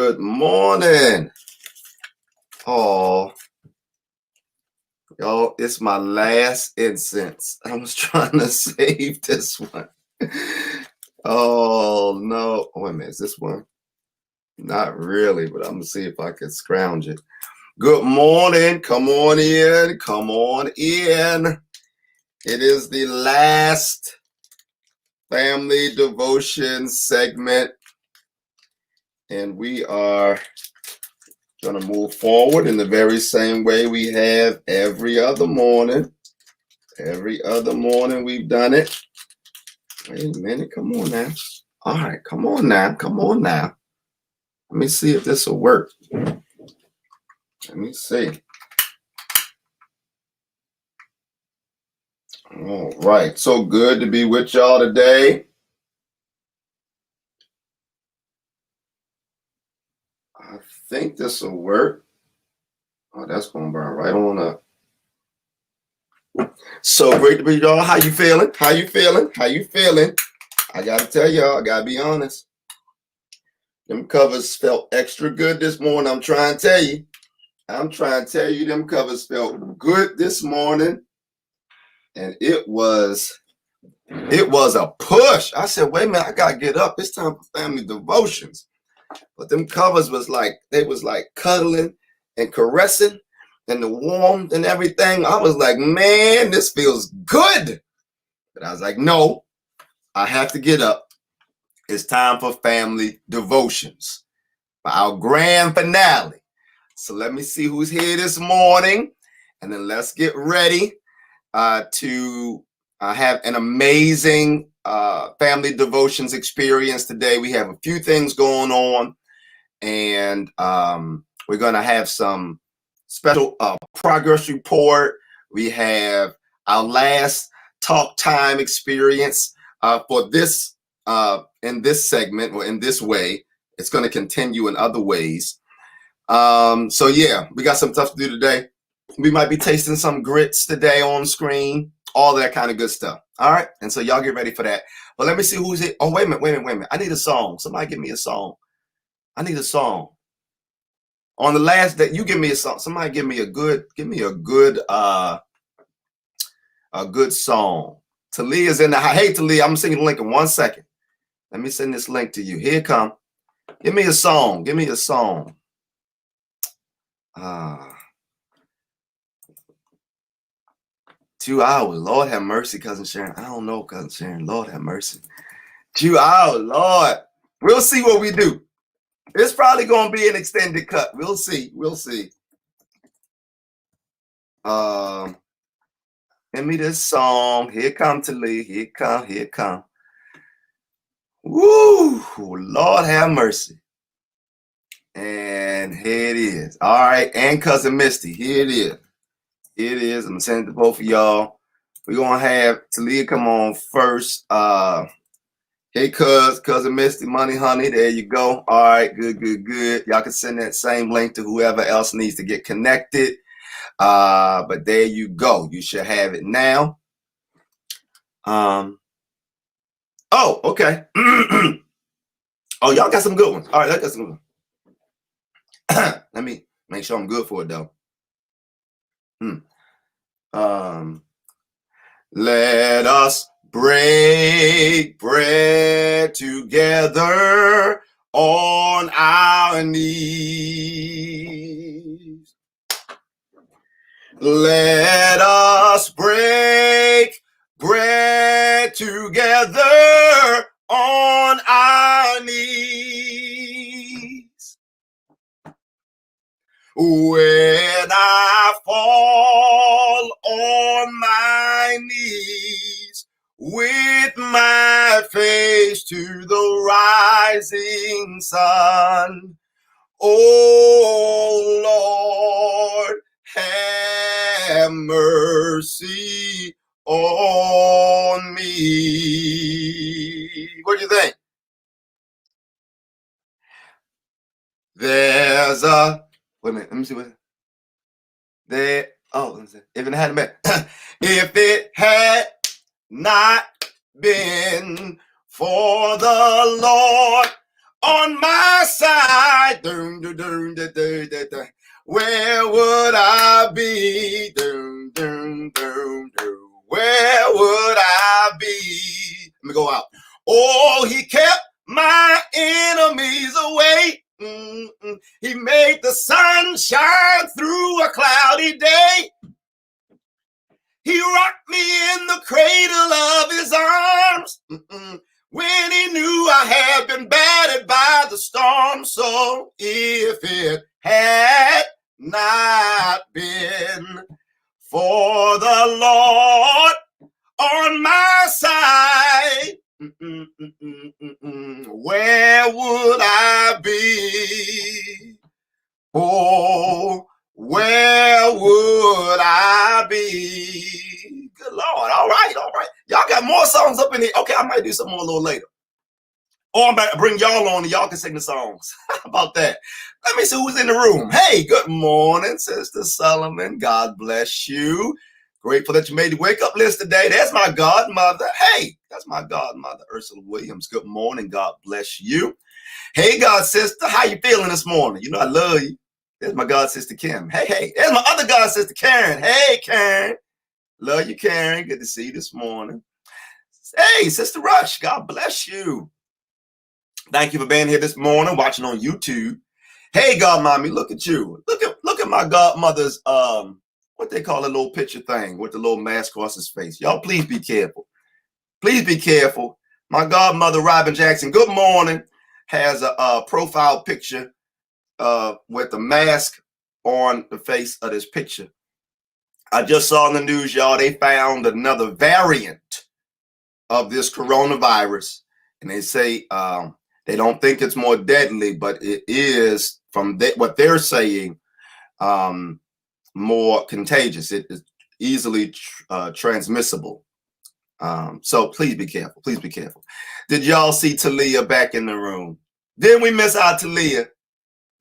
Good morning. Oh, y'all, it's my last incense. I was trying to save this one. Oh, no. Wait a minute. Is this one? Not really, but I'm going to see if I can scrounge it. Good morning. Come on in. Come on in. It is the last family devotion segment, and we are going to move forward in the very same way we have every other morning. Every other morning we've done it. Wait a minute. Come on now. All right. Come on now. Come on now. Let me see if this will work. Let me see. All right. So good to be with y'all today. I think this will work. Oh, that's going to burn right on up. So great to be y'all. How you feeling? How you feeling? How you feeling? I got to tell y'all, I got to be honest. Them covers felt extra good this morning. I'm trying to tell you. Them covers felt good this morning. And it was a push. I said, wait a minute, I got to get up. It's time for family devotions. But them covers was like cuddling and caressing and the warmth and everything. I was like, man, this feels good. But I was like, no, I have to get up. It's time for family devotions for our grand finale. So let me see who's here this morning. And then let's get ready to have an amazing family devotions experience today. We have a few things going on. And we're going to have some special progress report. We have our last talk time experience for this in this segment or in this way. It's going to continue in other ways. So yeah, we got some stuff to do today. We might be tasting some grits today on screen, all that kind of good stuff. All right. And so y'all get ready for that. But let me see who's it. Oh, wait a minute. I need a song. Somebody give me a song. I need a song. On the last day, you give me a song. Somebody give me a good song. Talia's in the house. Hey, Talia, I'm gonna send you the link in 1 second. Let me send this link to you. Here it come. Give me a song. 2 hours. Lord have mercy, Cousin Sharon. I don't know, Cousin Sharon. Lord have mercy. 2 hours, Lord. We'll see what we do. It's probably going to be an extended cut. We'll see. Give me this song. Here come Talia. Here come. Woo! Lord have mercy. And here it is. All right. And Cousin Misty. Here it is. I'm going to send it to both of y'all. We're going to have Talia come on first. Hey, Cousin Misty, Money Honey, there you go. All right, good. Y'all can send that same link to whoever else needs to get connected. But there you go. You should have it now. Oh, okay. Oh, y'all got some good ones. All right, I got some good ones. Let me make sure I'm good for it, though. Let us break bread together on our knees. Let us break bread together on our knees. When I fall on my knees with my face to the rising sun, oh Lord, have mercy on me. What do you think? There's a wait a minute. Let me see what there. Oh, let me see. If it hadn't been, if it had not been for the Lord on my side, Where would I be? Dun, dun, dun, dun. Where would I be? Let me go out. Oh, he kept my enemies away. He made the sun shine through a cloudy day. He rocked me in the cradle of his arms when he knew I had been battered by the storm. So if it had not been for the Lord on my side, where would I be? Oh, where would I be? Good Lord. All right. Y'all got more songs up in here. Okay, I might do some more a little later. Or I'm about to bring y'all on and y'all can sing the songs. How about that? Let me see who's in the room. Hey, good morning, Sister Solomon. God bless you. Grateful that you made the wake-up list today. That's my godmother. Hey, that's my godmother, Ursula Williams. Good morning. God bless you. Hey, God sister, how you feeling this morning? You know I love you. There's my God sister Kim. Hey. There's my other God sister Karen. Hey, Karen. Love you, Karen. Good to see you this morning. Hey, Sister Rush. God bless you. Thank you for being here this morning, watching on YouTube. Hey, Godmommy, look at you. Look at my godmother's what they call a little picture thing with the little mask across his face. Y'all, please be careful. Please be careful. My godmother, Robin Jackson, good morning, has a profile picture with a mask on the face of this picture. I just saw in the news, y'all, they found another variant of this coronavirus, and they say they don't think it's more deadly, but it is, from what they're saying, more contagious. It is easily transmissible. So please be careful. Please be careful. Did y'all see Talia back in the room? Didn't we miss our Talia?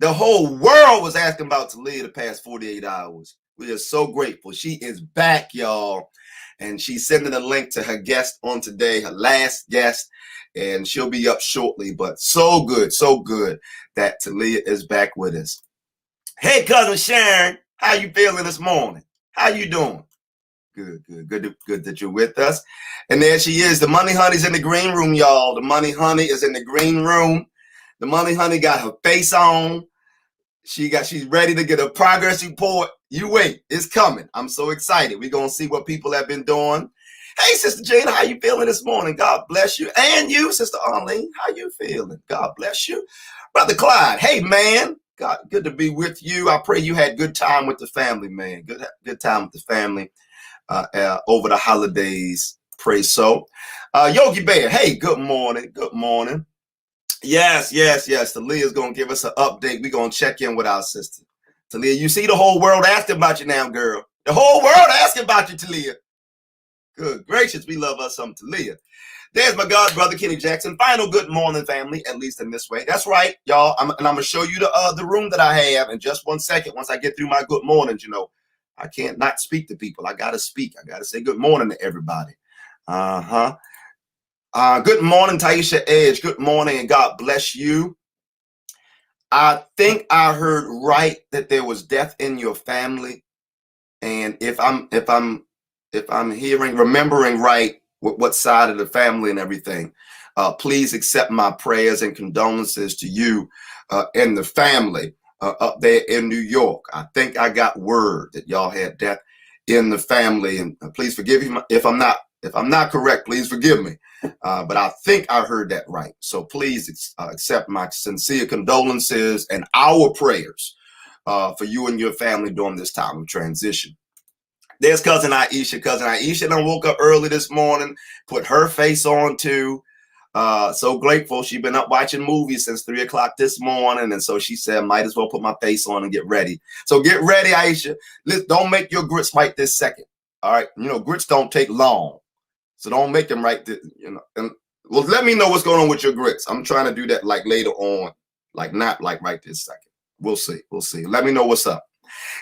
The whole world was asking about Talia the past 48 hours. We are so grateful. She is back, y'all. And she's sending a link to her guest on today, her last guest. And she'll be up shortly. But so good that Talia is back with us. Hey, Cousin Sharon, how you feeling this morning? How you doing? Good that you're with us. And there she is. The Money Honey's in the green room, y'all. The Money Honey is in the green room. The Money Honey got her face on. She's ready to get a progress report. You wait, it's coming. I'm so excited. We're gonna see what people have been doing. Hey, Sister Jane, how you feeling this morning? God bless you. And you, Sister Arlene, how you feeling? God bless you. Brother Clyde, hey man, God, good to be with you. I pray you had good time with the family, man. Good time with the family over the holidays. Pray so. Yogi Bear, hey, good morning. Good morning. Yes. Talia's going to give us an update. We're going to check in with our sister. Talia, you see the whole world asking about you now, girl. The whole world asking about you, Talia. Good gracious, we love us some Talia. There's my God brother, Kenny Jackson. Final good morning, family, at least in this way. That's right, y'all. I'm going to show you the room that I have in just 1 second. Once I get through my good mornings, I can't not speak to people. I got to speak. I got to say good morning to everybody. Good morning, Taisha Edge. Good morning, and God bless you. I think I heard right that there was death in your family, and if I'm remembering right what side of the family and everything, please accept my prayers and condolences to you and the family up there in New York. I think I got word that y'all had death in the family, and please forgive me if I'm not correct. Please forgive me. But I think I heard that right. So please accept my sincere condolences and our prayers for you and your family during this time of transition. There's Cousin Aisha. Cousin Aisha done woke up early this morning, put her face on too. So grateful. She's been up watching movies since 3 o'clock this morning. And so she said, might as well put my face on and get ready. So get ready, Aisha. Don't make your grits right this second. All right. Grits don't take long. So don't make them right, and well, let me know what's going on with your grits. I'm trying to do that like later on, like not like right this second. We'll see. Let me know what's up.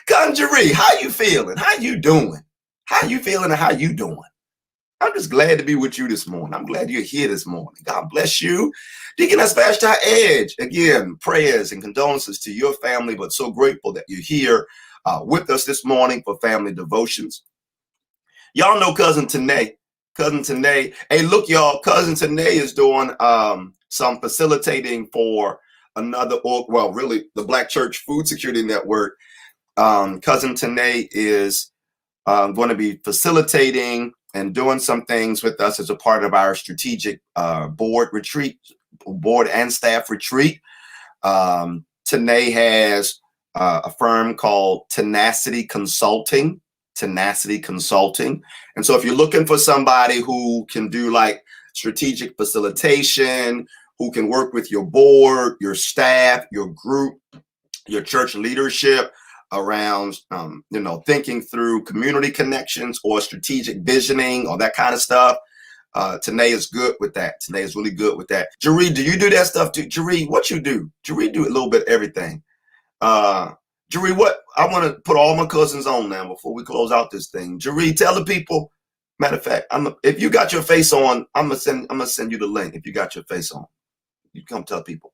Conjury, how you feeling? How you doing? How you feeling and how you doing? I'm just glad to be with you this morning. I'm glad you're here this morning. God bless you. Deaconess Vashti Edge, again, prayers and condolences to your family, but so grateful that you're here with us this morning for family devotions. Y'all know Cousin Tanae. Cousin Tanae. Hey, look, y'all, Cousin Tanae is doing some facilitating for another, well, really the Black Church Food Security Network. Cousin Tanae is going to be facilitating and doing some things with us as a part of our strategic board and staff retreat. Tanae has a firm called Tenacity Consulting. And so if you're looking for somebody who can do like strategic facilitation, who can work with your board, your staff, your group, your church leadership around, thinking through community connections or strategic visioning or that kind of stuff, Tanae is good with that. Tanae is really good with that. Jeree, do you do that stuff too? Jeree, what you do? Jeree do a little bit of everything. Jeree, what I want to put all my cousins on now before we close out this thing. Jeree, tell the people. Matter of fact, if you got your face on, I'm gonna send you the link. If you got your face on, you come tell people.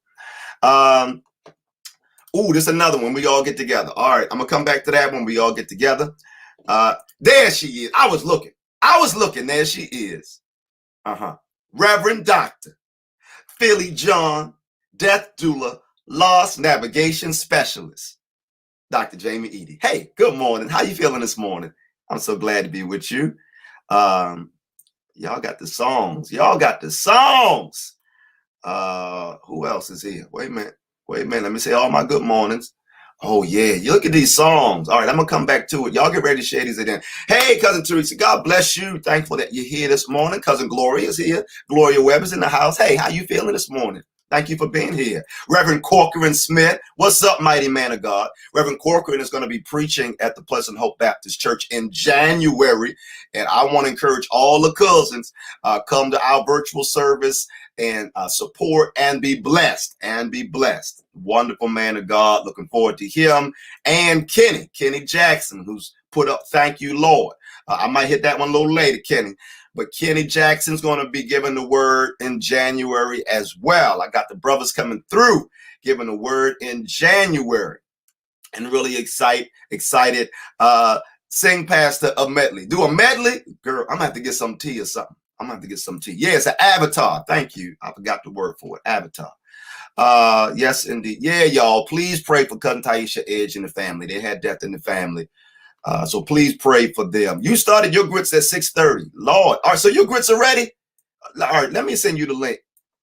Ooh, this is another one. We all get together. All right, I'm gonna come back to that when we all get together. There she is. I was looking. There she is. Reverend Dr. Philly John, death doula, loss navigation specialist, Dr. Jamie Eady. Hey, good morning. How you feeling this morning? I'm so glad to be with you. Y'all got the songs. Who else is here? Wait a minute. Let me say all my good mornings. Oh, yeah. You look at these songs. All right, I'm going to come back to it. Y'all get ready to share these again. Hey, Cousin Teresa, God bless you. Thankful that you're here this morning. Cousin Gloria is here. Gloria Webb is in the house. Hey, how you feeling this morning? Thank you for being here. Reverend Corcoran Smith. What's up, mighty man of God? Reverend Corcoran is going to be preaching at the Pleasant Hope Baptist Church in January. And I want to encourage all the cousins, come to our virtual service and support and be blessed. Wonderful man of God. Looking forward to him. And Kenny Jackson, who's put up, thank you, Lord. I might hit that one a little later, Kenny. But Kenny Jackson's going to be giving the word in January as well. I got the brothers coming through giving the word in January. And really excited. Sing Pastor a medley. Do a medley? Girl, I'm going to have to get some tea or something. Yeah, it's an avatar. Thank you. I forgot the word for it. Avatar. Yes, indeed. Yeah, y'all. Please pray for Cousin Taisha Edge and the family. They had death in the family. So please pray for them. You started your grits at 6:30. Lord. All right, so your grits are ready? All right, let me send you the link.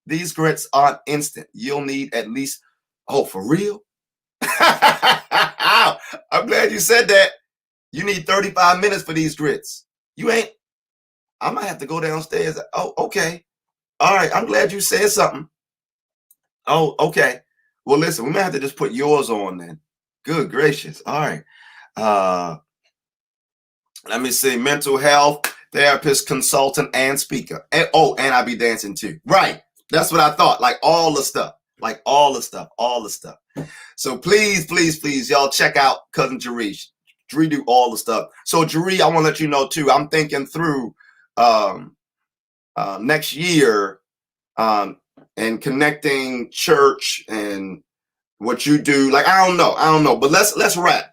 These grits aren't instant. You'll need at least, for real? I'm glad you said that. You need 35 minutes for these grits. I might have to go downstairs. Oh, okay. All right, I'm glad you said something. Oh, okay. Well, listen, we may have to just put yours on then. Good gracious. All right. Let me see. Mental health therapist, consultant, and speaker. And I be dancing too. Right. That's what I thought. Like all the stuff. So please, y'all check out Cousin Jeree. Jeree do all the stuff. So Jeree, I want to let you know too, I'm thinking through next year and connecting church and what you do. Like, I don't know. But let's wrap.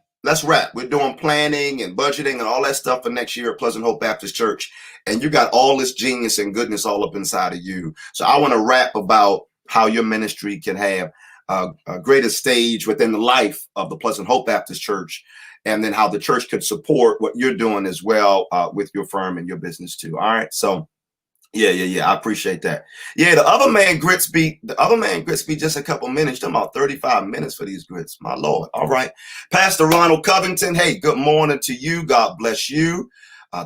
We're doing planning and budgeting and all that stuff for next year at Pleasant Hope Baptist Church. And you got all this genius and goodness all up inside of you. So I want to rap about how your ministry can have a greater stage within the life of the Pleasant Hope Baptist Church. And then how the church could support what you're doing as well with your firm and your business too. All right. So yeah. I appreciate that. Yeah, the other man grits be just a couple minutes. Talking about 35 minutes for these grits. My Lord. All right. Pastor Ronald Covington. Hey, good morning to you. God bless you.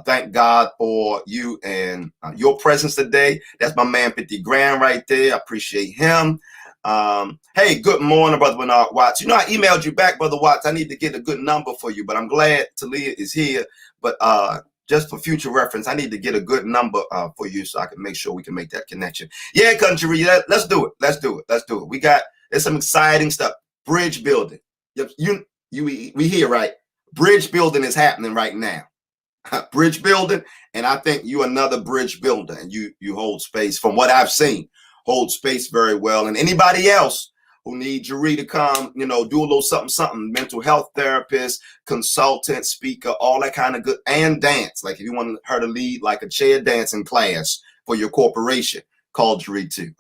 Thank God for you and your presence today. That's my man 50 grand right there. I appreciate him. Hey, good morning, Brother Bernard Watts. You know, I emailed you back, Brother Watts. I need to get a good number for you, but I'm glad Talia is here. But just for future reference, I need to get a good number for you so I can make sure we can make that connection. Yeah, country, let's do it. There's some exciting stuff. Bridge building. We here, right? Bridge building is happening right now. bridge building. And I think you another bridge builder, and you hold space from what I've seen, hold space very well. And anybody else who needs Jeree to come, do a little something, mental health therapist, consultant, speaker, all that kind of good, and dance. Like if you want her to lead like a chair dancing class for your corporation, call Jeree too.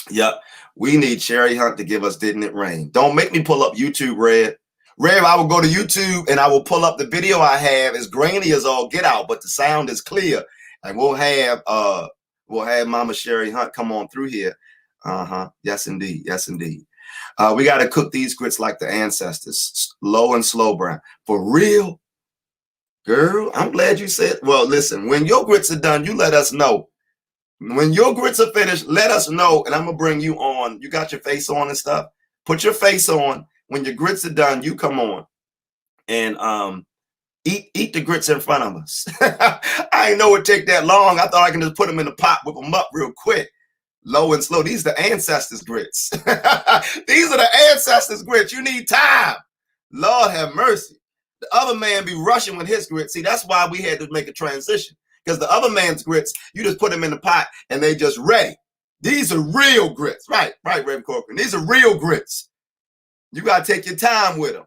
Yep. We need Sherry Hunt to give us Didn't It Rain. Don't make me pull up YouTube, Red. Red, I will go to YouTube and I will pull up the video I have. It's grainy as all get out, but the sound is clear. And we'll have Mama Sherry Hunt come on through here. Yes, indeed. Yes, indeed. We got to cook these grits like the ancestors, low and slow brown. For real? Girl, I'm glad you said. Well, listen, when your grits are done, you let us know. When your grits are finished, let us know, and I'm going to bring you on. You got your face on and stuff? Put your face on. When your grits are done, you come on and eat the grits in front of us. I didn't know it'd take that long. I thought I can just put them in the pot, whip them up real quick. Low and slow. These are the ancestors' grits. These are the ancestors' grits. You need time. Lord have mercy. The other man be rushing with his grits. See, that's why we had to make a transition. Because the other man's grits, you just put them in the pot and they just ready. These are real grits. Right, Reverend Corcoran. These are real grits. You got to take your time with them.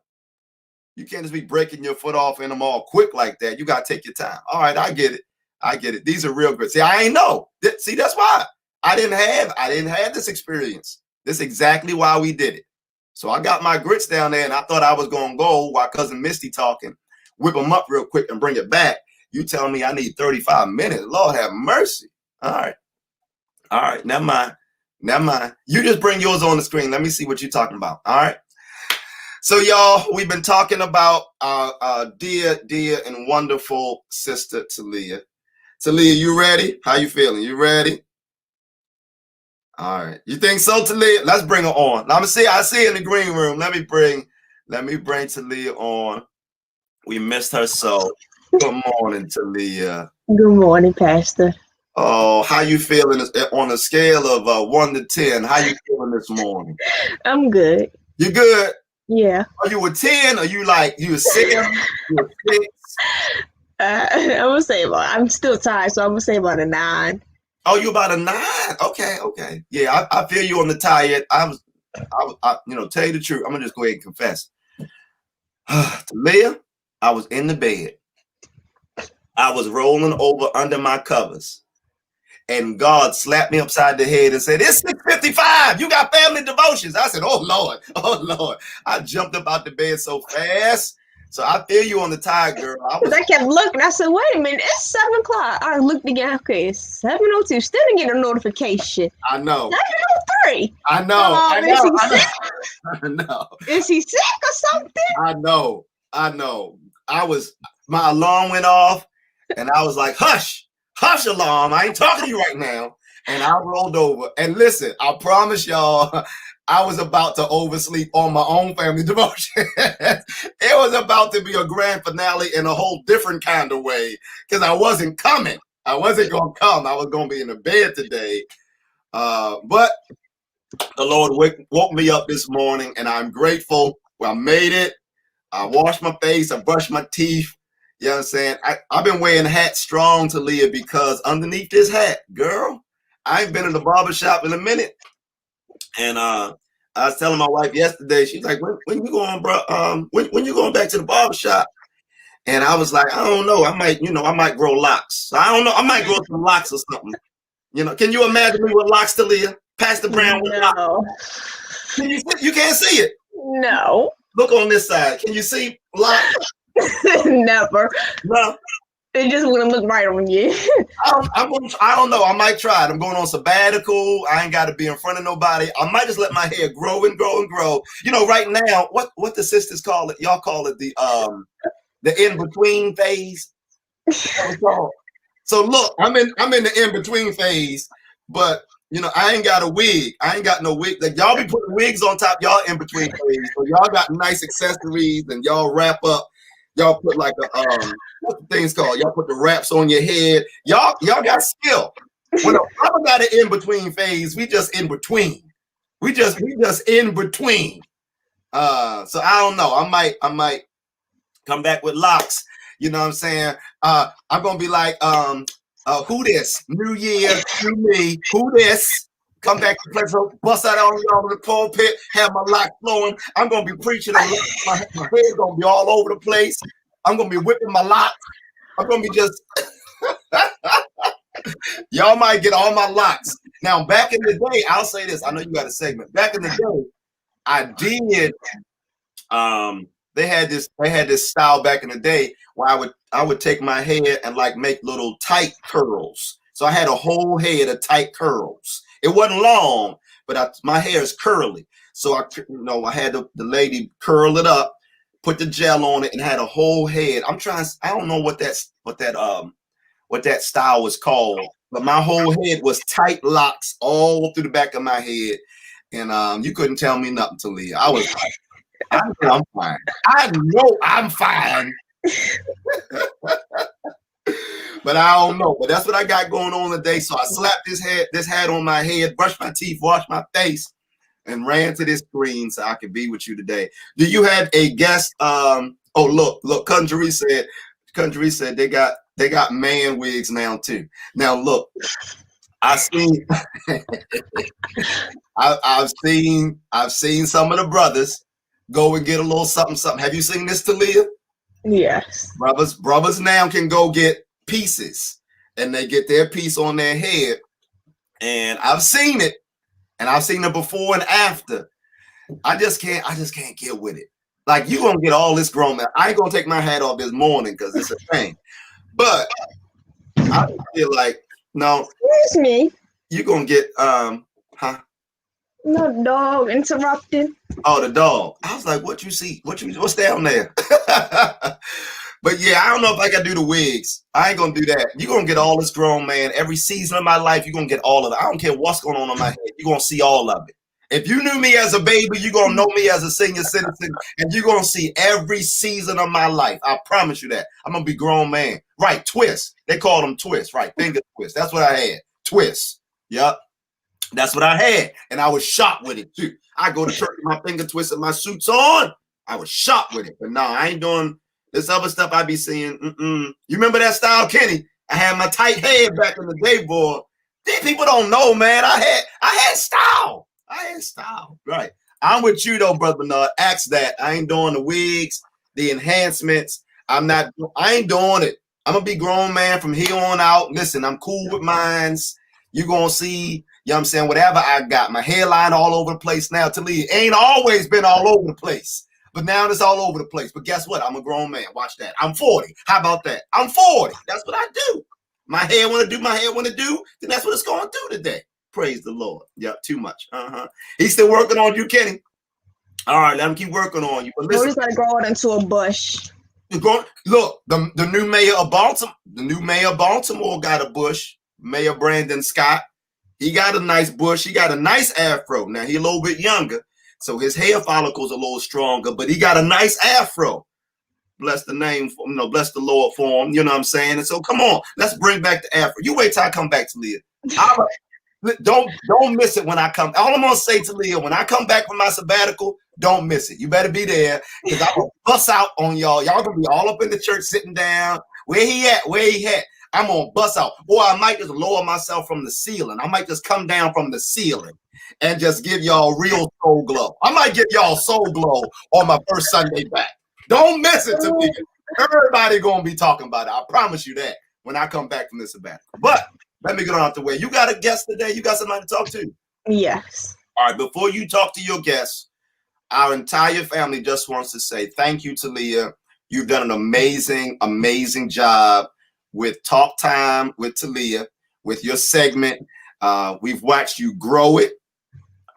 You can't just be breaking your foot off in them all quick like that. You got to take your time. All right, I get it. These are real grits. See, I ain't know. See, that's why. I didn't have this experience. This is exactly why we did it. So I got my grits down there and I thought I was going to go while Cousin Misty talking, whip them up real quick and bring it back. You tell me I need 35 minutes. Lord have mercy. All right. Never mind. You just bring yours on the screen. Let me see what you're talking about. All right. So y'all, we've been talking about our dear and wonderful sister Talia. Talia, you ready? How you feeling? You ready? All right. You think so, Talia? Let's bring her on. Now, I see her in the green room. Let me bring Talia on. We missed her so. Good morning, Talia. Good morning, Pastor. Oh, how you feeling on a scale of 1 to 10? How you feeling this morning? I'm good. You good? Yeah. Are you a 10? Are you like you a 7? You a 6? I'm gonna say I'm still tired, so I'm gonna say about a 9. Oh, you about a 9? Okay. Yeah, I feel you on the tired. I tell you the truth. I'm gonna just go ahead and confess. Talia, I was in the bed. I was rolling over under my covers. And God slapped me upside the head and said, it's 6:55. You got family devotions. I said, oh, Lord. I jumped up out the bed so fast. So I feel you on the tired, girl. I kept looking. I said, wait a minute. It's 7 o'clock. I looked again. Okay, it's 7:02. Still didn't get a notification. I know. 7:03. I know. I know. Is he sick or something? I know. My alarm went off and I was like, hush, alarm. I ain't talking to you right now. And I rolled over. And listen, I promise y'all, I was about to oversleep on my own family devotion. It was about to be a grand finale in a whole different kind of way because I wasn't coming. I wasn't going to come. I was going to be in the bed today. But the Lord woke me up this morning and I'm grateful. Well, I made it. I washed my face. I brushed my teeth. You know what I'm saying? I've been wearing hats strong, Talia, because underneath this hat, girl, I ain't been in the barbershop in a minute. And I was telling my wife yesterday, she's like, when you going, bro? When you going back to the barbershop? And I was like, I don't know. I might grow locks. So I don't know. I might grow some locks or something. Can you imagine me with locks, Talia? Pastor Brown with locks. You can't see it. No. Look on this side. Can you see locks? Never. No. It just wouldn't look right on you. I don't know. I might try it. I'm going on sabbatical. I ain't got to be in front of nobody. I might just let my hair grow and grow and grow. Right now, what the sisters call it? Y'all call it the in-between phase. So look, I'm in the in-between phase, but I ain't got a wig. I ain't got no wig. Like y'all be putting wigs on top. Y'all in between phase. So y'all got nice accessories and y'all wrap up. Y'all put like a what the thing's called? Y'all put the wraps on your head. Y'all got skill. When a brother got an in between phase, we just in between. We just in between. So I don't know. I might come back with locks. You know what I'm saying? I'm gonna be like, who this? New year, new me. Who this? Come back to the place, bust out on y'all in the pulpit, have my lock flowing. I'm gonna be preaching, and my head's gonna be all over the place. I'm gonna be whipping my locks. I'm gonna be just. Y'all might get all my locks. Now, back in the day, I'll say this. I know you got a segment. Back in the day, I did. They had this style back in the day where I would take my hair and like make little tight curls. So I had a whole head of tight curls. It wasn't long, but my hair is curly. So I had the lady curl it up, put the gel on it, and had a whole head. I don't know what that style was called, but my whole head was tight locks all through the back of my head, and you couldn't tell me nothing, Talia. I was like, I'm fine. I know I'm fine. But I don't know. But that's what I got going on today. So I slapped this hat on my head, brushed my teeth, washed my face, and ran to this screen so I could be with you today. Do you have a guest? Oh, look, Country said they got man wigs now too. Now look, I've seen some of the brothers go and get a little something. Have you seen this, Talia? Yes. Brothers now can go get pieces, and they get their piece on their head. And I've seen it, and I've seen it before and after. I just can't get with it. Like, you gonna get all this grown man. I ain't gonna take my hat off this morning because it's a thing. But I feel like, no. Excuse me. You gonna get No, dog interrupting. Oh, the dog. I was like, what you see? What's down there? But yeah, I don't know if I can do the wigs. I ain't gonna do that. You're gonna get all this grown man. Every season of my life, you're gonna get all of it. I don't care what's going on my head. You're gonna see all of it. If you knew me as a baby, you're gonna know me as a senior citizen, and you're gonna see every season of my life. I promise you that. I'm gonna be grown man. Right, twist. They called them twist, right? Finger twist. That's what I had. Twist. Yep. That's what I had. And I was shocked with it too. I go to church with my finger twisted, my suits on. I was shocked with it. But no, I ain't doing this other stuff I be seeing. You remember that style, Kenny? I had my tight head back in the day, boy. These people don't know, man. I had style. I had style. Right. I'm with you though, brother Bernard. Ask that. I ain't doing the wigs, the enhancements. I ain't doing it. I'm gonna be grown man from here on out. Listen, I'm cool with mines. You're gonna see, you know what I'm saying, whatever I got. My hairline all over the place now. Talia, ain't always been all over the place. But now it's all over the place. But guess what? I'm a grown man. Watch that. I'm 40. How about that? I'm 40. That's what I do. My hair want to do, then that's what it's going to do today. Praise the Lord. Yep, too much. He's still working on you, Kenny. All right, let him keep working on you. But listen, he's gonna grow it into a bush. Look, the new mayor of Baltimore got a bush. Mayor Brandon Scott. He got a nice bush. He got a nice afro. Now he a little bit younger, so his hair follicles a little stronger, but he got a nice afro. Bless the name, bless the Lord for him. You know what I'm saying? And so come on, let's bring back the afro. You wait till I come back to Leah. Don't miss it when I come. All I'm gonna say to Leah, when I come back from my sabbatical, don't miss it. You better be there because I'm gonna bust out on y'all. Y'all gonna be all up in the church sitting down. Where he at? I'm gonna bust out. Or I might just lower myself from the ceiling. I might just come down from the ceiling and just give y'all real soul glow. I might give y'all soul glow on my first Sunday back. Don't miss it to me. Everybody gonna be talking about it. I promise you that when I come back from this sabbatical. But let me get on out the way. You got a guest today? You got somebody to talk to? Yes. All right, before you talk to your guests, our entire family just wants to say thank you, Talia. You've done an amazing, amazing job with Talk Time with Talia, with your segment. We've watched you grow it.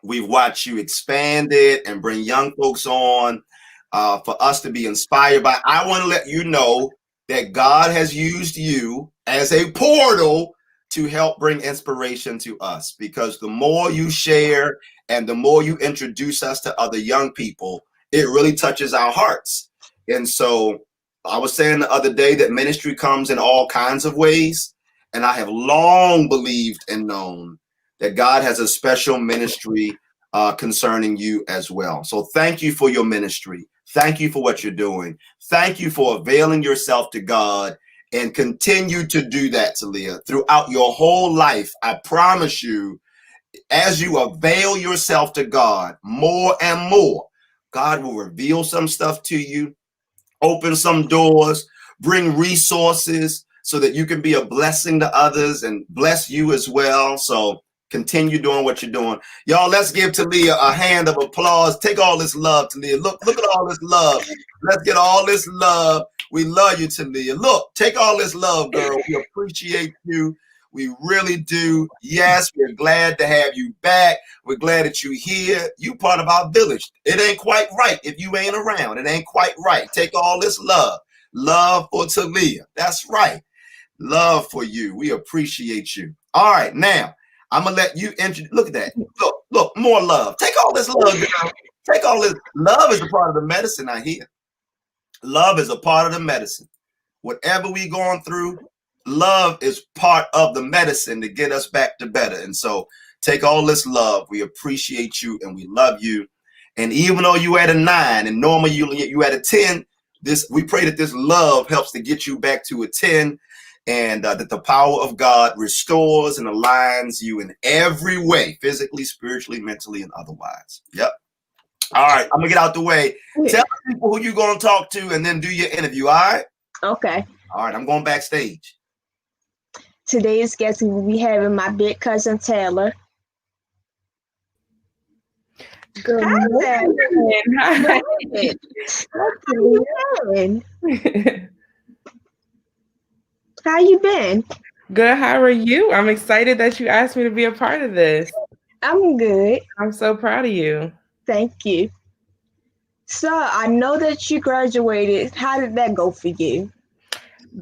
We've watched you expand it and bring young folks on for us to be inspired by. I want to let you know that God has used you as a portal to help bring inspiration to us, because the more you share and the more you introduce us to other young people, it really touches our hearts. And so I was saying the other day that ministry comes in all kinds of ways. And I have long believed and known that God has a special ministry concerning you as well. So thank you for your ministry. Thank you for what you're doing. Thank you for availing yourself to God, and continue to do that, Talia, throughout your whole life. I promise you, as you avail yourself to God more and more, God will reveal some stuff to you, open some doors, bring resources so that you can be a blessing to others and bless you as well. So continue doing what you're doing. Y'all, let's give Talia a hand of applause. Take all this love, Talia. Look at all this love. Let's get all this love. We love you, Talia. Look, take all this love, girl. We appreciate you. We really do. Yes, we're glad to have you back. We're glad that you're here. You part of our village. It ain't quite right if you ain't around. It ain't quite right. Take all this love. Love for Talia. That's right. Love for you. We appreciate you. All right, now I'm gonna let you introduce. Look at that. Look, more love. Take all this love, girl. Take all this. Love is a part of the medicine, I hear. Love is a part of the medicine. Whatever we going through, love is part of the medicine to get us back to better. And so take all this love. We appreciate you and we love you. And even though you at a 9 and normally you at a 10, we pray that this love helps to get you back to a 10, and that the power of God restores and aligns you in every way, physically, spiritually, mentally, and otherwise. Yep. All right, I'm gonna get out the way. Tell people who you're gonna talk to and then do your interview. All right. Okay. All right, I'm going backstage. Today's guest will be having my big cousin Taylor. Good Hi. morning. How you been? How you been? Good. How are you? I'm excited that you asked me to be a part of this. I'm good. I'm so proud of you. Thank you. So I know that you graduated. How did that go for you?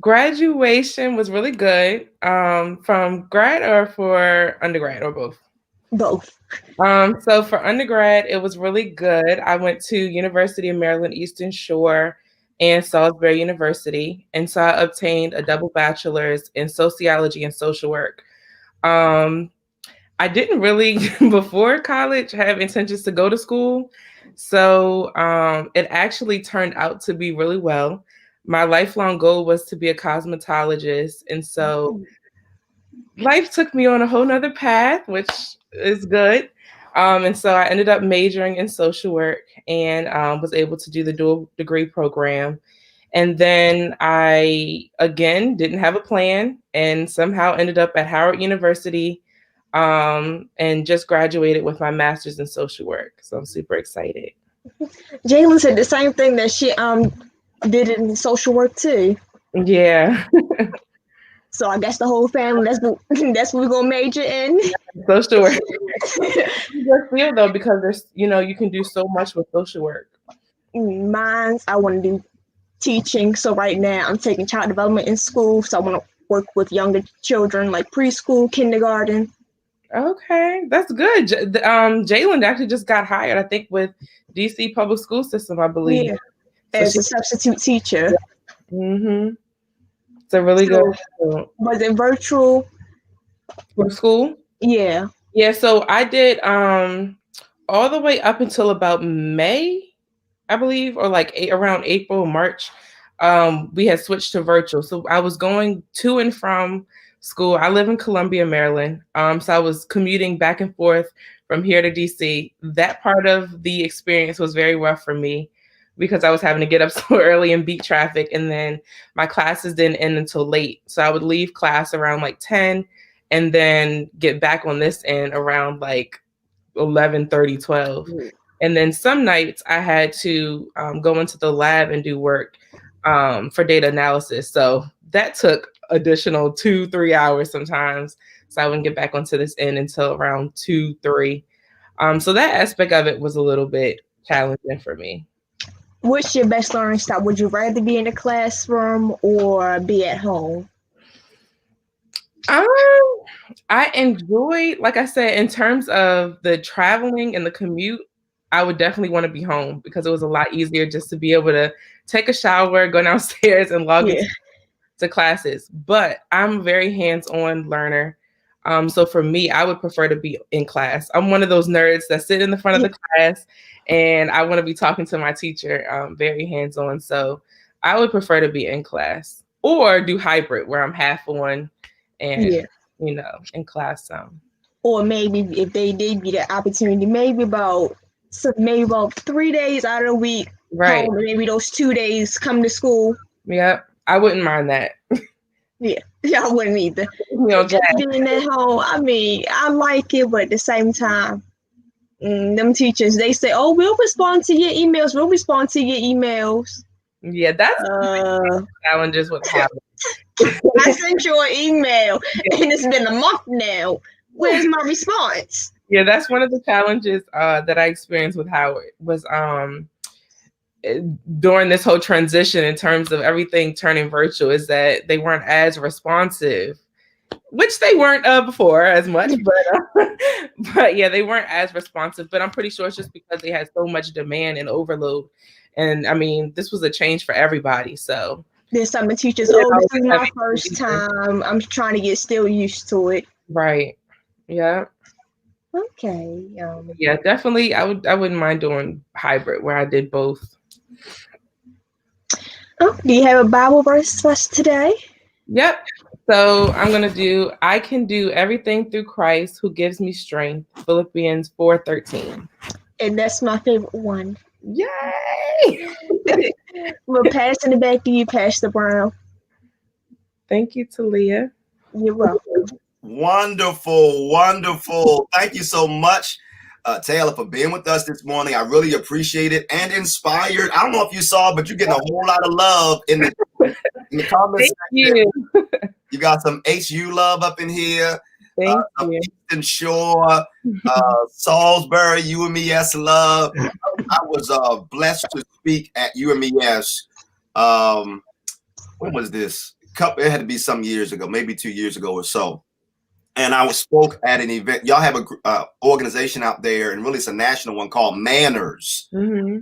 Graduation was really good. From grad or for undergrad or both? Both. So for undergrad, it was really good. I went to University of Maryland Eastern Shore and Salisbury University. And so I obtained a double bachelor's in sociology and social work. I didn't really, before college, have intentions to go to school. So it actually turned out to be really well. My lifelong goal was to be a cosmetologist. And so life took me on a whole nother path, which is good. And so I ended up majoring in social work and was able to do the dual degree program. And then I, again, didn't have a plan and somehow ended up at Howard University and just graduated with my master's in social work. So I'm super excited. Jalen said the same thing, that she did it in social work too. Yeah. So I guess the whole family, that's what we're gonna major in. Social work. Good feel though, because there's, you can do so much with social work. Mine's, I want to do teaching. So right now I'm taking child development in school. So I want to work with younger children, like preschool, kindergarten. Okay, that's good. Jalen actually just got hired, I think, with DC Public School System, I believe. Yeah, as a substitute teacher. Mm-hmm. It's a really good. Was it virtual? For school? Yeah. Yeah, so I did all the way up until about May, I believe, or like around April, March. We had switched to virtual. So I was going to and from school. I live in Columbia, Maryland. So I was commuting back and forth from here to DC. That part of the experience was very rough for me because I was having to get up so early and beat traffic. And then my classes didn't end until late. So I would leave class around like 10 and then get back on this end around like 11:30, 12. And then some nights I had to go into the lab and do work for data analysis. So that took additional 2-3 hours sometimes. So I wouldn't get back onto this end until around 2-3. So that aspect of it was a little bit challenging for me. What's your best learning style? Would you rather be in the classroom or be at home? I enjoy, like I said, in terms of the traveling and the commute, I would definitely want to be home because it was a lot easier just to be able to take a shower, go downstairs and log into classes. But I'm a very hands-on learner. So for me, I would prefer to be in class. I'm one of those nerds that sit in the front of the class and I want to be talking to my teacher very hands-on. So I would prefer to be in class or do hybrid where I'm half on and, Yeah. In class some. Or maybe if they did get the opportunity, maybe about 3 days out of the week, Right. home, maybe those 2 days come to school. Yep. I wouldn't mind that. Yeah, I wouldn't either. Just being at home, I mean, I like it, but at the same time, them teachers, they say, "Oh, we'll respond to your emails. We'll respond to your emails." Yeah, that's challenges with Howard. I sent you an email, and it's been a month now. Where's my response? Yeah, that's one of the challenges that I experienced with Howard was during this whole transition in terms of everything turning virtual is that they weren't as responsive, which they weren't before as much, but yeah, they weren't as responsive. But I'm pretty sure it's just because they had so much demand and overload. And I mean, this was a change for everybody. So there's some teachers, this is my first time. I'm trying to get still used to it. Right. Yeah. Okay. Yeah, definitely. I wouldn't mind doing hybrid where I did both. Oh, do you have a Bible verse for us today? Yep. So I'm going to do, I can do everything through Christ who gives me strength. Philippians 4:13. And that's my favorite one. Yay! We're passing it back to you, Pastor Brown. Thank you, Talia. You're welcome. Wonderful, wonderful. Thank you so much, Taylor, for being with us this morning. I really appreciate it and inspired. I don't know if you saw, but you're getting a whole lot of love in the comments section. You got some HU love up in here. Thank you. Eastern Shore, Salisbury, UMES love. I was blessed to speak at UMES. When was this? It had to be some years ago, maybe 2 years ago or so. And I spoke at an event. Y'all have a organization out there, and really it's a national one called Manners. Mm-hmm.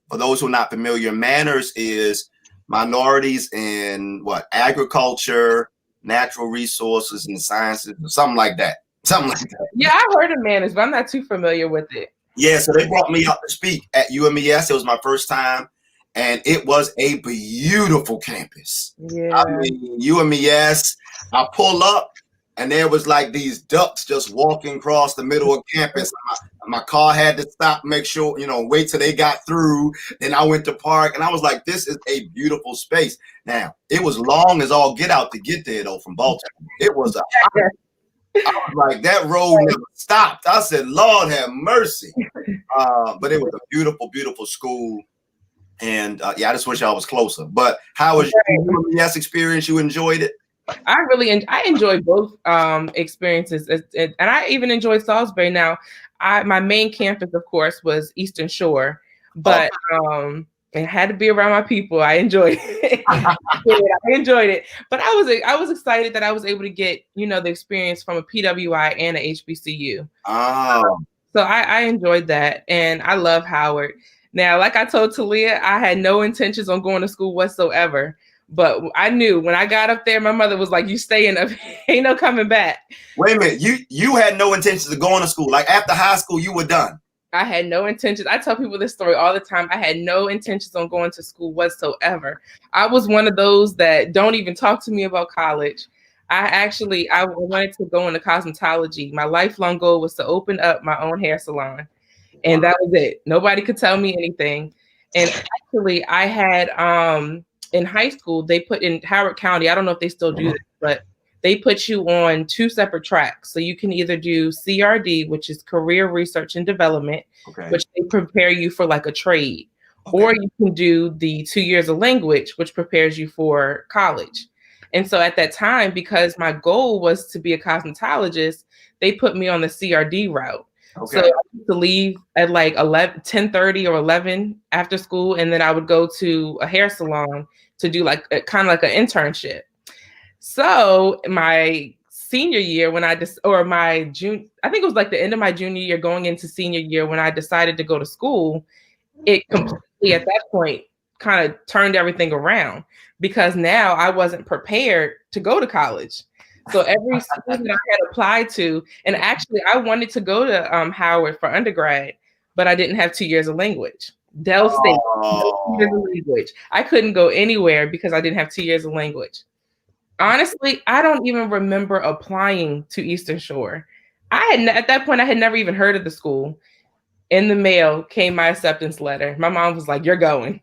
For those who are not familiar, Manners is minorities in agriculture, natural resources, and sciences, or something like that. Yeah, I heard of Manners, but I'm not too familiar with it. Yeah, so they brought me out to speak at UMES. It was my first time, and it was a beautiful campus. Yeah, I mean, UMES. I pull up, and there was like these ducks just walking across the middle of campus. My car had to stop, make sure, wait till they got through. Then I went to park, and I was like, this is a beautiful space. Now, it was long as all get out to get there, though, from Baltimore. It was I was like, that road never stopped. I said, Lord have mercy. But it was a beautiful, beautiful school. And I just wish I was closer. But how was your UMES experience? You enjoyed it? I enjoyed both experiences, and I even enjoyed Salisbury. Now, my main campus, of course, was Eastern Shore, but it had to be around my people. I enjoyed it. I enjoyed it, but I was excited that I was able to get the experience from a PWI and a HBCU. So I enjoyed that, and I love Howard. Now, like I told Talia, I had no intentions on going to school whatsoever. But I knew when I got up there, my mother was like, "You staying up? Ain't no coming back." Wait a minute, you had no intentions of going to school. Like after high school, you were done. I had no intentions. I tell people this story all the time. I had no intentions on going to school whatsoever. I was one of those that don't even talk to me about college. I wanted to go into cosmetology. My lifelong goal was to open up my own hair salon, and that was it. Nobody could tell me anything. And actually, I had in high school, they put in Howard County, I don't know if they still do this, but they put you on 2 separate tracks. So you can either do CRD, which is Career Research and Development, which they prepare you for like a trade, or you can do the 2 years of language, which prepares you for college. And so at that time, because my goal was to be a cosmetologist, they put me on the CRD route. So I used to leave at like 10:30 or 11 after school, and then I would go to a hair salon to do like kind of like an internship. So my senior year, I think it was like the end of my junior year going into senior year, when I decided to go to school, it completely at that point kind of turned everything around, because now I wasn't prepared to go to college. So every school that I had applied to, and actually I wanted to go to Howard for undergrad, but I didn't have 2 years of language. Dell State, no 2 years of language. I couldn't go anywhere because I didn't have 2 years of language. Honestly, I don't even remember applying to Eastern Shore. At that point, I had never even heard of the school. In the mail came my acceptance letter. My mom was like, "You're going."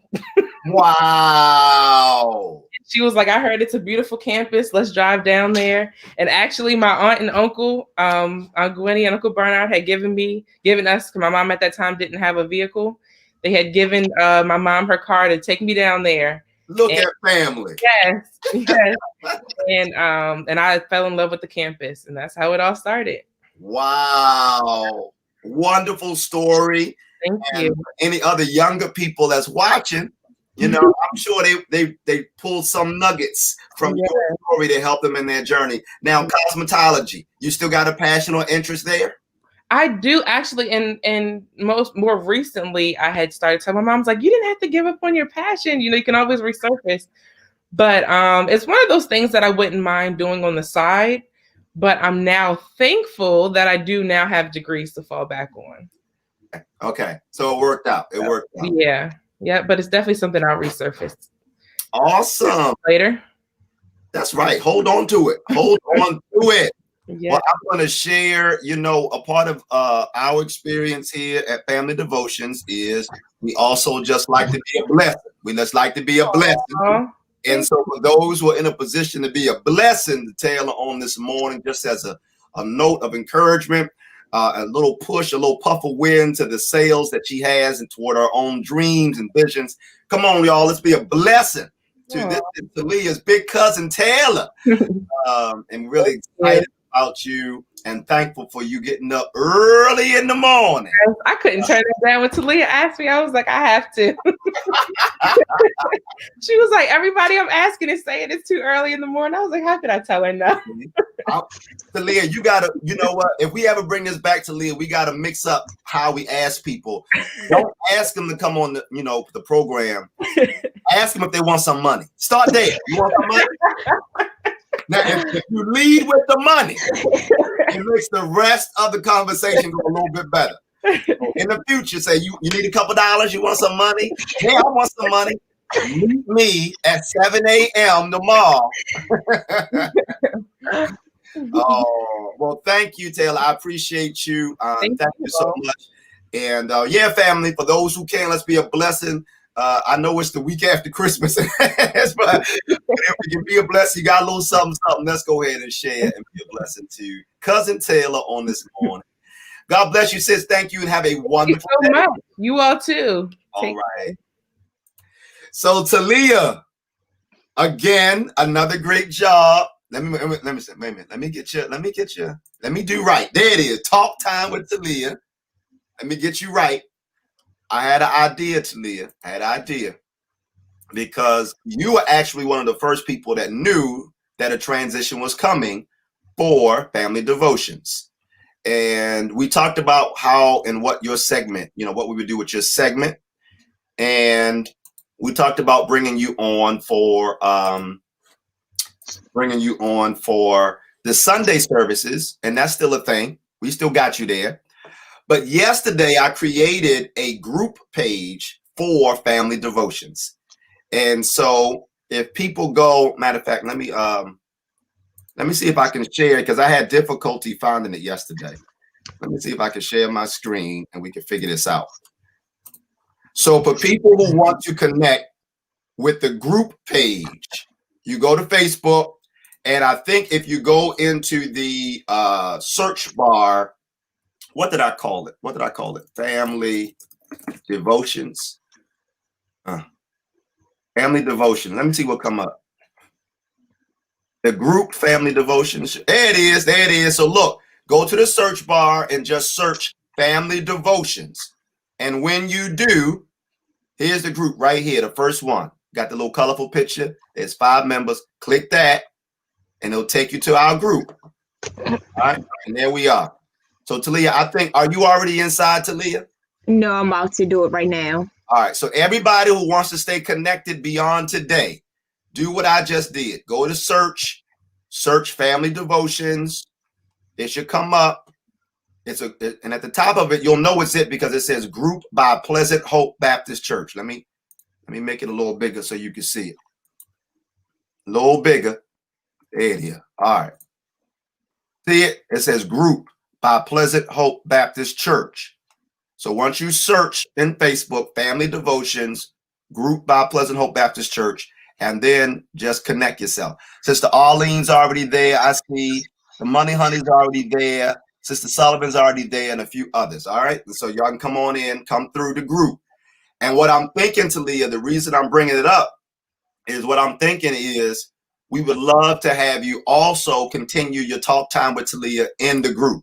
Wow. She was like, "I heard it's a beautiful campus. Let's drive down there." And actually, my aunt and uncle, Aunt Gwenny and Uncle Bernard had given us, because my mom at that time didn't have a vehicle. They had given my mom her car to take me down there. Look at family. Yes, yes. And I fell in love with the campus, and that's how it all started. Wow. Wonderful story. Thank you. Any other younger people that's watching, you know, I'm sure they pull some nuggets from your story to help them in their journey. Now, cosmetology, you still got a passion or interest there? I do actually, and more recently, I had started telling my mom's like, you didn't have to give up on your passion. You know, you can always resurface. But it's one of those things that I wouldn't mind doing on the side. But I'm now thankful that I do now have degrees to fall back on. Okay, so it worked out. It worked out. Yeah, but it's definitely something I'll resurface. Awesome. Later. That's right. Hold on to it. Hold on to it. Yeah. Well, I'm going to share, you know, a part of our experience here at Family Devotions is we also just like to be a blessing. We just like to be a blessing. And so for those who are in a position to be a blessing to Taylor on this morning, just as a note of encouragement, a little push, a little puff of wind to the sails that she has and toward her own dreams and visions. Come on, y'all. Let's be a blessing to this, to Leah's big cousin, Taylor. And really excited about you and thankful for you getting up early in the morning. I couldn't turn it down when Talia asked me. I was like, I have to. She was like, everybody I'm asking is saying it's too early in the morning. I was like, how could I tell her no? Talia, you gotta, you know what? If we ever bring this back to Leah, we gotta mix up how we ask people. Don't ask them to come on the, you know, the program. Ask them if they want some money. Start there. You want some money? Now, if you lead with the money, it makes the rest of the conversation go a little bit better. In the future, say you need a couple dollars, you want some money? Yeah, I want some money. Meet me at 7 a.m. tomorrow. Oh, well, thank you, Taylor. I appreciate you. Thank you so much. And yeah, family, for those who can, let's be a blessing. I know it's the week after Christmas, but if we can be a blessing, you got a little something. Let's go ahead and share and be a blessing to Cousin Taylor on this morning. God bless you, sis. Thank you, and have a wonderful day. Much. You all too. All right. So Talia, again, another great job. Let me say, wait a minute. Let me get you. Let me do right. There it is. Talk time with Talia. Let me get you right. I had an idea, Talia. I had an idea because you were actually one of the first people that knew that a transition was coming for Family Devotions. And we talked about how and what your segment, you know, what we would do with your segment. And we talked about bringing you on for the Sunday services. And that's still a thing. We still got you there. But yesterday I created a group page for Family Devotions. And so if people go, matter of fact, let me see if I can share it because I had difficulty finding it yesterday. Let me see if I can share my screen and we can figure this out. So for people who want to connect with the group page, you go to Facebook, and I think if you go into the search bar, what did I call it? Family Devotions. Family Devotion. Let me see what come up. The group Family Devotions. There it is. There it is. So look, go to the search bar and just search Family Devotions. And when you do, here's the group right here. The first one. Got the little colorful picture. There's 5 members. Click that and it'll take you to our group. All right. And there we are. So Talia, I think, are you already inside, Talia? No, I'm about to do it right now. All right. So everybody who wants to stay connected beyond today, do what I just did. Go to search Family Devotions. It should come up. and at the top of it, you'll know it's it because it says Group by Pleasant Hope Baptist Church. Let me make it a little bigger so you can see it. A little bigger. There it is. All right. See it? It says Group by Pleasant Hope Baptist Church. So once you search in Facebook, Family Devotions, Group by Pleasant Hope Baptist Church, and then just connect yourself. Sister Arlene's already there. I see the Money Honey's already there. Sister Sullivan's already there, and a few others. All right. So y'all can come on in, come through the group. And what I'm thinking, Talia, the reason I'm bringing it up is what I'm thinking is we would love to have you also continue your talk time with Talia in the group,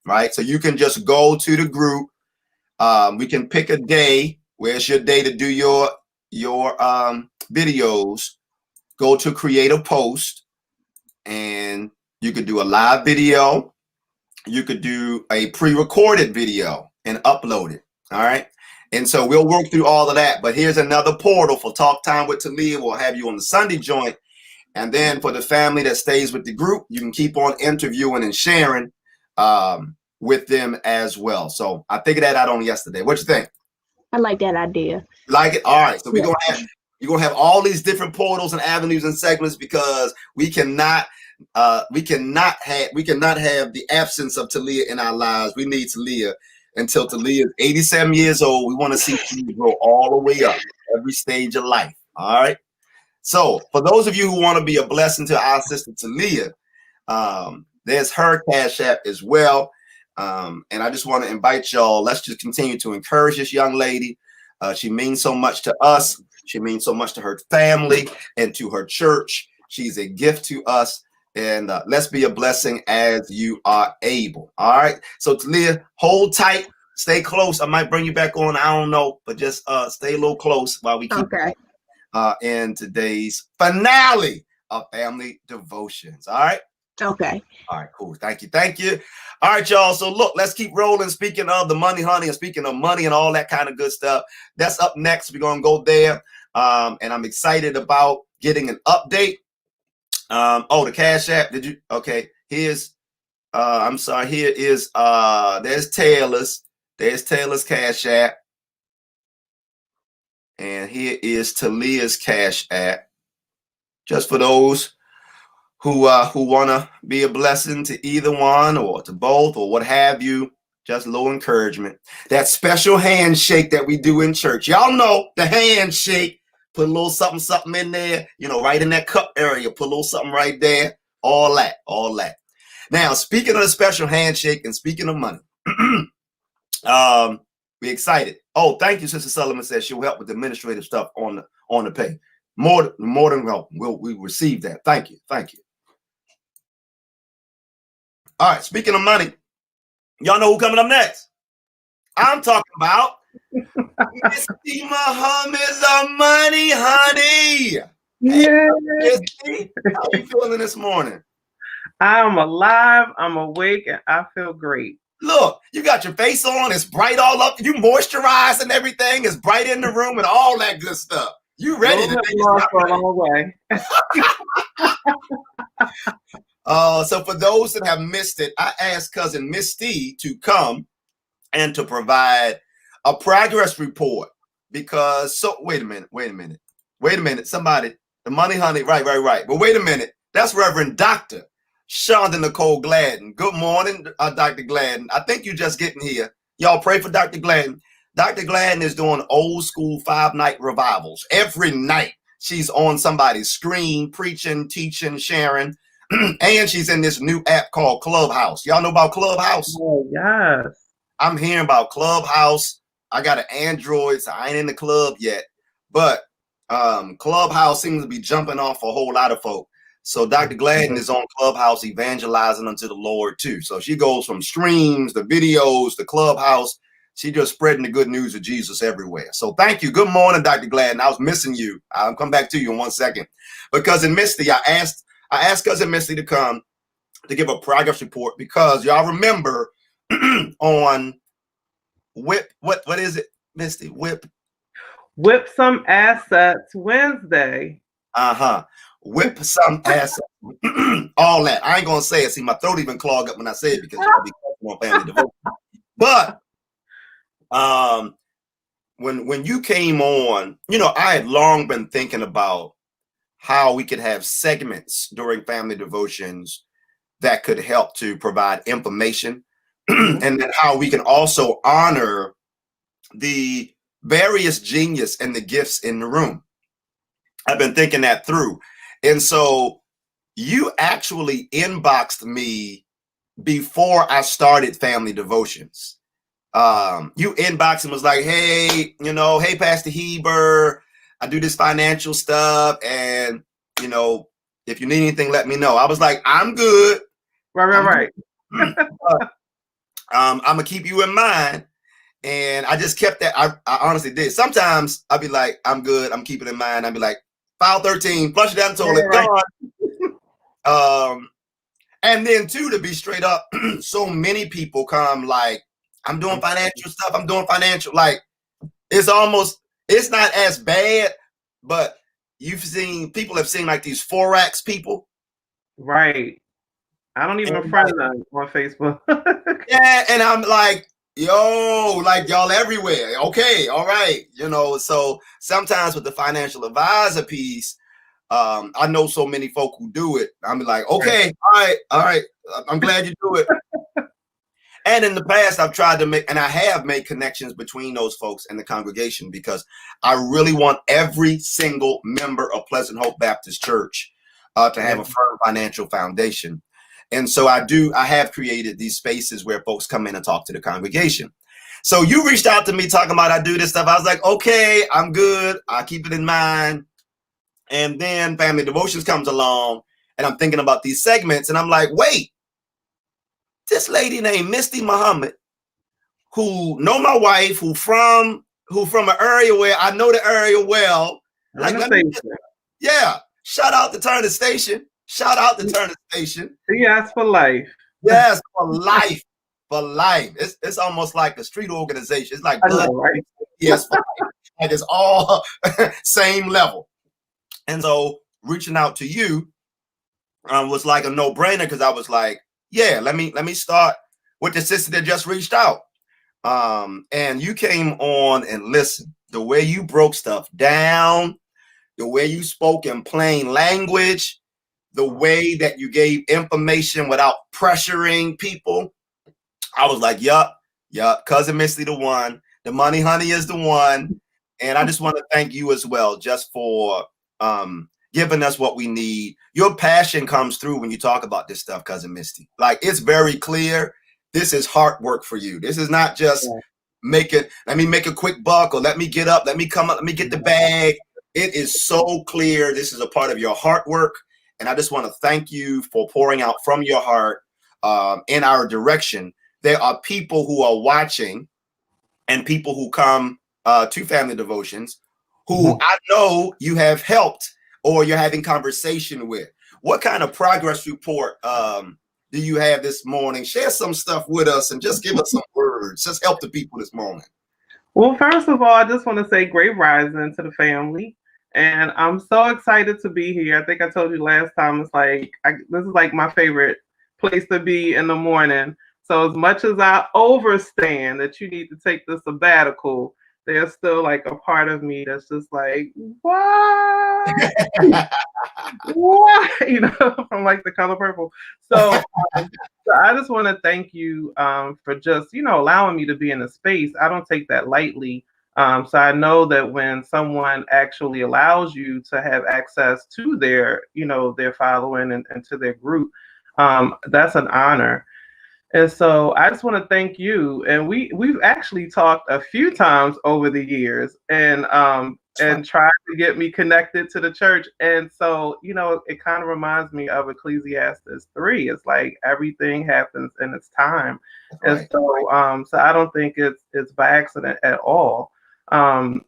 right? So you can just go to the group. We can pick a day. Where's your day to do your videos? Go to create a post, and you could do a live video. You could do a pre-recorded video and upload it. All right. And so we'll work through all of that. But here's another portal for Talk Time with Talia. We'll have you on the Sunday joint. And then for the family that stays with the group, you can keep on interviewing and sharing with them as well. So I figured that out on yesterday. What you think? I like that idea. Like it? All right. So you're gonna have all these different portals and avenues and segments because we cannot have the absence of Talia in our lives. We need Talia until Talia is 87 years old. We want to see Talia grow all the way up, every stage of life. All right. So for those of you who want to be a blessing to our sister Talia, there's her Cash App as well. And I just want to invite y'all. Let's just continue to encourage this young lady. She means so much to us. She means so much to her family and to her church. She's a gift to us. And let's be a blessing as you are able. All right. So Talia, hold tight. Stay close. I might bring you back on. I don't know. But just stay a little close while we keep in today's finale of Family Devotions. All right. Okay. All right, cool. Thank you. Thank you. All right, y'all. So look, let's keep rolling. Speaking of the Money Honey and speaking of money and all that kind of good stuff, that's up next. We're going to go there. And I'm excited about getting an update. The Cash App. Did you? Okay. Here's, I'm sorry. Here is, there's Taylor's. There's Taylor's Cash App. And here is Talia's Cash App. Just for those who want to be a blessing to either one or to both or what have you, just a little encouragement. That special handshake that we do in church. Y'all know the handshake. Put a little something, something in there, right in that cup area. Put a little something right there. All that. Now, speaking of the special handshake and speaking of money, we're excited. Oh, thank you, Sister Sullivan says she'll help with the administrative stuff on the pay. More than welcome. We receive that. Thank you. All right, speaking of money, y'all know who coming up next? I'm talking about Misty Muhammad's Money Honey. Yeah. Misty, how you feeling this morning? I'm alive, I'm awake, and I feel great. Look, you got your face on, it's bright all up, you moisturize and everything, it's bright in the room and all that good stuff. You ready to take for a long way. So for those that have missed it, I asked cousin Misty to come and to provide a progress report because wait a minute. Somebody, the Money Honey, right. But wait a minute. That's Reverend Dr. Shonda Nicole Gladden. Good morning, Dr. Gladden. I think you're just getting here. Y'all pray for Dr. Gladden. Dr. Gladden is doing old school 5-night revivals. Every night she's on somebody's screen, preaching, teaching, sharing. And she's in this new app called Clubhouse. Y'all know about Clubhouse? Oh, yes. I'm hearing about Clubhouse. I got an Android, so I ain't in the club yet. But Clubhouse seems to be jumping off a whole lot of folk. So Dr. Gladden is on Clubhouse evangelizing unto the Lord too. So she goes from streams, the videos, the Clubhouse. She just spreading the good news of Jesus everywhere. So thank you. Good morning, Dr. Gladden. I was missing you. I'll come back to you in 1 second. But Cousin Misty, I asked Cousin Misty to come to give a progress report because y'all remember on Whip, what is it, Misty? Whip Some Assets Wednesday. Whip some assets. All that. I ain't gonna say it. See, my throat even clogged up when I say it because on family devotion. But when you came on, I had long been thinking about how we could have segments during family devotions that could help to provide information, and then how we can also honor the various genius and the gifts in the room. I've been thinking that through. And so you actually inboxed me before I started family devotions. You inboxed and was like, hey, hey, Pastor Heber, I do this financial stuff. And, if you need anything, let me know. I was like, I'm good. Right. I'm going to keep you in mind. And I just kept that. I honestly did. Sometimes I'd be like, I'm good. I'm keeping it in mind. I'd be like, file 13, flush it down the toilet. Gone. And then too, to be straight up, so many people come like, I'm doing financial stuff. I'm doing financial. Like, it's not as bad, but people have seen like these Forex people. Right. I don't even friend them on Facebook. Yeah. And I'm like, yo, like y'all everywhere. Okay. All right. So sometimes with the financial advisor piece, I know so many folk who do it. I'm like, okay, all right. I'm glad you do it. And in the past, I've tried to I have made connections between those folks and the congregation, because I really want every single member of Pleasant Hope Baptist Church to have a firm financial foundation. And so I have created these spaces where folks come in and talk to the congregation. So you reached out to me talking about I do this stuff. I was like, okay, I'm good. I'll keep it in mind. And then family devotions comes along, and I'm thinking about these segments, and I'm like, wait, this lady named Misty Muhammad, who know my wife, who from an area where I know the area well. Like, shout out to Turner Station. Yes, for life. Yes, for life. For life. It's almost like a street organization. It's like blood, right? Yes, for life. Like it's all same level. And so reaching out to you was like a no-brainer, because I was like, yeah, let me start with the sister that just reached out. And you came on and listened. The way you broke stuff down, the way you spoke in plain language, the way that you gave information without pressuring people. I was like, yup, Cousin Misty the one. The money honey is the one. And I just want to thank you as well, just for giving us what we need. Your passion comes through when you talk about this stuff, Cousin Misty. Like, it's very clear. This is hard work for you. This is not just let me make a quick buck, or let me get up, let me come up, let me get the bag. It is so clear. This is a part of your heart work. And I just want to thank you for pouring out from your heart in our direction. There are people who are watching, and people who come to family devotions who I know you have helped, or you're having conversation with. What kind of progress report do you have this morning? Share some stuff with us and just give us some words. Just help the people this morning. Well, first of all, I just want to say great rising to the family. And I'm so excited to be here. I think I told you last time, it's like, this is like my favorite place to be in the morning. So as much as I understand that you need to take the sabbatical, there's still like a part of me that's just like, what? What? From like The Color Purple. So, so I just want to thank you for just, allowing me to be in a space. I don't take that lightly. So I know that when someone actually allows you to have access to their, their following and to their group, that's an honor. And so I just want to thank you. And we've actually talked a few times over the years, and tried to get me connected to the church. And so, it kind of reminds me of Ecclesiastes 3. It's like everything happens in its time. Right. And so I don't think it's by accident at all. That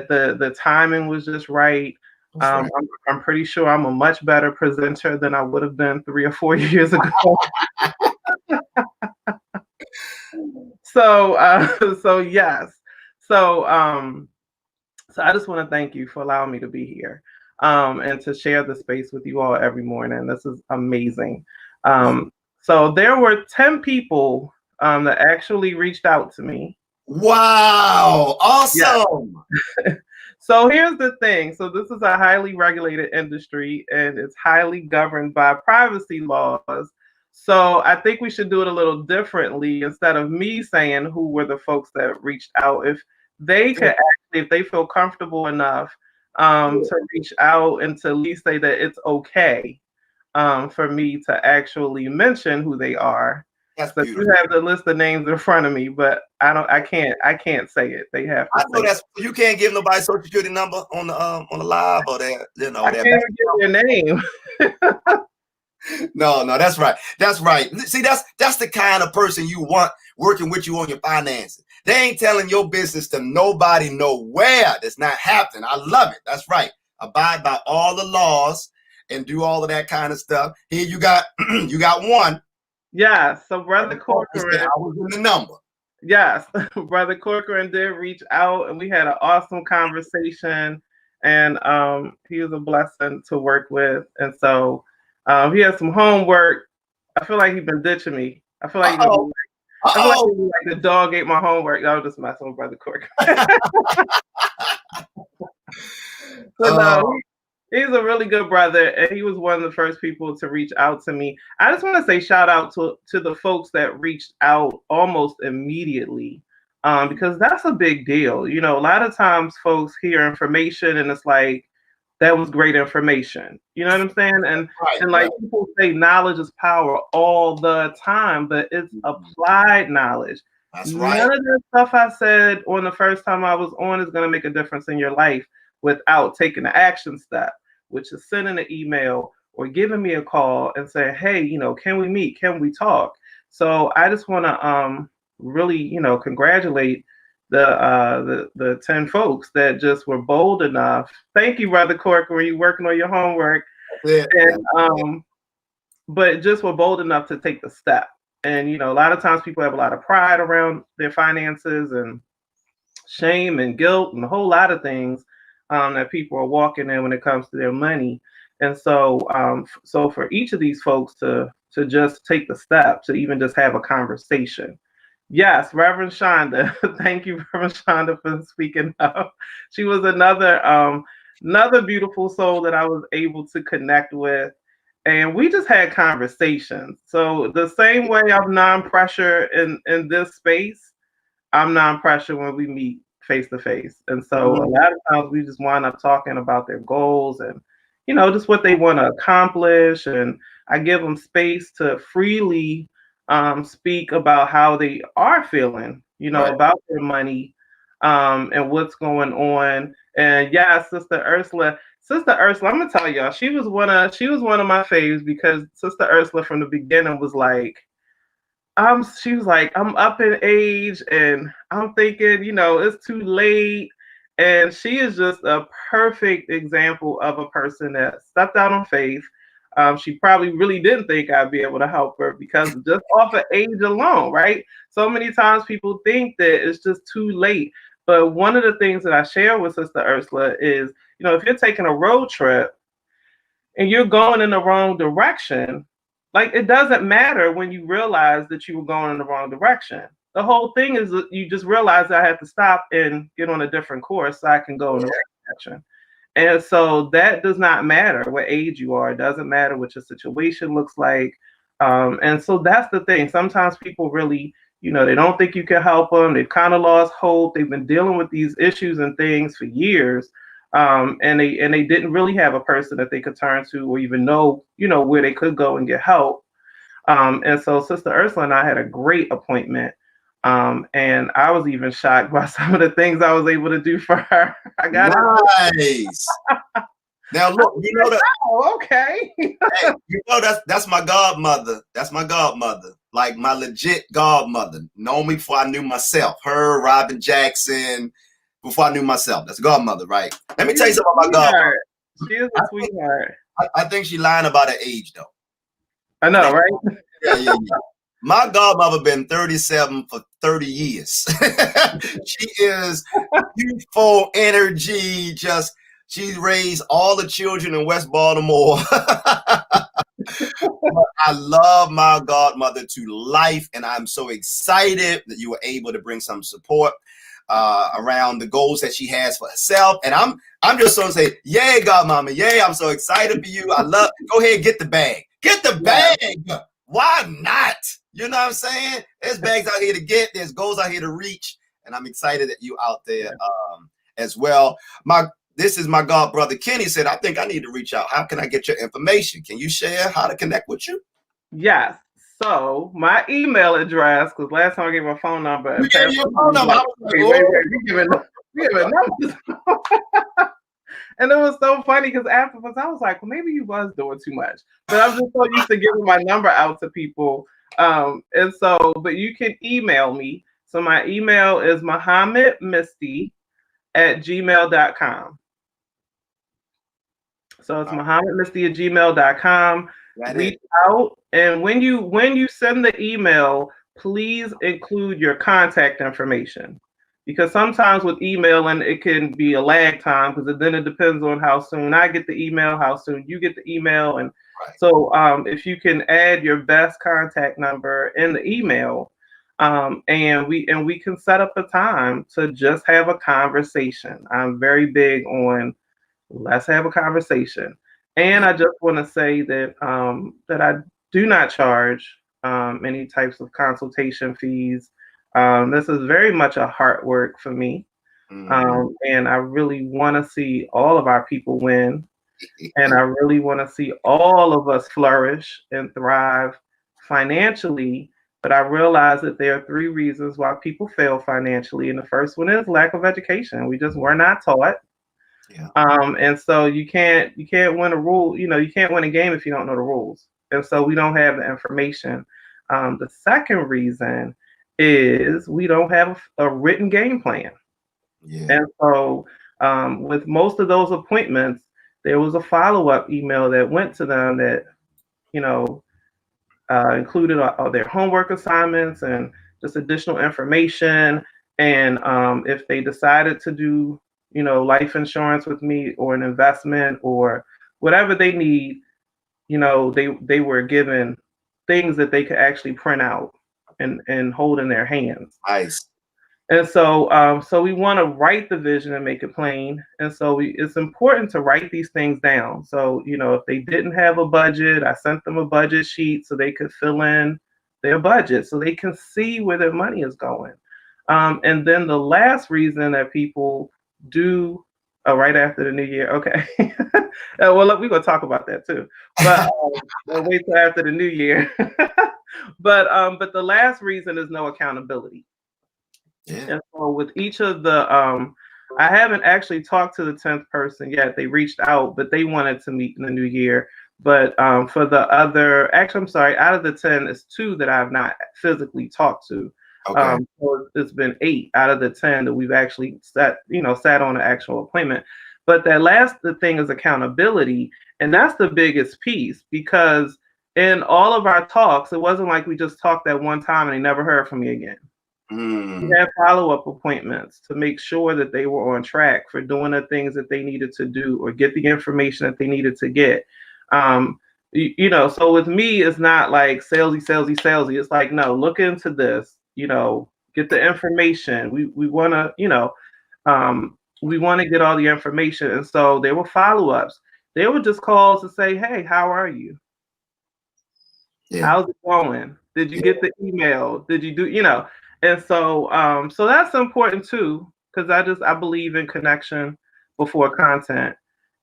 the timing was just right. Right. I'm pretty sure I'm a much better presenter than I would have been 3 or 4 years ago. So yes. So I just want to thank you for allowing me to be here and to share the space with you all every morning. This is amazing. So there were 10 people that actually reached out to me. Wow, awesome. Yeah. So here's the thing. So this is a highly regulated industry and it's highly governed by privacy laws. So I think we should do it a little differently. Instead of me saying who were the folks that reached out, if they could actually, if they feel comfortable enough to reach out and to at least say that it's okay for me to actually mention who they are. That's So beautiful. you have the list of names in front of me, but I can't say it. They have to I know say that's you can't give nobody social security number on the live or that, you know. I that can't even give your name. No, that's right. That's right. See, that's the kind of person you want working with you on your finances. They ain't telling your business to nobody nowhere. That's not happening. I love it. That's right. Abide by all the laws and do all of that kind of stuff. Here you got you got one. Yeah, so Brother Corcoran. I was in the number. Yes, Brother Corcoran did reach out and we had an awesome conversation. And he was a blessing to work with. And so he has some homework. I feel like he's been ditching me. I feel like, the dog ate my homework. I was just messing with Brother Corcoran. So no, he's a really good brother, and he was one of the first people to reach out to me. I just want to say shout out to the folks that reached out almost immediately, because that's a big deal. You know, a lot of times folks hear information and it's like, that was great information. You know what I'm saying? And people say knowledge is power all the time, but it's applied knowledge. That's right. None of the stuff I said on the first time I was on is going to make a difference in your life without taking the action step, which is sending an email or giving me a call and saying, hey, you know, can we meet? Can we talk? So I just want to really, you know, congratulate the 10 folks that just were bold enough. Thank you, Brother Cork, when you're working on your homework. And, but just were bold enough to take the step. And, you know, a lot of times people have a lot of pride around their finances and shame and guilt and a whole lot of things that people are walking in when it comes to their money. And so, so for each of these folks to just take the step to even just have a conversation. Yes, Reverend Shonda. Thank you, Reverend Shonda, for speaking up. She was another beautiful soul that I was able to connect with. And we just had conversations. So the same way I'm non-pressure in this space, I'm non-pressure when we meet face to face. And so a lot of times we just wind up talking about their goals and, you know, just what they want to accomplish. And I give them space to freely speak about how they are feeling, you know, about their money and what's going on. And yeah, Sister Ursula, I'm gonna tell y'all, she was one of my faves because Sister Ursula from the beginning was like, she was like, I'm up in age and I'm thinking, you know, it's too late. And she is just a perfect example of a person that stepped out on faith. She probably really didn't think I'd be able to help her because just off of age alone, right? So many times people think that it's just too late. But one of the things that I share with Sister Ursula is, you know, if you're taking a road trip and you're going in the wrong direction, like it doesn't matter when you realize that you were going in the wrong direction. The whole thing is that you just realize that I have to stop and get on a different course so I can go in the right direction. And so that does not matter what age you are. It doesn't matter what your situation looks like. And so that's the thing. Sometimes people really, you know, they don't think you can help them. They've kind of lost hope. They've been dealing with these issues and things for years. And they didn't really have a person that they could turn to or even know, you know, where they could go and get help. And so Sister Ursula and I had a great appointment. And I was even shocked by some of the things I was able to do for her. I got nice. Now look, you know that. Oh, okay. Hey, you know that's my godmother. That's my godmother, like my legit godmother. Know me before I knew myself. Her, Robin Jackson, before I knew myself. That's godmother, right? Let me tell you something about godmother. She is a sweetheart. I think she lying about her age though. I know, right? Yeah. My godmother been 37 for 30 years. She is youthful energy. She raised all the children in West Baltimore. I love my godmother to life, and I'm so excited that you were able to bring some support around the goals that she has for herself. And I'm just going to say, yay, godmama, yay! I'm so excited for you. I love. Go ahead, get the bag. Get the bag. Why not? You know what I'm saying? There's bags out here to get. There's goals out here to reach, and I'm excited that you out there as well. This is my god brother Kenny said, I think I need to reach out. How can I get your information? Can you share how to connect with you? Yes. So my email address, because last time I gave my phone number. You gave your phone number. Wait, you giving numbers. And it was so funny because afterwards I was like, well, maybe you was doing too much. But I'm just so used to giving my number out to people. And so, but you can email me. So my email is muhammadmisty@gmail.com. So it's muhammadmisty@gmail.com. Reach out, and when you send the email, please include your contact information, because sometimes with emailing it can be a lag time, because then it depends on how soon I get the email, how soon you get the email, and so if you can add your best contact number in the email, and we can set up a time to just have a conversation. I'm very big on let's have a conversation. And I just want to say that that I do not charge any types of consultation fees. This is very much a heart work for me. And I really want to see all of our people win. And I really want to see all of us flourish and thrive financially. But I realize that there are 3 reasons why people fail financially. And the first one is lack of education. We just were not taught. Yeah. And so you can't win a rule, you can't win a game if you don't know the rules. And so we don't have the information. The second reason is we don't have a written game plan. Yeah. And so with most of those appointments, there was a follow-up email that went to them that, included all their homework assignments and just additional information. And if they decided to do life insurance with me or an investment or whatever they need, they were given things that they could actually print out and hold in their hands. Nice. And so so we want to write the vision and make it plain. And so it's important to write these things down. So, if they didn't have a budget, I sent them a budget sheet so they could fill in their budget so they can see where their money is going. And then the last reason that people do right after the new year. Okay. Well, look, we're going to talk about that too, but we'll wait till after the new year. But the last reason is no accountability. Yeah. And so with each of the, I haven't actually talked to the 10th person yet. They reached out, but they wanted to meet in the new year. But for the other, actually, I'm sorry, out of the 10, it's 2 that I've not physically talked to. Okay. So it's been 8 out of the 10 that we've actually sat on an actual appointment. But the thing is accountability. And that's the biggest piece, because in all of our talks, it wasn't like we just talked that one time and they never heard from me again. We had follow-up appointments to make sure that they were on track for doing the things that they needed to do or get the information that they needed to get. So with me, it's not like salesy. It's like, no, look into this, get the information. We want to, we want to get all the information. And so there were follow-ups. They were just calls to say, hey, how are you? Yeah. How's it going? Did you get the email? Did you do, And so so that's important too, because I believe in connection before content.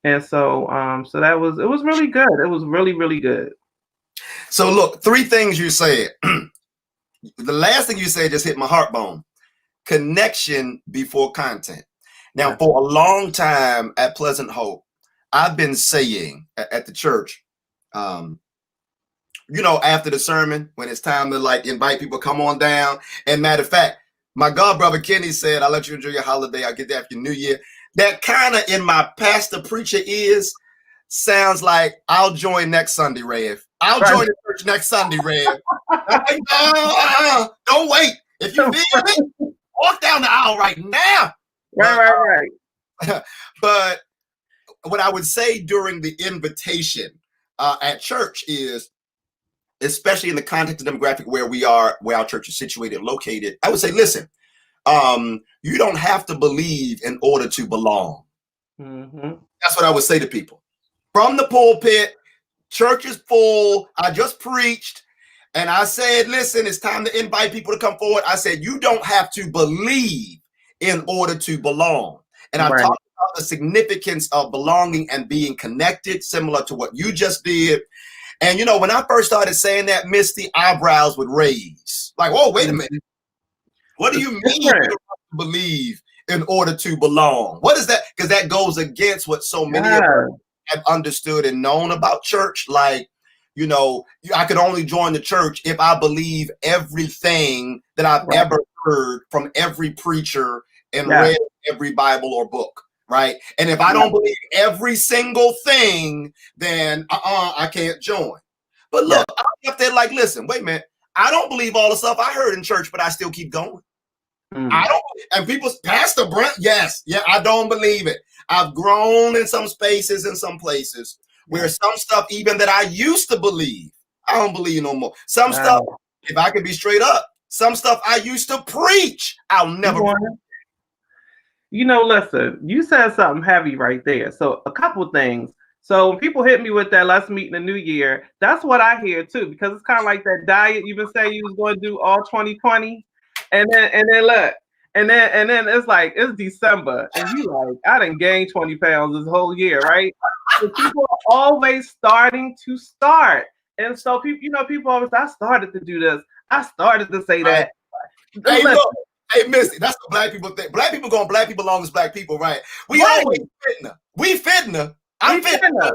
And so so it was really good. It was really, really good. So look, 3 things you said. The last thing you said just hit my heart bone. Connection before content. Now, for a long time at Pleasant Hope, I've been saying at the church, after the sermon, when it's time to invite people, come on down. And matter of fact, my god brother Kenny said, I'll let you enjoy your holiday. I'll get there after New Year. That kind of in my pastor preacher ears sounds like I'll join next Sunday, Rev. I'll join the church next Sunday, Rev. Like, don't wait. If you feel it, walk down the aisle right now. Right. But what I would say during the invitation, at church is, especially in the context of demographic where we are, where our church is situated, located, I would say, listen, you don't have to believe in order to belong. Mm-hmm. That's what I would say to people. From the pulpit, church is full. I just preached and I said, listen, it's time to invite people to come forward. I said, you don't have to believe in order to belong. And I've Right. talked about the significance of belonging and being connected, similar to what you just did. And, you know, when I first started saying that, Misty, eyebrows would raise. Like, whoa, wait a minute. What do you mean you don't have to believe in order to belong? What is that? Because that goes against what so many of us have understood and known about church. Like, you know, I could only join the church if I believe everything that I've ever heard from every preacher and read every Bible or book. Right. And if I don't believe every single thing, then I can't join. But look, I'm up there like, listen, wait a minute. I don't believe all the stuff I heard in church, but I still keep going. I don't. And people, Pastor Brent, yes. Yeah, I don't believe it. I've grown in some spaces, in some places where some stuff, even that I used to believe, I don't believe no more. Some stuff, if I can be straight up, some stuff I used to preach, I'll never. You know, listen, you said something heavy right there. So a couple things. So when people hit me with that, let's meet in the new year, that's what I hear too, because it's kind of like that diet you've been saying you was going to do all 2020. And then look, and then it's like, it's December and you like, I done gained 20 pounds this whole year, right? So people are always starting to start. And so people, you know, people always, I started to do this. I started to say that. Hey, look. Hey, Missy, that's what black people think. Black people going black people along as black people, right? We always fitting her. We fitting her. I'm fitting her.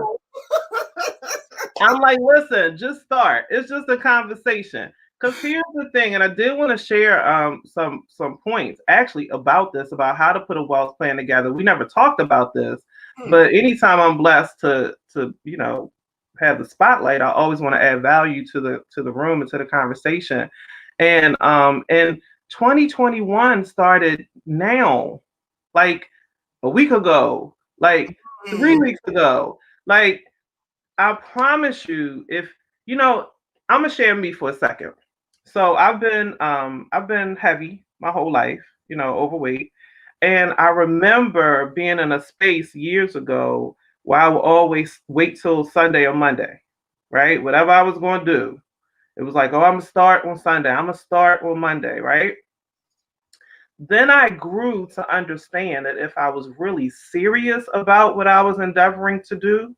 I'm like, listen, just start. It's just a conversation. Because here's the thing, and I did want to share some points actually about this, about how to put a wealth plan together. We never talked about this, but anytime I'm blessed to you know, have the spotlight, I always want to add value to the room and to the conversation. And 2021 started now, like a week ago, like 3 weeks ago. Like, I promise you, if you know, I'm gonna share me for a second. So I've been heavy my whole life, you know, overweight. And I remember being in a space years ago where I would always wait till Sunday or Monday, right? Whatever I was going to do. It was like, oh, I'm going to start on Sunday. I'm going to start on Monday, right? Then I grew to understand that if I was really serious about what I was endeavoring to do,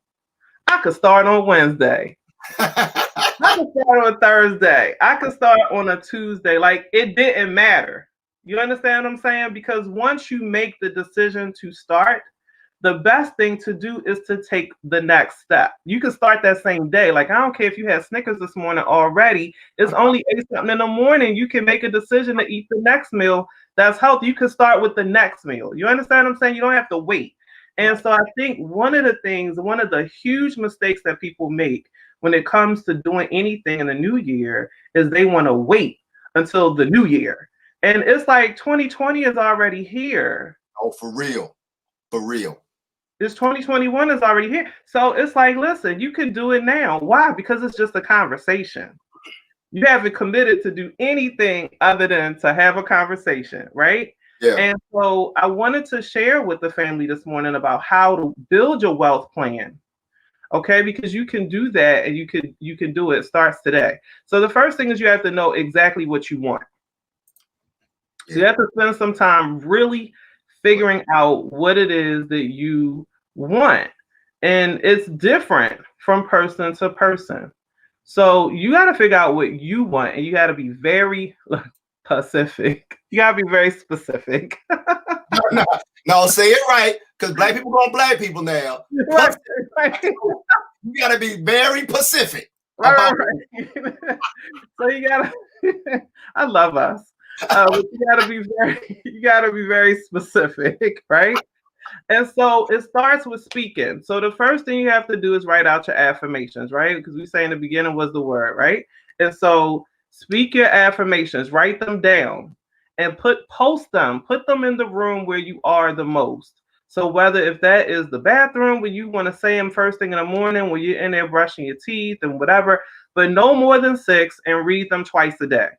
I could start on Wednesday. I could start on Thursday. I could start on a Tuesday. Like, it didn't matter. You understand what I'm saying? Because once you make the decision to start, the best thing to do is to take the next step. You can start that same day. Like, I don't care if you had Snickers this morning already. It's only 8-something in the morning. You can make a decision to eat the next meal that's healthy. You can start with the next meal. You understand what I'm saying? You don't have to wait. And so I think one of the huge mistakes that people make when it comes to doing anything in the new year is they want to wait until the new year. And it's like 2020 is already here. Oh, for real. For real. This 2021 is already here. So it's like, listen, you can do it now. Why? Because it's just a conversation. You haven't committed to do anything other than to have a conversation, right? Yeah. And so I wanted to share with the family this morning about how to build your wealth plan. Okay, because you can do that and you can do it. It starts today. So the first thing is you have to know exactly what you want. So you have to spend some time really figuring out what it is that you want. And it's different from person to person. So you got to figure out what you want, and you got to be very specific. You got to be very specific. No, say it right, because black people going black people now. Right. You got to be very specific. Right. So you got to, I love us. But you gotta be very specific, right? And so it starts with speaking. So the first thing you have to do is write out your affirmations, right? Because we say in the beginning was the word, right? And so speak your affirmations, write them down, and put them in the room where you are the most. So whether if that is the bathroom where you want to say them first thing in the morning when you're in there brushing your teeth and whatever, but no more than 6 and read them twice a day.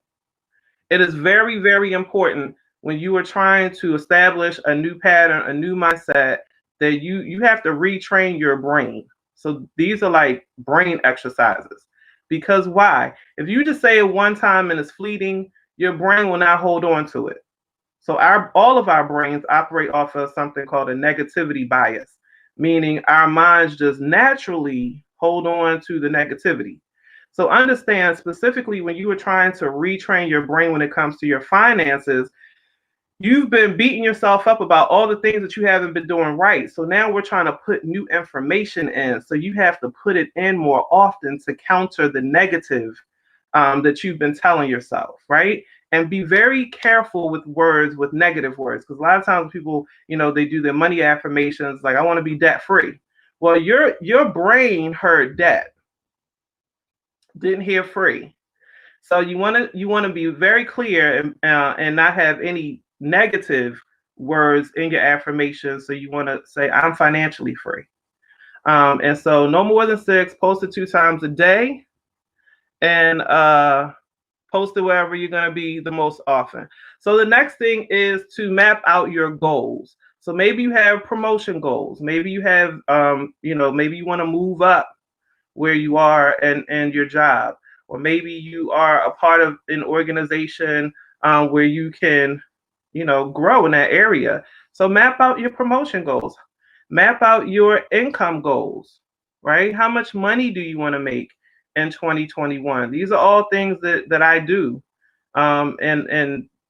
It is very, very important when you are trying to establish a new pattern, a new mindset, that you have to retrain your brain. So these are like brain exercises. Because why? If you just say it one time and it's fleeting, your brain will not hold on to it. So all of our brains operate off of something called a negativity bias, meaning our minds just naturally hold on to the negativity. So understand specifically when you were trying to retrain your brain when it comes to your finances, you've been beating yourself up about all the things that you haven't been doing right. So now we're trying to put new information in. So you have to put it in more often to counter the negative that you've been telling yourself, right? And be very careful with words, with negative words, because a lot of times people, they do their money affirmations like, I want to be debt free. Well, your brain heard debt, didn't hear free. So you want to be very clear and not have any negative words in your affirmations. So you want to say, I'm financially free. And so no more than 6, post it 2 times a day, and post it wherever you're going to be the most often. So the next thing is to map out your goals. So maybe you have promotion goals. Maybe you have, maybe you want to move up where you are and your job. Or maybe you are a part of an organization where you can, grow in that area. So map out your promotion goals. Map out your income goals, right? How much money do you want to make in 2021? These are all things that I do. I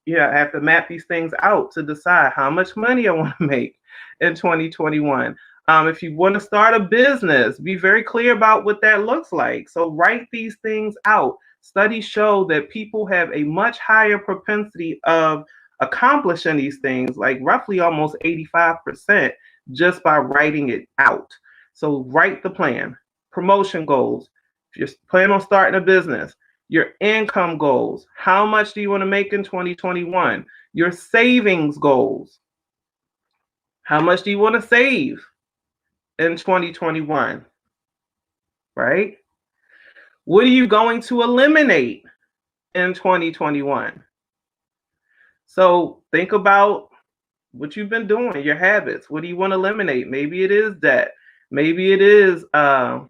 have to map these things out to decide how much money I want to make in 2021. If you want to start a business, be very clear about what that looks like. So write these things out. Studies show that people have a much higher propensity of accomplishing these things, like roughly almost 85%, just by writing it out. So write the plan, promotion goals. If you're planning on starting a business, your income goals, how much do you want to make in 2021? Your savings goals, how much do you want to save in 2021, right? What are you going to eliminate in 2021? So think about what you've been doing, your habits. What do you want to eliminate? Maybe it is debt. Maybe it is some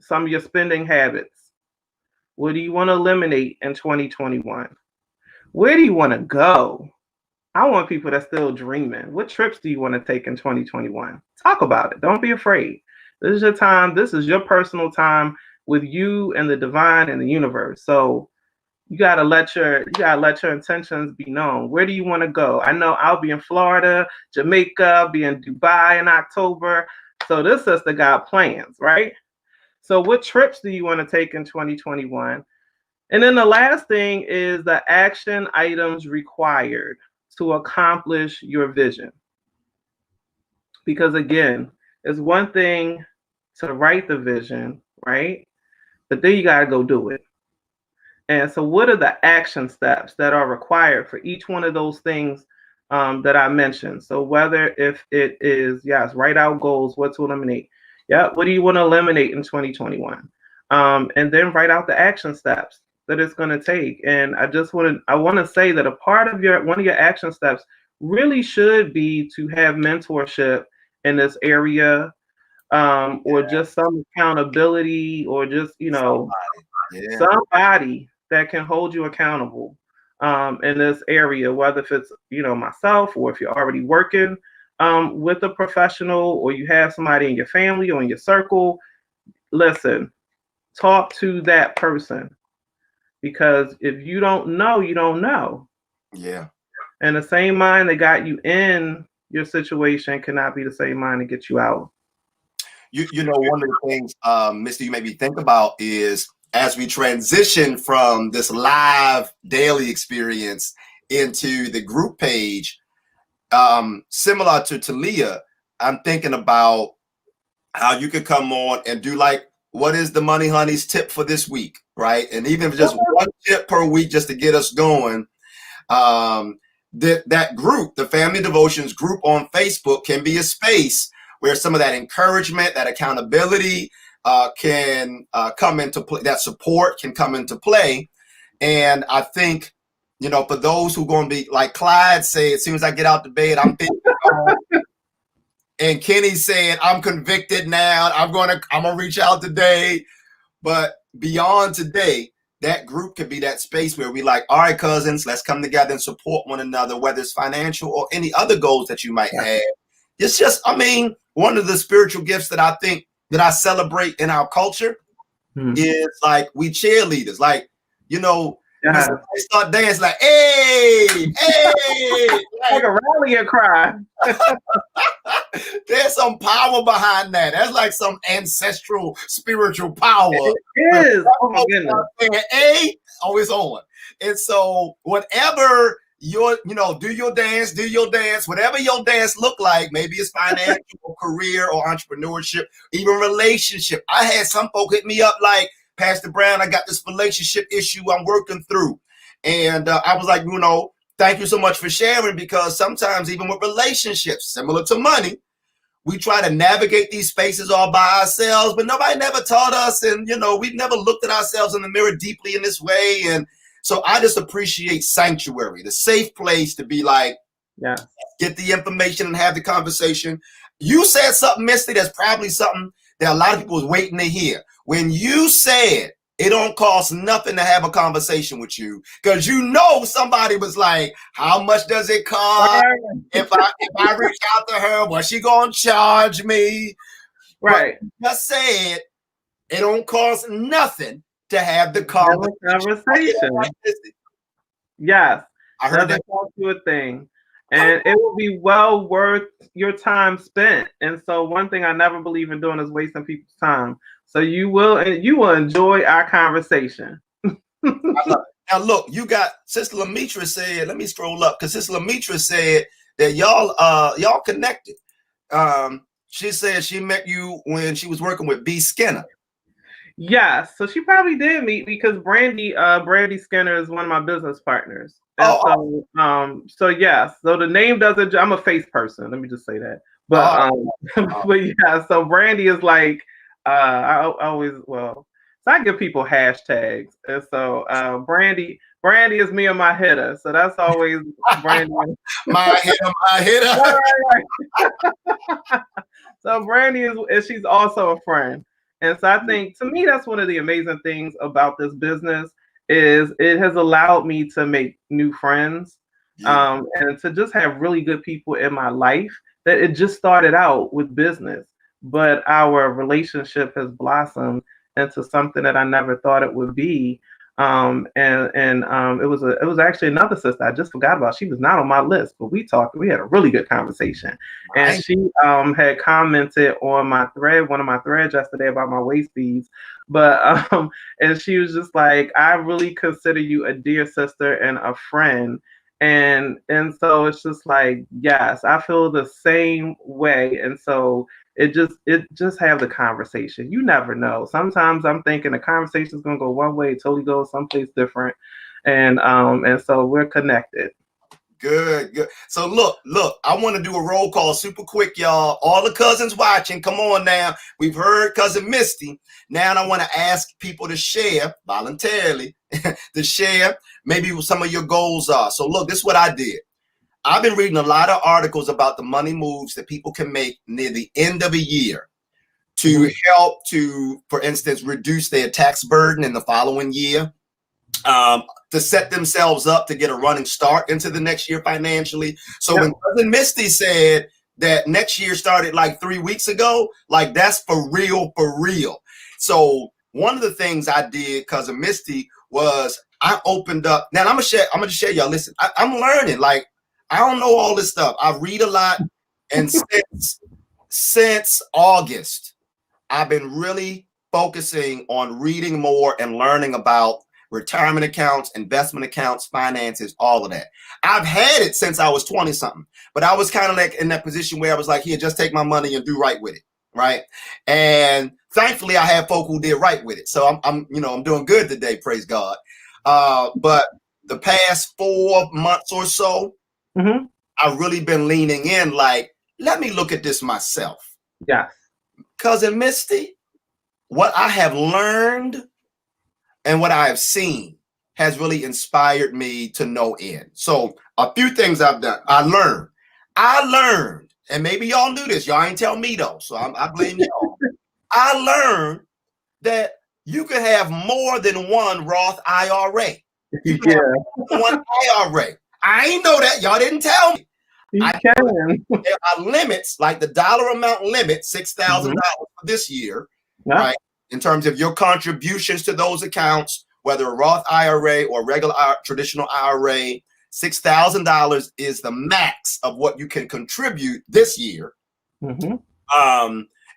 of your spending habits. What do you want to eliminate in 2021? Where do you want to go? I want people that's still dreaming. What trips do you want to take in 2021? Talk about it. Don't be afraid. This is your time. This is your personal time with you and the divine and the universe. So you gotta let your intentions be known. Where do you want to go? I know I'll be in Florida, Jamaica, be in Dubai in October. So this sister got plans, right? So what trips do you want to take in 2021? And then the last thing is the action items required to accomplish your vision. Because again, it's one thing to write the vision, right? But then you got to go do it. And so what are the action steps that are required for each one of those things that I mentioned? So whether if it is, yes, write out goals, what to eliminate. Yeah, what do you want to eliminate in 2021? And then write out the action steps that it's going to take. And I want to say that a part of one of your action steps really should be to have mentorship in this area, or just some accountability, or just, somebody that can hold you accountable in this area, whether if it's, myself, or if you're already working with a professional, or you have somebody in your family or in your circle. Listen, talk to that person, because if you don't know, you don't know. Yeah. And the same mind that got you in your situation cannot be the same mind that gets you out. One of the things, Misty, you made me think about is, as we transition from this live daily experience into the group page, similar to Talia, I'm thinking about how you could come on and do like, what is the Money Honey's tip for this week, right? And even if just one tip per week just to get us going, that group, the Family Devotions group on Facebook, can be a space where some of that encouragement, that accountability can come into play, that support can come into play. And I think, you know, for those who are going to be, like Clyde said, as soon as I get out the bed, I'm thinking, and Kenny said, I'm convicted now. I'm gonna reach out today. But beyond today, that group could be that space where we like, all right, cousins, let's come together and support one another, whether it's financial or any other goals that you might have. It's just, I mean, one of the spiritual gifts that I think that I celebrate in our culture is like we cheerleaders. Like, you know, when somebody start dancing like, hey, like a rallying cry. There's some power behind that. That's like some ancestral spiritual power. It is. Oh my goodness. Hey, always on. And so whatever your, you know, do your dance, whatever your dance look like, maybe it's financial, career, or entrepreneurship, even relationship. I had some folk hit me up like, Pastor Brown, I got this relationship issue I'm working through. And I was like, you know, thank you so much for sharing, because sometimes even with relationships, similar to money, we try to navigate these spaces all by ourselves, but nobody never taught us. And, you know, we've never looked at ourselves in the mirror deeply in this way. And so I just appreciate Sanctuary, the safe place to be like, get the information and have the conversation. You said something, Misty, that's probably something that a lot of people was waiting to hear. When you said it don't cost nothing to have a conversation with you, because you know somebody was like, how much does it cost? If I reach out to her, what's she gonna charge me? Right. But just said it don't cost nothing to have the conversation. Yes. I heard that. Cost you a thing. And it will be well worth your time spent. And so one thing I never believe in doing is wasting people's time. So you will enjoy our conversation. Now look, you got Sister Lamitra said, let me scroll up, because Sister Lamitra said that y'all connected. She said she met you when she was working with B. Skinner. Yes, so she probably did meet me, because Brandy Skinner is one of my business partners. And so yes, so the name doesn't. I'm a face person. Let me just say that. But but yeah, so Brandy is like I always so I give people hashtags, and so Brandy is me and my hitter. So that's always Brandy. my hitter. So Brandy is she's also a friend. And so I think, to me, that's one of the amazing things about this business is it has allowed me to make new friends and to just have really good people in my life. That it just started out with business, but our relationship has blossomed into something that I never thought it would be. It was actually another sister I just forgot about. She was not on my list, but we talked. We had a really good conversation, and she had commented on my thread, one of my threads yesterday, about my waist beads. But and she was just like, "I really consider you a dear sister and a friend." And so it's just like, yes, I feel the same way. And so it just have the conversation. You never know. Sometimes I'm thinking the conversation is gonna go one way, it totally goes someplace different. And so we're connected. Good. So look, I want to do a roll call super quick, y'all. All the cousins watching, come on now. We've heard Cousin Misty. Now I want to ask people to share voluntarily, to share maybe what some of your goals are. So look, this is what I did. I've been reading a lot of articles about the money moves that people can make near the end of a year to help to, for instance, reduce their tax burden in the following year, to set themselves up to get a running start into the next year financially. So when Cousin Misty said that next year started like 3 weeks ago, like that's for real. So one of the things I did, Cousin Misty, was I opened up. Now I'm gonna share y'all. Listen, I'm learning. Like, I don't know all this stuff. I read a lot, and since August, I've been really focusing on reading more and learning about retirement accounts, investment accounts, finances, all of that. I've had it since I was 20 something, but I was kind of like in that position where I was like, here, just take my money and do right with it. Right. And thankfully I have folk who did right with it. So I'm doing good today. Praise God. But the past 4 months or so, Mm-hmm. I've really been leaning in like, let me look at this myself. Yes. Cousin Misty, what I have learned and what I have seen has really inspired me to no end. So a few things I've done. I learned, and maybe y'all knew this. Y'all ain't tell me though, so I blame y'all. I learned that you can have more than one Roth IRA. You can have one IRA. I ain't know that. Y'all didn't tell me. You can. There are limits, like the dollar amount limit, $6,000 for this year, right? In terms of your contributions to those accounts, whether a Roth IRA or regular traditional IRA, $6,000 is the max of what you can contribute this year.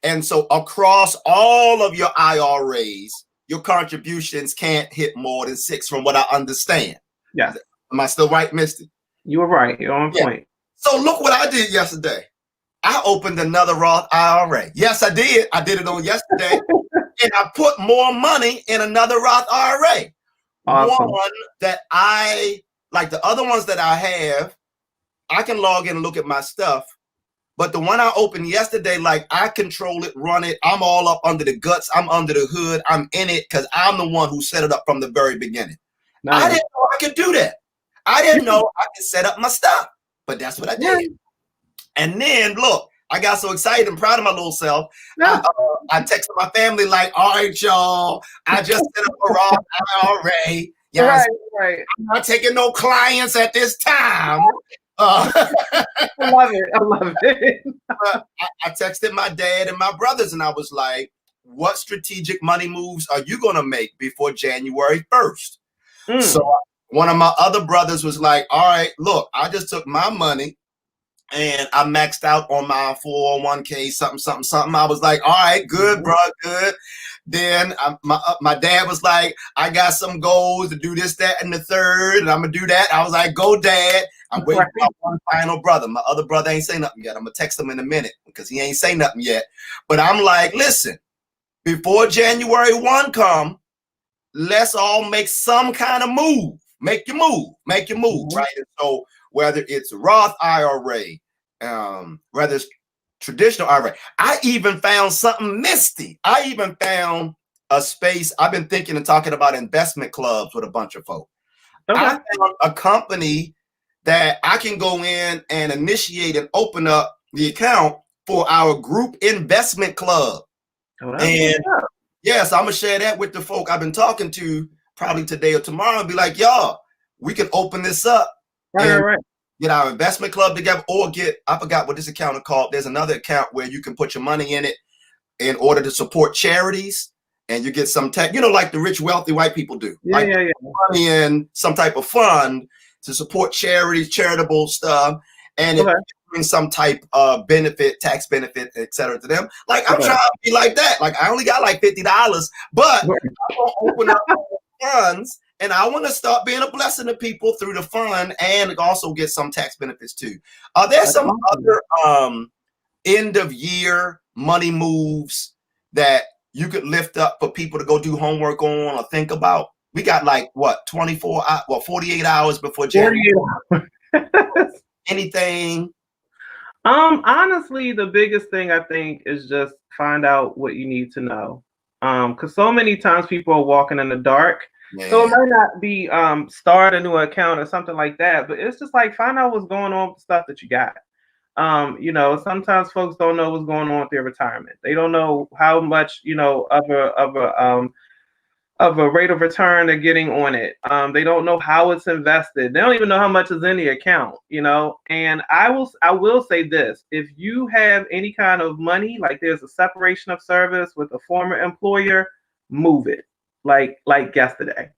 And so across all of your IRAs, your contributions can't hit more than 6, from what I understand. Yeah. Am I still right, Misty? You were right. You're on point. So look what I did yesterday. I opened another Roth IRA. Yes, I did. I did it on yesterday. And I put more money in another Roth IRA. Awesome. One that I, like the other ones that I have, I can log in and look at my stuff. But the one I opened yesterday, like I control it, run it. I'm all up under the guts. I'm under the hood. I'm in it because I'm the one who set it up from the very beginning. Nice. I didn't know I could do that. I didn't know I could set up my stuff, but that's what I did. And then look, I got so excited and proud of my little self. I texted my family like, all right, y'all, I just set up a Roth IRA. Yes, right. I'm not taking no clients at this time. I love it. I texted my dad and my brothers and I was like, what strategic money moves are you going to make before January 1st? So one of my other brothers was like, all right, look, I just took my money and I maxed out on my 401k, something. I was like, all right, good, bro, good. Then my dad was like, I got some goals to do this, that, and the third, and I'm going to do that. I was like, go, Dad. I'm waiting for my one final brother. My other brother ain't say nothing yet. I'm going to text him in a minute because he ain't say nothing yet. But I'm like, listen, before January 1 come, let's all make some kind of move. Make your move, right? And so whether it's Roth IRA, whether it's traditional IRA, I even found something misty. I even found a space. I've been thinking and talking about investment clubs with a bunch of folks. I found a company that I can go in and initiate and open up the account for our group investment club. And yes, I'm gonna share that with the folk I've been talking to probably today or tomorrow and be like, y'all, we can open this up. Right. Get our investment club together, or I forgot what this account is called. There's another account where you can put your money in it in order to support charities, and you get some like the rich, wealthy white people do. Money in some type of fund to support charities, charitable stuff, and it's some type of benefit, tax benefit, etc. to them. Like I'm trying to be like that. Like I only got like $50, but I'm gonna open up funds. And I want to start being a blessing to people through the fund and also get some tax benefits too. Are there some other end of year money moves that you could lift up for people to go do homework on or think about? We got like what, 48 hours before January. Anything? Honestly, the biggest thing I think is just find out what you need to know. Because so many times people are walking in the dark. Man. So it might not be start a new account or something like that, but it's just like find out what's going on with the stuff that you got. Sometimes folks don't know what's going on with their retirement. They don't know how much of a rate of return they're getting on it. They don't know how it's invested. They don't even know how much is in the account. And I will say this: if you have any kind of money, like there's a separation of service with a former employer, move it. Like yesterday.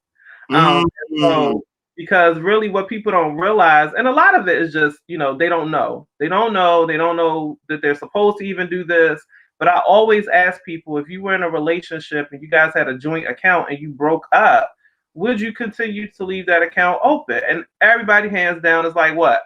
So, because really what people don't realize, and a lot of it is just, they don't know that they're supposed to even do this. But I always ask people, if you were in a relationship and you guys had a joint account and you broke up, would you continue to leave that account open? And everybody hands down is like, what?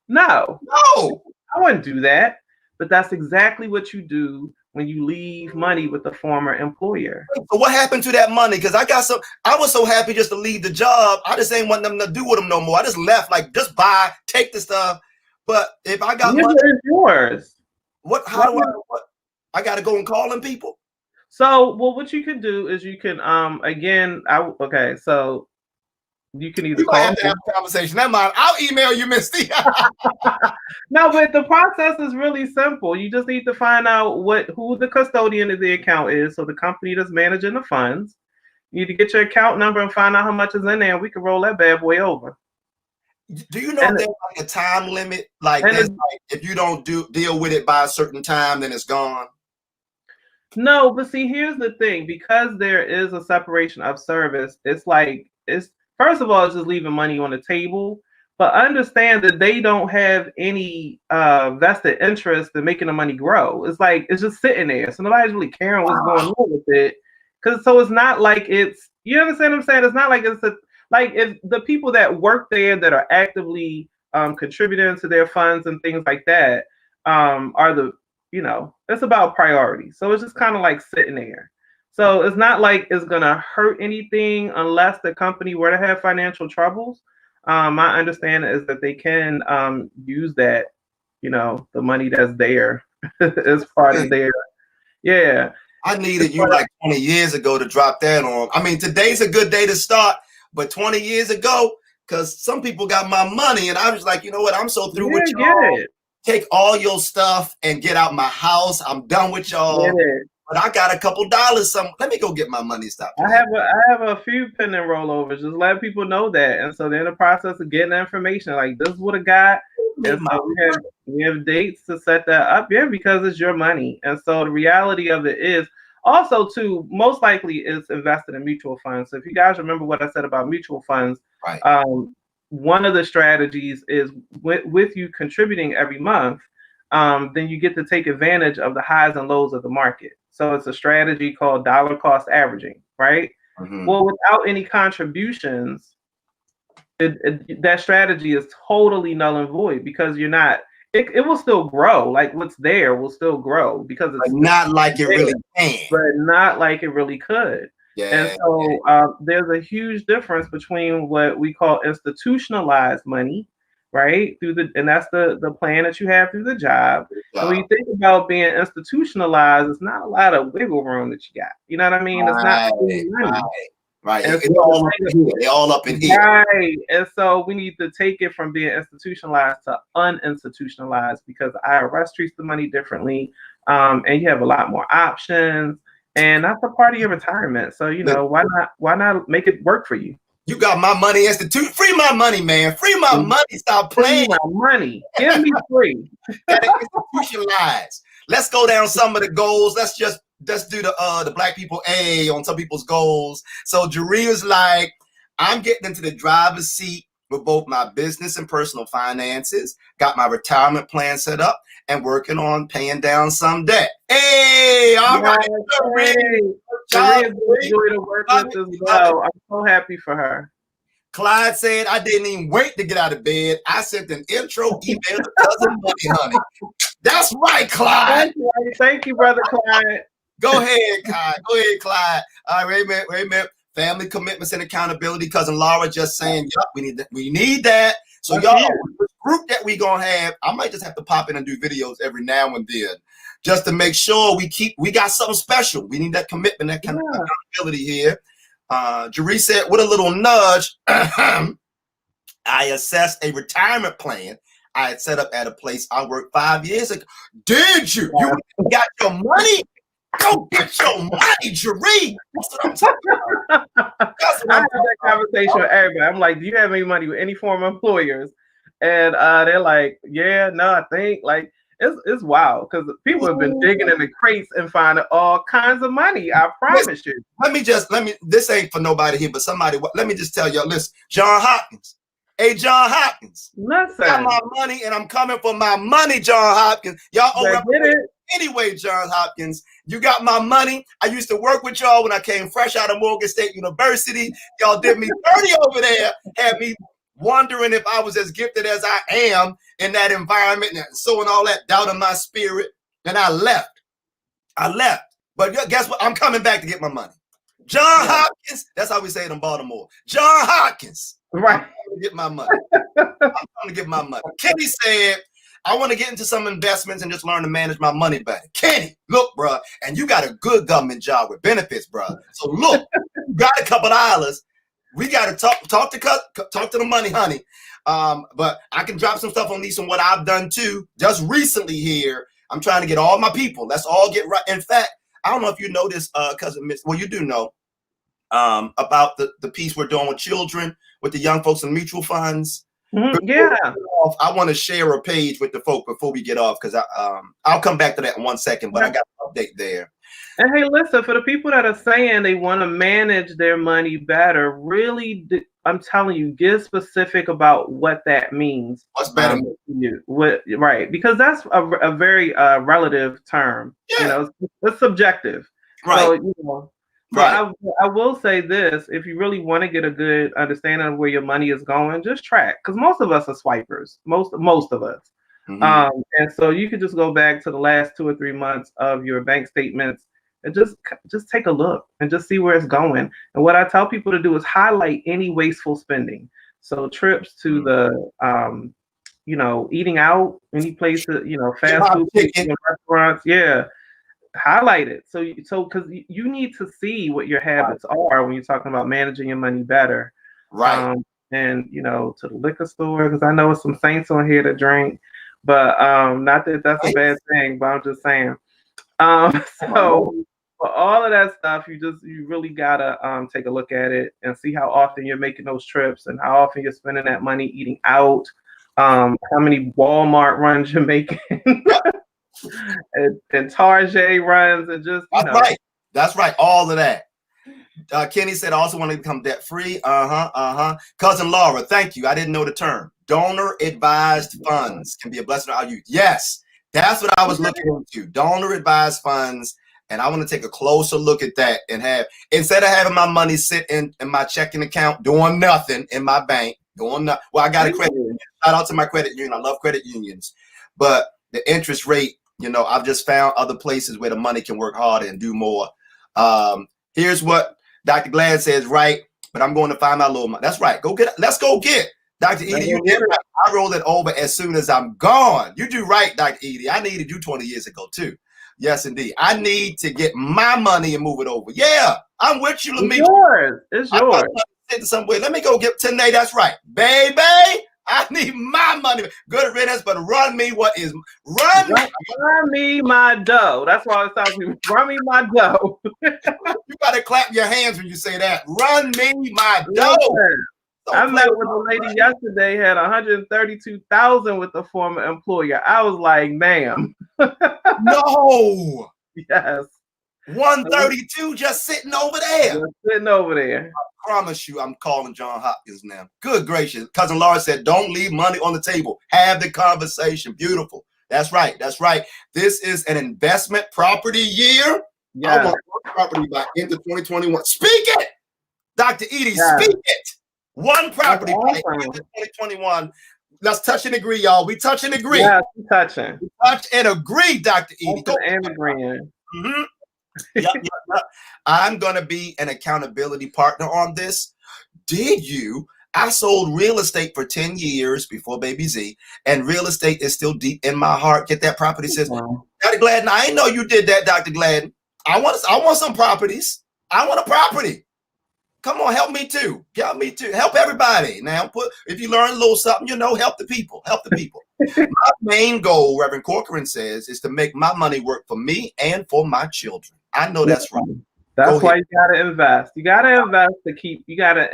No, I wouldn't do that. But that's exactly what you do when you leave money with the former employer. So what happened to that money? Because I was so happy just to leave the job. I just ain't want them to do with them no more. I just left, like, just buy, take the stuff. But if I got money, it's yours. I got to go and call them people? So, well, what you can do is you can, so you can either call have to have a conversation. Never mind. I'll email you, Misty. No, but the process is really simple. You just need to find out who the custodian of the account is. So the company that's managing the funds. You need to get your account number and find out how much is in there, and we can roll that bad boy over. Do you know there's like a time limit? Like if you don't deal with it by a certain time, then it's gone? No, but see, here's the thing. Because there is a separation of service, it's first of all, it's just leaving money on the table. But understand that they don't have any vested interest in making the money grow. It's just sitting there. So nobody's really caring what's going on with it. So it's not like you understand what I'm saying? It's not like if the people that work there that are actively contributing to their funds and things like that are it's about priorities. So it's just kind of like sitting there. So it's not like it's going to hurt anything unless the company were to have financial troubles. My understanding is that they can use that, the money that's there as part of their, yeah. I needed you like 20 years ago to drop that on. I mean, today's a good day to start, but 20 years ago, because some people got my money and I was like, you know what? I'm so through with y'all. Take all your stuff and get out my house. I'm done with y'all. But I got a couple dollars. Let me go get my money. Stop. I have a few pending rollovers. Just let people know that. And so they're in the process of getting the information. Like, this is what I got. And so we have dates to set that up. Yeah, because it's your money. And so the reality of it is also, too, most likely it's invested in mutual funds. So if you guys remember what I said about mutual funds, right. One of the strategies is with you contributing every month, then you get to take advantage of the highs and lows of the market. So it's a strategy called dollar cost averaging, right? Mm-hmm. Well, without any contributions, that strategy is totally null and void because you're not. It will still grow. Like what's there will still grow because it's not like it really can, but not like it really could. Yeah. And so there's a huge difference between what we call institutionalized money, right? And that's the plan that you have through the job. And when you think about being institutionalized, it's not a lot of wiggle room that you got. You know what I mean? It's not money. Right. And they're all up in here. Right. And so we need to take it from being institutionalized to uninstitutionalized because the IRS treats the money differently. And you have a lot more options. And that's a part of your retirement. So, why not make it work for you? You got my money institute. Free my money, man. Free my money. Stop playing. Free my money. Give me free. Gotta institutionalize. Let's go down some of the goals. Let's do the Black people A on some people's goals. So Jeree was like, I'm getting into the driver's seat with both my business and personal finances. Got my retirement plan set up and working on paying down some debt. Hey, all right. Jeree enjoy the work with as well. I'm so happy for her. Clyde said, I didn't even wait to get out of bed. I sent an intro email to Cousin Money, honey. That's right, Clyde. Thank you, brother Clyde. Go ahead, Clyde. All right, wait a minute. Family commitments and accountability. Cousin Laura just saying, yep, we need that. So y'all, the group that we gonna have, I might just have to pop in and do videos every now and then, just to make sure we got something special. We need that commitment, that kind of accountability here. Jeree said, with a little nudge, I assessed a retirement plan I had set up at a place I worked 5 years ago. Did you? You got your money? Go get your money, Jeree. That's what I'm talking about. I have that conversation with everybody. I'm like, do you have any money with any former employers? And they're like, yeah, no, I think like it's wild because people have been digging in the crates and finding all kinds of money. I promise you. This ain't for nobody here, but somebody. Let me just tell y'all. Listen, John Hopkins. Hey, John Hopkins. Listen. I got my money and I'm coming for my money, John Hopkins. Y'all owe it. Anyway, John Hopkins, you got my money. I used to work with y'all when I came fresh out of Morgan State University. Y'all did me dirty over there, had me wondering if I was as gifted as I am in that environment and sowing all that doubt in my spirit. And I left. I left. But guess what? I'm coming back to get my money. John Hopkins, that's how we say it in Baltimore. John Hopkins. Right. I'm going to get my money. I'm going to get my money. Kenny said, I want to get into some investments and just learn to manage my money better. Kenny, look, bro, and you got a good government job with benefits, bro. So look, you got a couple dollars. We got to talk to the money, honey. But I can drop some stuff on Lisa on what I've done too. Just recently here, I'm trying to get all my people. Let's all get right. In fact, I don't know if you know this, cousin Miss. Well, you do know about the piece we're doing with children, with the young folks in mutual funds. Mm-hmm. Yeah. I want to share a page with the folk before we get off because I'll come back to that in 1 second, but I got an update there. And hey, listen, for the people that are saying they want to manage their money better, really, I'm telling you, get specific about what that means. What's better? Right, because that's a very relative term. Yeah. You know, it's subjective. Right. So, you know, right. I will say this: if you really want to get a good understanding of where your money is going, just track, because most of us are swipers. Most of us. Mm-hmm. And so you could just go back to the last 2 or 3 months of your bank statements and just take a look and just see where it's going. And what I tell people to do is highlight any wasteful spending. So trips to the, eating out, any place, fast food restaurants. Yeah. Highlight it. So because you need to see what your habits are when you're talking about managing your money better. Right. And, to the liquor store, because I know some saints on here that drink, but not that that's a bad thing, but I'm just saying. So for all of that stuff, you really gotta take a look at it and see how often you're making those trips and how often you're spending that money eating out, how many Walmart runs you're making, and Target runs, and just That's right. All of that. Kenny said, I also want to become debt free. Cousin Laura, thank you. I didn't know the term. Donor advised funds can be a blessing to our youth. Yes, that's what I was looking into. Donor advised funds. And I want to take a closer look at that and instead of having my money sit in my checking account, doing nothing in my bank, doing nothing. Well, I got a credit union. Shout out to my credit union. I love credit unions. But the interest rate, I've just found other places where the money can work harder and do more. Here's what Dr. Glad says, right? But I'm going to find my little money. That's right. Let's go get. Dr. Edie, you did right. I roll it over as soon as I'm gone. You do right, Dr. Edie. I needed you 20 years ago, too. Yes, indeed. I need to get my money and move it over. Yeah, I'm with you, Lamia. It's yours. Sitting somewhere. Let me go get Tanae. That's right. Baby, I need my money. Good riddance, but run me my dough. That's why I was telling you. Run me my dough. You got to clap your hands when you say that. Run me my dough. I met with a lady yesterday, had $132,000 with a former employer. I was like, ma'am. No. Yes. 132 just sitting over there. I promise you, I'm calling John Hopkins now. Good gracious. Cousin Laura said, don't leave money on the table. Have the conversation. Beautiful. That's right. This is an investment property year. Yeah. I want property by end of 2021. Speak it. Dr. Edie, speak it. One property by end of 2021. Let's touch and agree, y'all. We touch and agree. Yeah, touching. We touch and agree, Dr. Edie. And agreeing. Mm-hmm. Yep. I'm going to be an accountability partner on this. I sold real estate for 10 years before Baby Z, and real estate is still deep in my heart. Get that property system. Wow. Dr. Gladden, I didn't know you did that, Dr. Gladden. I want some properties. I want a property. Come on, help me too. Help me too. Help everybody. Now, if you learn a little something, help the people. Help the people. My main goal, Reverend Corcoran says, is to make my money work for me and for my children. I know that's right. That's why you gotta invest. You gotta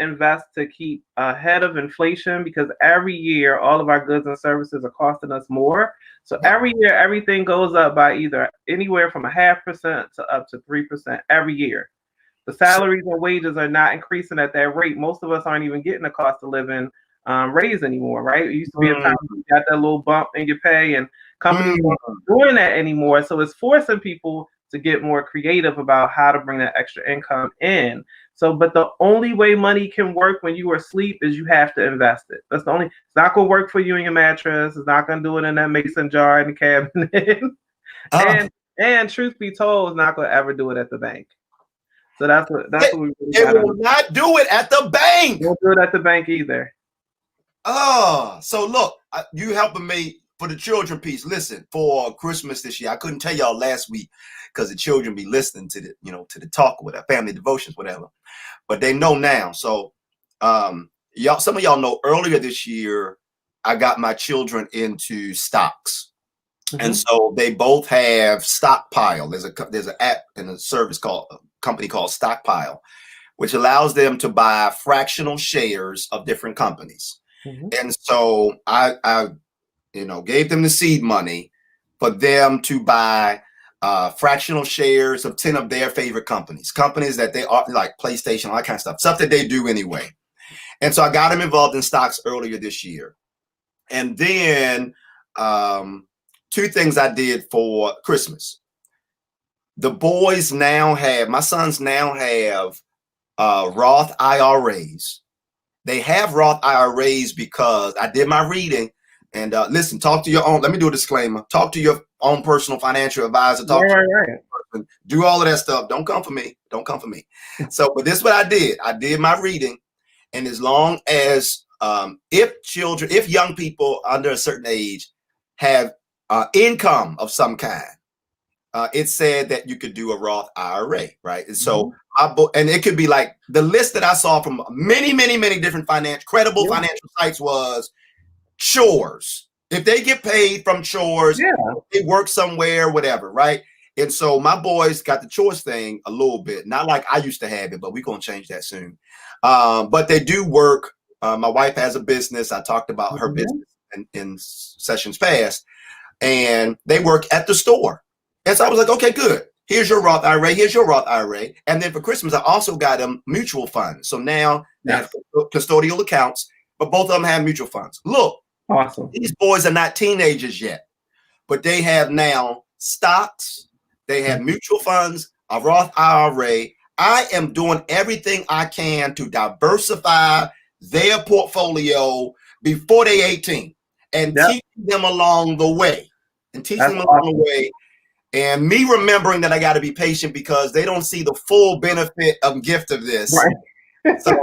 invest to keep ahead of inflation, because every year all of our goods and services are costing us more. So every year everything goes up by either anywhere from 0.5% to up to 3% every year. The salaries and wages are not increasing at that rate. Most of us aren't even getting the cost of living raise anymore, right? It used to be a time when you got that little bump in your pay, and companies aren't doing that anymore. So it's forcing people to get more creative about how to bring that extra income in. So, but the only way money can work when you are asleep is you have to invest it. It's not going to work for you in your mattress. It's not going to do it in that mason jar in the cabinet. And truth be told, is not gonna ever do it at the bank. So that's what we really They gotta will not do it at the bank. Won't do it at the bank either. Oh, so look, you helping me for the children piece. Listen, for Christmas this year, I couldn't tell y'all last week because the children be listening to the, to the talk with our family devotions, whatever. But they know now. So, y'all, some of y'all know earlier this year, I got my children into stocks, and so they both have Stockpile. There's an app and a service called a company called Stockpile, which allows them to buy fractional shares of different companies. And so I gave them the seed money for them to buy fractional shares of 10 of their favorite companies that they are like PlayStation, all that kind of stuff that they do anyway. And so I got them involved in stocks earlier this year. And then two things I did for Christmas. The boys my sons now have Roth IRAs. They have Roth IRAs because I did my reading. And listen, talk to your own. Let me do a disclaimer. Talk to your own personal financial advisor. Talk to your person. Do all of that stuff. Don't come for me. Don't come for me. So, but this is what I did. I did my reading. And as long as if young people under a certain age have income of some kind, it said that you could do a Roth IRA, right? And so and it could be like the list that I saw from many, many, many different credible financial sites was chores. If they get paid from chores, they work somewhere, whatever, right? And so my boys got the chores thing a little bit, not like I used to have it, but we're going to change that soon. But they do work. My wife has a business. I talked about her business in sessions past, and they work at the store. And so I was like, okay, good. Here's your Roth IRA. Here's your Roth IRA. And then for Christmas, I also got them mutual funds. So now they have custodial accounts, but both of them have mutual funds. Look, awesome. These boys are not teenagers yet, but they have now stocks. They have mutual funds, a Roth IRA. I am doing everything I can to diversify their portfolio before they're 18 and teach them along the way. And me remembering that I got to be patient because they don't see the full benefit of gift of this. Right. So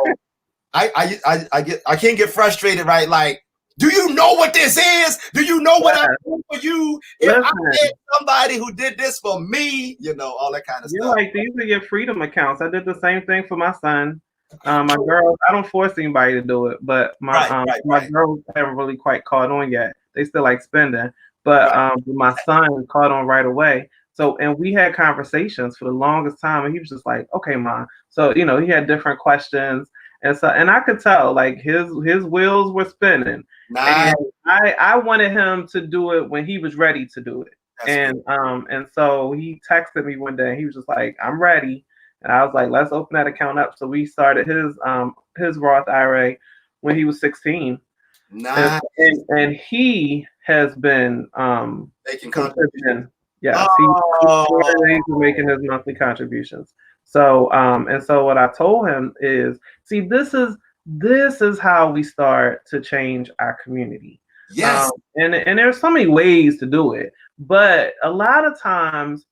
I can't get frustrated, right? Like, do you know what this is? Do you know what I do for you? If I had somebody who did this for me, all that kind of stuff. Like, these are your freedom accounts. I did the same thing for my son. My girls, I don't force anybody to do it, but my girls haven't really quite caught on yet. They still like spending. But my son caught on right away. So, and we had conversations for the longest time, and he was just like, okay, Mom. So, he had different questions. And so, and I could tell like his wheels were spinning. Nice. And I wanted him to do it when he was ready to do it. That's cool. And so he texted me one day, he was just like, I'm ready. And I was like, let's open that account up. So we started his Roth IRA when he was 16. Nice. And he has been making contributions. Yes, he's been making his monthly contributions. So and so what I told him is, see, this is how we start to change our community. Yes. And there's so many ways to do it, but a lot of times,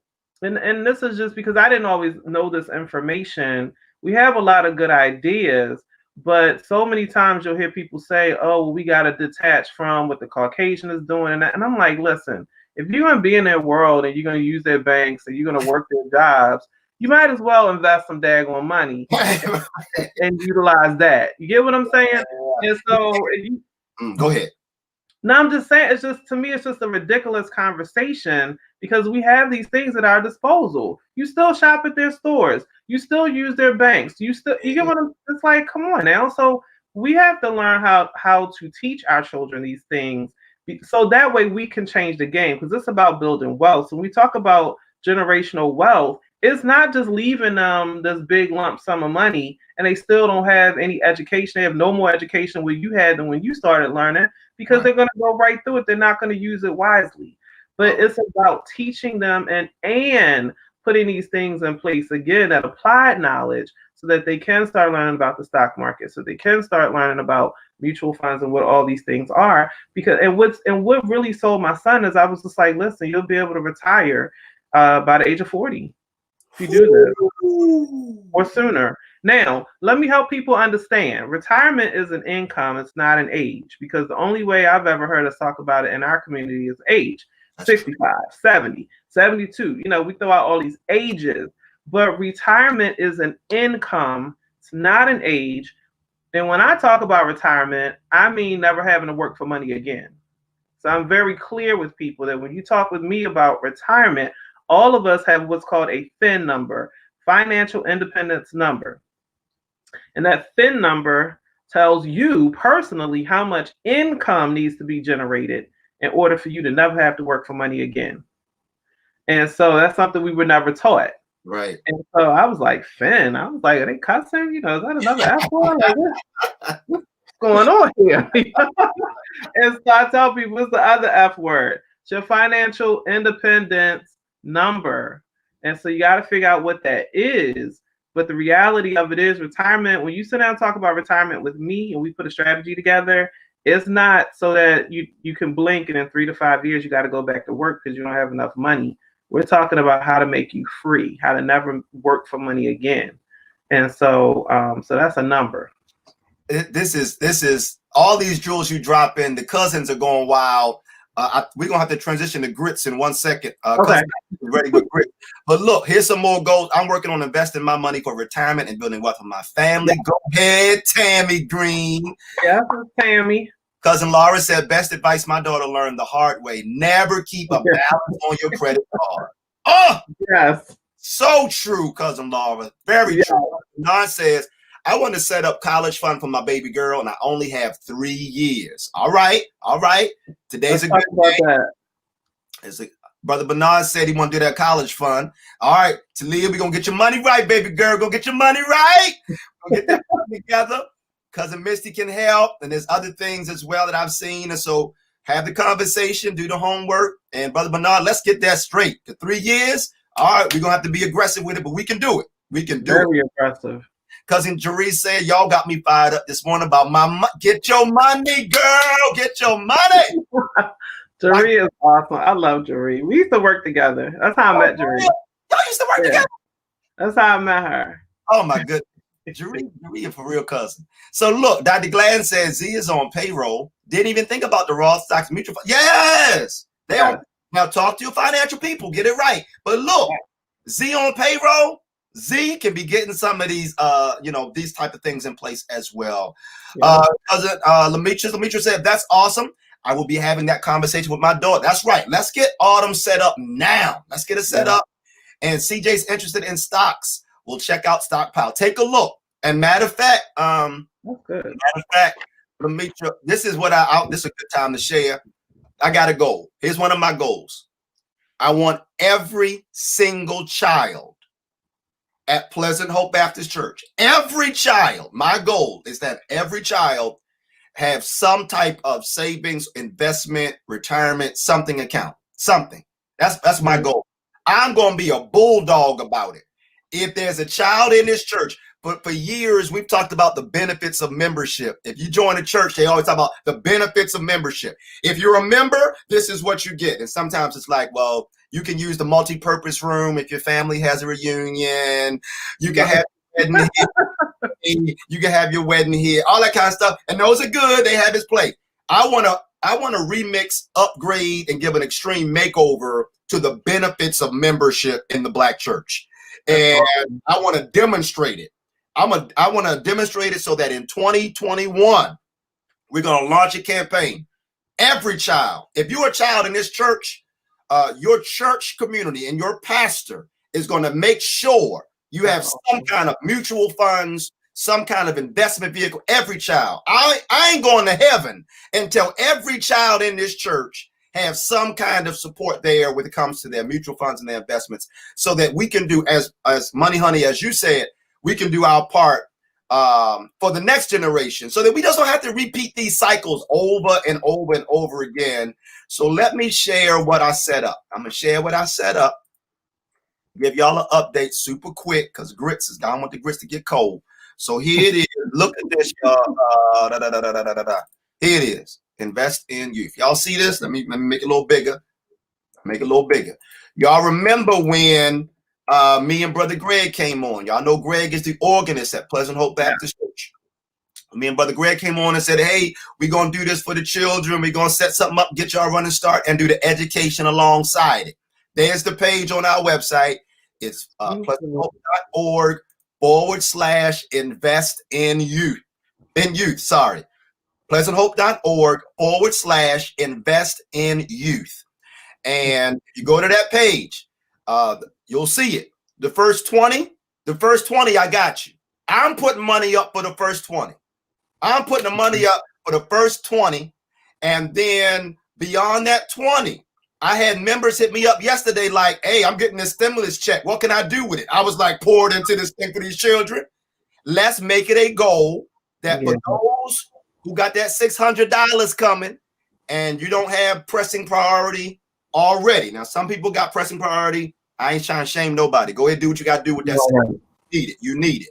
and this is just because I didn't always know this information, we have a lot of good ideas. But so many times you'll hear people say, oh, well, we got to detach from what the Caucasian is doing. And I'm like, listen, if you're going to be in their world and you're going to use their banks and you're going to work their jobs, you might as well invest some daggone money and utilize that. You get what I'm saying? And so go ahead. No, I'm just saying, to me, it's just a ridiculous conversation because we have these things at our disposal. You still shop at their stores. You still use their banks. You get what it's like, come on now. So we have to learn how to teach our children these things so that way we can change the game, because it's about building wealth. So when we talk about generational wealth, it's not just leaving them this big lump sum of money and they still don't have any education. They have no more education than you had than when you started learning, because they're going to go right through it. They're not going to use it wisely. But it's about teaching them and putting these things in place, again, that applied knowledge, so that they can start learning about the stock market, so they can start learning about mutual funds and what all these things are. Because what really sold my son is I was just like, listen, you'll be able to retire by the age of 40. If you do this or sooner. Now, let me help people understand. Retirement is an income. It's not an age, because the only way I've ever heard us talk about it in our community is age. 65, 70, 72. You know, we throw out all these ages, but retirement is an income. It's not an age. And when I talk about retirement, I mean never having to work for money again. So I'm very clear with people that when you talk with me about retirement, all of us have what's called a FIN number, financial independence number. And that FIN number tells you personally how much income needs to be generated in order for you to never have to work for money again. And so that's something we were never taught. Right. And so I was like, Finn, I was like, are they cussing? You know, is that another F word? Like, what's going on here? And so I tell people, what's the other F word? It's your financial independence number. And so you got to figure out what that is. But the reality of it is retirement, when you sit down and talk about retirement with me and we put a strategy together, it's not so that you can blink and in 3 to 5 years you got to go back to work because you don't have enough money. We're talking about how to make you free, how to never work for money again. And so so that's a number. This is all these jewels you drop in. The cousins are going wild. We're gonna have to transition to grits in 1 second. Okay. Ready with grit. But look, here's some more goals. I'm working on investing my money for retirement and building wealth for my family. Yeah. Go ahead, Tammy Green. Yeah, Tammy. Cousin Laura said, best advice my daughter learned the hard way. Never keep a balance on your credit card. Oh, yes. So true, Cousin Laura. Very true. Nan says, I want to set up college fund for my baby girl, and I only have 3 years. All right. Today's a good day. Brother Bernard said he want to do that college fund. All right, Talia, we're going to get your money right, baby girl. Go get your money right. We'll get that money together. Cousin Misty can help, and there's other things as well that I've seen. And so have the conversation, do the homework. And Brother Bernard, let's get that straight. The 3 years, all right, we're going to have to be aggressive with it, but we can do it. We can do it. Very aggressive. Cousin Jeree said, y'all got me fired up this morning about get your money, girl. Get your money. Jeree is awesome. I love Jeree. We used to work together. That's how I met Jeree. Y'all used to work together? That's how I met her. Oh, my goodness. Jeree is for real cousin. So look, Dr. Glenn says Z is on payroll. Didn't even think about the Roth stocks mutual fund. Yes. Now talk to your financial people. Get it right. But look, Z on payroll. Z can be getting some of these, these type of things in place as well. Cousin Lamitra said, that's awesome. I will be having that conversation with my daughter. That's right. Let's get Autumn set up now. Let's get it set up. And CJ's interested in stocks. We'll check out Stockpile. Take a look. And matter of fact, Lamitra, this is what this is a good time to share. I got a goal. Here's one of my goals. I want every single child at Pleasant Hope Baptist Church, every child, my goal is that every child have some type of savings, investment, retirement, something account, something. That's my goal. I'm going to be a bulldog about it. If there's a child in this church, but for years, we've talked about the benefits of membership. If you join a church, they always talk about the benefits of membership. If you're a member, this is what you get. And sometimes it's like, well, you can use the multi-purpose room if your family has a reunion. You can have your wedding here. You can have your wedding here, all that kind of stuff. And those are good. They have its place. I want to remix, upgrade, and give an extreme makeover to the benefits of membership in the Black church. And I want to demonstrate it. I want to demonstrate it so that in 2021, we're going to launch a campaign. Every child, if you're a child in this church, your church community and your pastor is going to make sure you have some kind of mutual funds, some kind of investment vehicle. Every child. I ain't going to heaven until every child in this church have some kind of support there when it comes to their mutual funds and their investments, so that we can do, as Money Honey, as you said, we can do our part for the next generation, so that we just don't have to repeat these cycles over and over and over again. So let me share what I set up. I'm going to share what I set up, give y'all an update super quick, because grits is, I don't want the grits to get cold. So here it is. Look at this, y'all. Here it is. Invest in you. If y'all see this, let me make it a little bigger. Make it a little bigger. Y'all remember when me and Brother Greg came on? Y'all know Greg is the organist at Pleasant Hope Baptist Church. Me and Brother Greg came on and said, hey, we're going to do this for the children. We're going to set something up, get y'all running start, and do the education alongside it. There's the page on our website. It's pleasanthope.org/invest in youth. pleasanthope.org/invest in youth. And if you go to that page, you'll see it. The first 20, I got you. I'm putting money up for the first 20. I'm putting the money up for the first 20. And then beyond that 20, I had members hit me up yesterday like, hey, I'm getting this stimulus check. What can I do with it? I was like, pour it into this thing for these children. Let's make it a goal that for those who got that $600 coming and you don't have pressing priority already. Now, some people got pressing priority. I ain't trying to shame nobody. Go ahead and do what you got to do with that. You need it.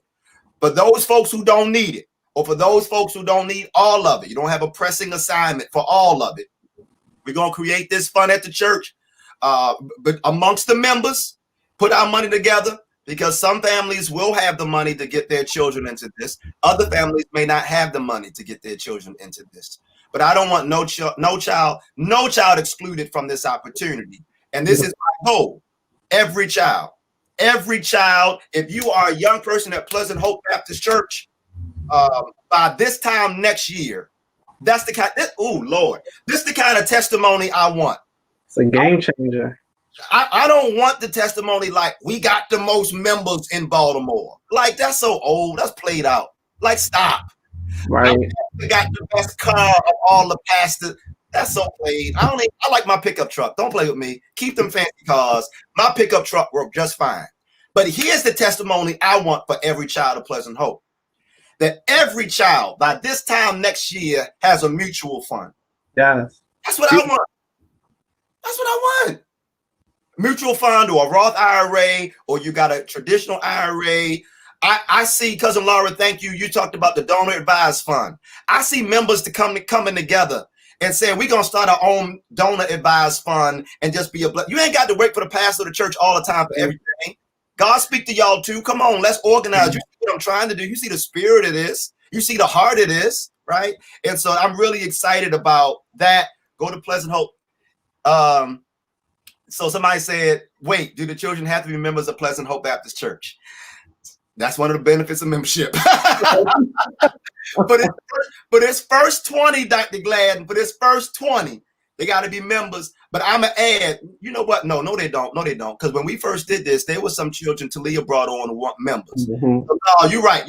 But those folks who don't need it, or for those folks who don't need all of it, you don't have a pressing assignment for all of it. We're going to create this fund at the church, but amongst the members, put our money together, because some families will have the money to get their children into this. Other families may not have the money to get their children into this. But I don't want no child excluded from this opportunity. And this is my goal. Every child, if you are a young person at Pleasant Hope Baptist Church, by this time next year, that's the kind. This is the kind of testimony I want. It's a game changer. I don't want the testimony like we got the most members in Baltimore. Like, that's so old. That's played out. Like, stop. Right. We got the best car of all the pastors. That's so played. I like my pickup truck. Don't play with me. Keep them fancy cars. My pickup truck worked just fine. But here's the testimony I want for every child of Pleasant Hope. That every child by this time next year has a mutual fund. Yes. That's what I want. That's what I want. Mutual fund or a Roth IRA, or you got a traditional IRA. I see, Cousin Laura, thank you. You talked about the donor advised fund. I see members coming together and saying, we're going to start our own donor advised fund and just be a blessing. You ain't got to wait for the pastor of the church all the time for everything. God speak to y'all too. Come on, let's organize. You see what I'm trying to do. You see the spirit of this. You see the heart of this, right? And so I'm really excited about that. Go to Pleasant Hope. So somebody said, wait, do the children have to be members of Pleasant Hope Baptist Church? That's one of the benefits of membership. But it's first 20, Dr. Gladden, for this first 20, they got to be members. But I'm going to add, you know what? No, they don't. No, they don't. Because when we first did this, there were some children Talia brought on who want members. Mm-hmm. So, no, you're right,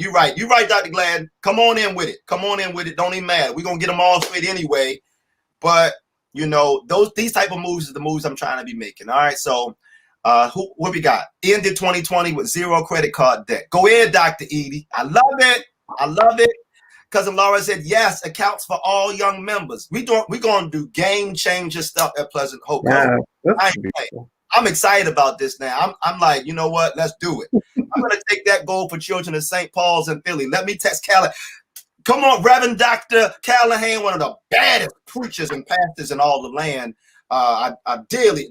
Dr. Gladden. Come on in with it. Don't even matter. We're going to get them all straight anyway. But, you know, these type of moves is the moves I'm trying to be making. All right, so what we got? Ended 2020 with 0 credit card debt. Go ahead, Dr. Edie. I love it. Cousin Laura said, yes, accounts for all young members. We're going to do game changer stuff at Pleasant Hope. Yeah, I'm excited about this now. I'm like, you know what? Let's do it. I'm going to take that goal for children in St. Paul's and Philly. Let me text Callahan. Come on, Reverend Dr. Callahan, one of the baddest preachers and pastors in all the land. I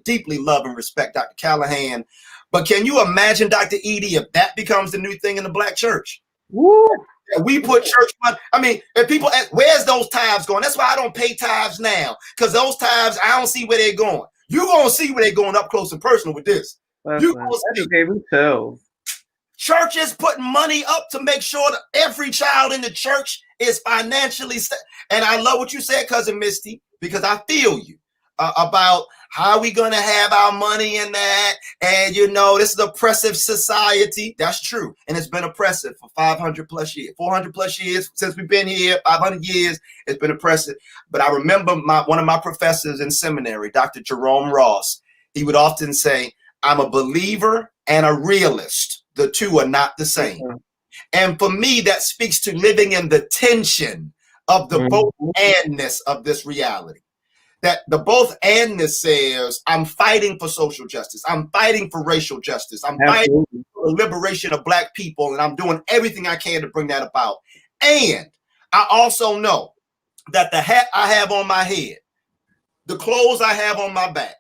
deeply love and respect Dr. Callahan. But can you imagine, Dr. Edie, if that becomes the new thing in the Black church? Woo. We put church money. I mean, if people ask, where's those tithes going? That's why I don't pay tithes now, because those tithes, I don't see where they're going. You're going to see where they're going up close and personal with this. You're going to see. Church is putting money up to make sure that every child in the church is financially and I love what you said, Cousin Misty, because I feel you about how we going to have our money in that. And, you know, this is an oppressive society. That's true. And it's been oppressive for 500 plus years, 400 plus years since we've been here, 500 years. It's been oppressive. But I remember one of my professors in seminary, Dr. Jerome Ross, he would often say, I'm a believer and a realist. The two are not the same. Mm-hmm. And for me, that speaks to living in the tension of the both andness of this reality. That the both andness says, I'm fighting for social justice. I'm fighting for racial justice. I'm fighting for the liberation of Black people. And I'm doing everything I can to bring that about. And I also know that the hat I have on my head, the clothes I have on my back,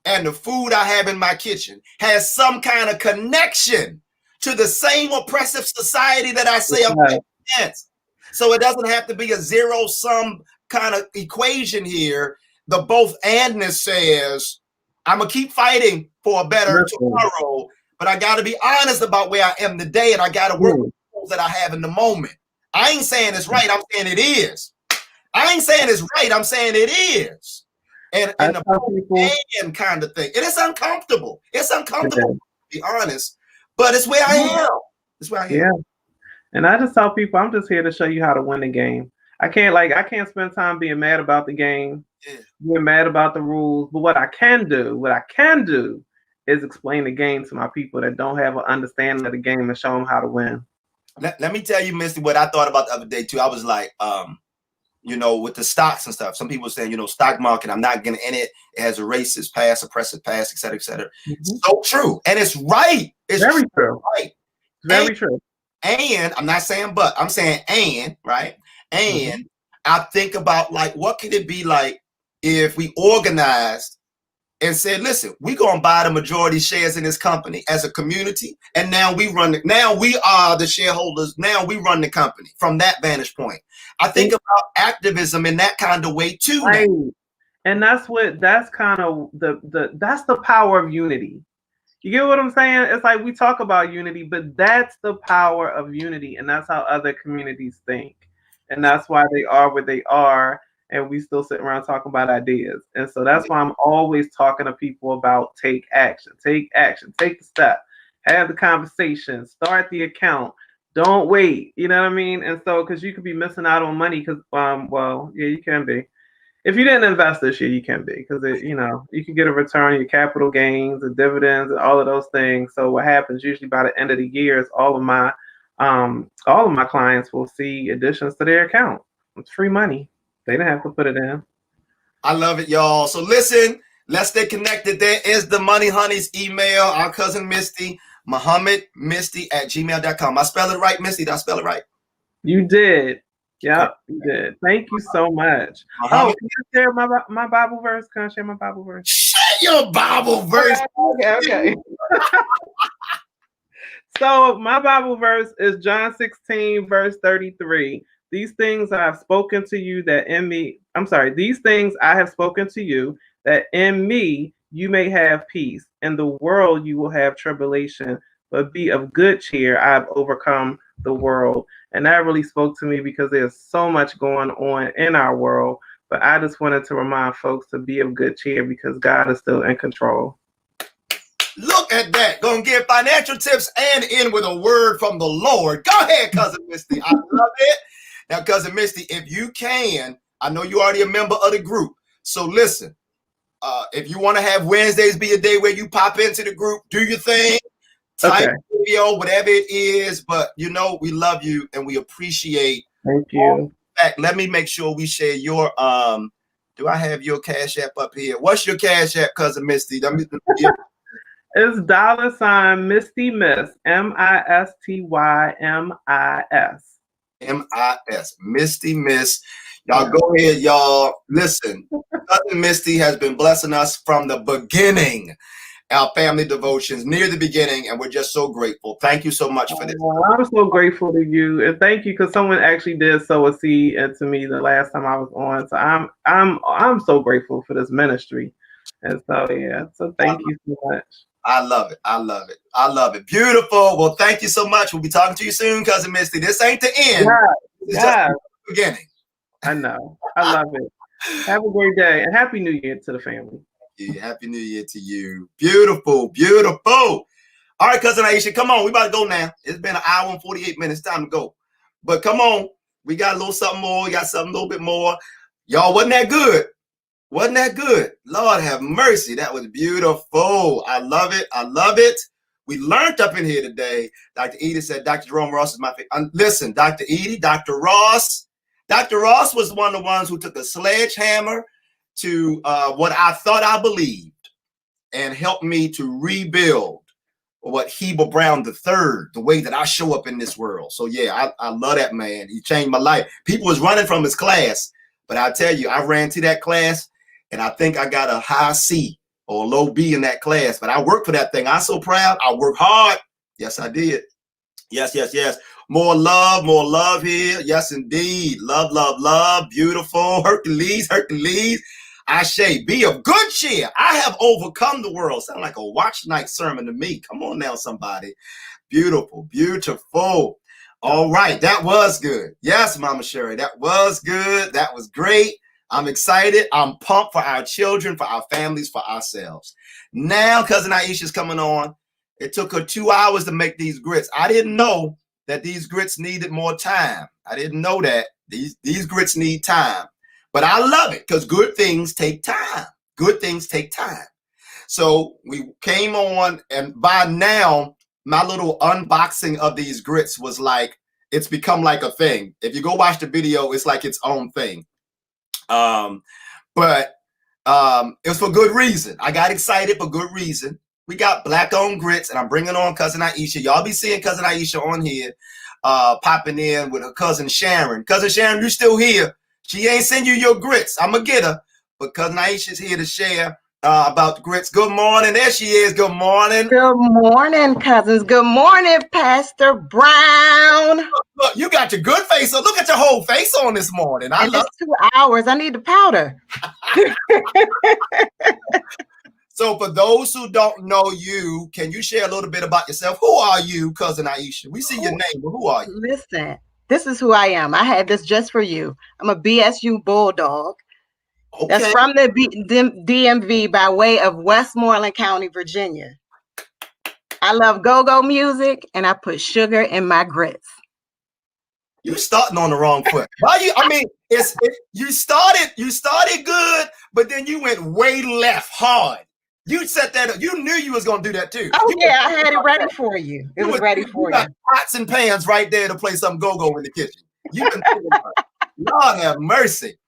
and the food I have in my kitchen has some kind of connection to the same oppressive society that I say I'm against. So it doesn't have to be a zero-sum kind of equation here. The both andness says, I'm going to keep fighting for a better tomorrow, but I got to be honest about where I am today, and I got to work with those that I have in the moment. I ain't saying it's right. I'm saying it is. I ain't saying it's right. I'm saying it is. And the both kind of thing. It is uncomfortable. It's uncomfortable, to be honest, but it's where I am. It's where I am. Yeah. And I just tell people, I'm just here to show you how to win the game. I can't spend time being mad about the game, being mad about the rules. But what I can do is explain the game to my people that don't have an understanding of the game and show them how to win. Let me tell you, Misty, what I thought about the other day too. I was like, with the stocks and stuff, some people saying, stock market, I'm not getting in it. It has a racist past, oppressive past, et cetera, et cetera. So true. And it's right. It's very true. Right. Very true. And I'm not saying but, I'm saying and, right? And I think about like, what could it be like if we organized and said, listen, we're going to buy the majority shares in this company as a community. And now we are the shareholders. Now we run the company from that vantage point. I think about activism in that kind of way too. Right. And that's kind of that's the power of unity. You get what I'm saying? It's like we talk about unity, but that's the power of unity. And that's how other communities think. And that's why they are where they are. And we still sit around talking about ideas. And so that's why I'm always talking to people about take action, take the step, have the conversation, start the account, don't wait. You know what I mean? And so, because you could be missing out on money because, you can be. If you didn't invest this year, you can be, because you can get a return, your capital gains, the dividends, and all of those things. So what happens usually by the end of the year is all of my clients will see additions to their account. It's free money. They didn't have to put it in. I love it, y'all. So listen, let's stay connected. There is the Money Honeys email. Our cousin Misty, MuhammadMisty@gmail.com. I spell it right, Misty? Did I spell it right? You did. Yep, you did. Thank you so much. Muhammad. Can you share my Bible verse? Can I share my Bible verse? Share your Bible verse. Okay. So my Bible verse is John 16, verse 33. These things I have spoken to you these things I have spoken to you, that in me you may have peace. In the world you will have tribulation, but be of good cheer. I have overcome the world. And that really spoke to me because there's so much going on in our world. But I just wanted to remind folks to be of good cheer because God is still in control. Look at that. Gonna give financial tips and end with a word from the Lord. Go ahead, Cousin Misty. I love it. Now, Cousin Misty, if you can, I know you're already a member of the group. So listen, if you want to have Wednesdays be a day where you pop into the group, do your thing, type video, whatever it is. But we love you and we appreciate. Thank you. In fact, let me make sure we share your do I have your Cash App up here? What's your Cash App, Cousin Misty? It's $ Misty Miss, MISTYMIS. MIS, Misty Miss. Y'all go ahead, y'all. Listen, Cousin Misty has been blessing us from the beginning, our family devotions near the beginning, and we're just so grateful. Thank you so much for this. I'm so grateful to you, and thank you because someone actually did sow a seed into me the last time I was on. So I'm so grateful for this ministry, and so thank you so much. I love it. I love it. I love it. Beautiful. Well, thank you so much. We'll be talking to you soon, Cousin Misty. This ain't the end. It's just the beginning. I know. I love it. Have a great day and Happy New Year to the family. Yeah, Happy New Year to you. Beautiful. Beautiful. All right, Cousin Aisha, come on. We about to go now. It's been an hour and 48 minutes. Time to go. But come on. We got a little something more. We got something a little bit more. Y'all, wasn't that good? Wasn't that good? Lord have mercy. That was beautiful. I love it. I love it. We learned up in here today. Dr. Edie said Dr. Jerome Ross is my favorite. Listen, Dr. Edie, Dr. Ross was one of the ones who took a sledgehammer to what I thought I believed and helped me to rebuild what Heber Brown III, the way that I show up in this world. So yeah, I love that man. He changed my life. People was running from his class, but I tell you, I ran to that class and I think I got a high C or low B in that class, but I worked for that thing. I'm so proud. I worked hard. Yes, I did. Yes, yes, yes. More love here. Yes, indeed. Love, love, love. Beautiful. Hercules, Hercules. Ashe, be of good cheer. I have overcome the world. Sound like a watch night sermon to me. Come on now, somebody. Beautiful, beautiful. All right, that was good. Yes, Mama Sherry, that was good. That was great. I'm excited. I'm pumped for our children, for our families, for ourselves. Now, Cousin Aisha's coming on. It took her 2 hours to make these grits. I didn't know that these grits needed more time. I didn't know that. These grits need time. But I love it because good things take time. Good things take time. So we came on, and by now, my little unboxing of these grits was like, it's become like a thing. If you go watch the video, it's like its own thing. But it was for good reason. I got excited for good reason. We got Black-owned grits, and I'm bringing on Cousin Aisha. Y'all be seeing Cousin Aisha on here, popping in with her cousin Sharon. Cousin Sharon, you still here? She ain't send you your grits. I'm going to get her. But Cousin Aisha's here to share about the grits. Good morning. There she is. Good morning. Good morning, cousins. Good morning, Pastor Brown. Look, you got your good face. So look at your whole face on this morning. I love it's 2 hours. I need the powder. So for those who don't know you, can you share a little bit about yourself? Who are you, Cousin Aisha? We see your name, but who are you? Listen, this is who I am. I had this just for you. I'm a BSU Bulldog. Okay. That's from the DMV by way of Westmoreland County, Virginia. I love go-go music, and I put sugar in my grits. You're starting on the wrong foot. Why you? I mean, you started good, but then you went way left hard. You set that up. You knew you was gonna do that too. Oh yeah, I had it ready for you. It was ready for you. Pots and pans right there to play some go-go in the kitchen. You can Lord have mercy.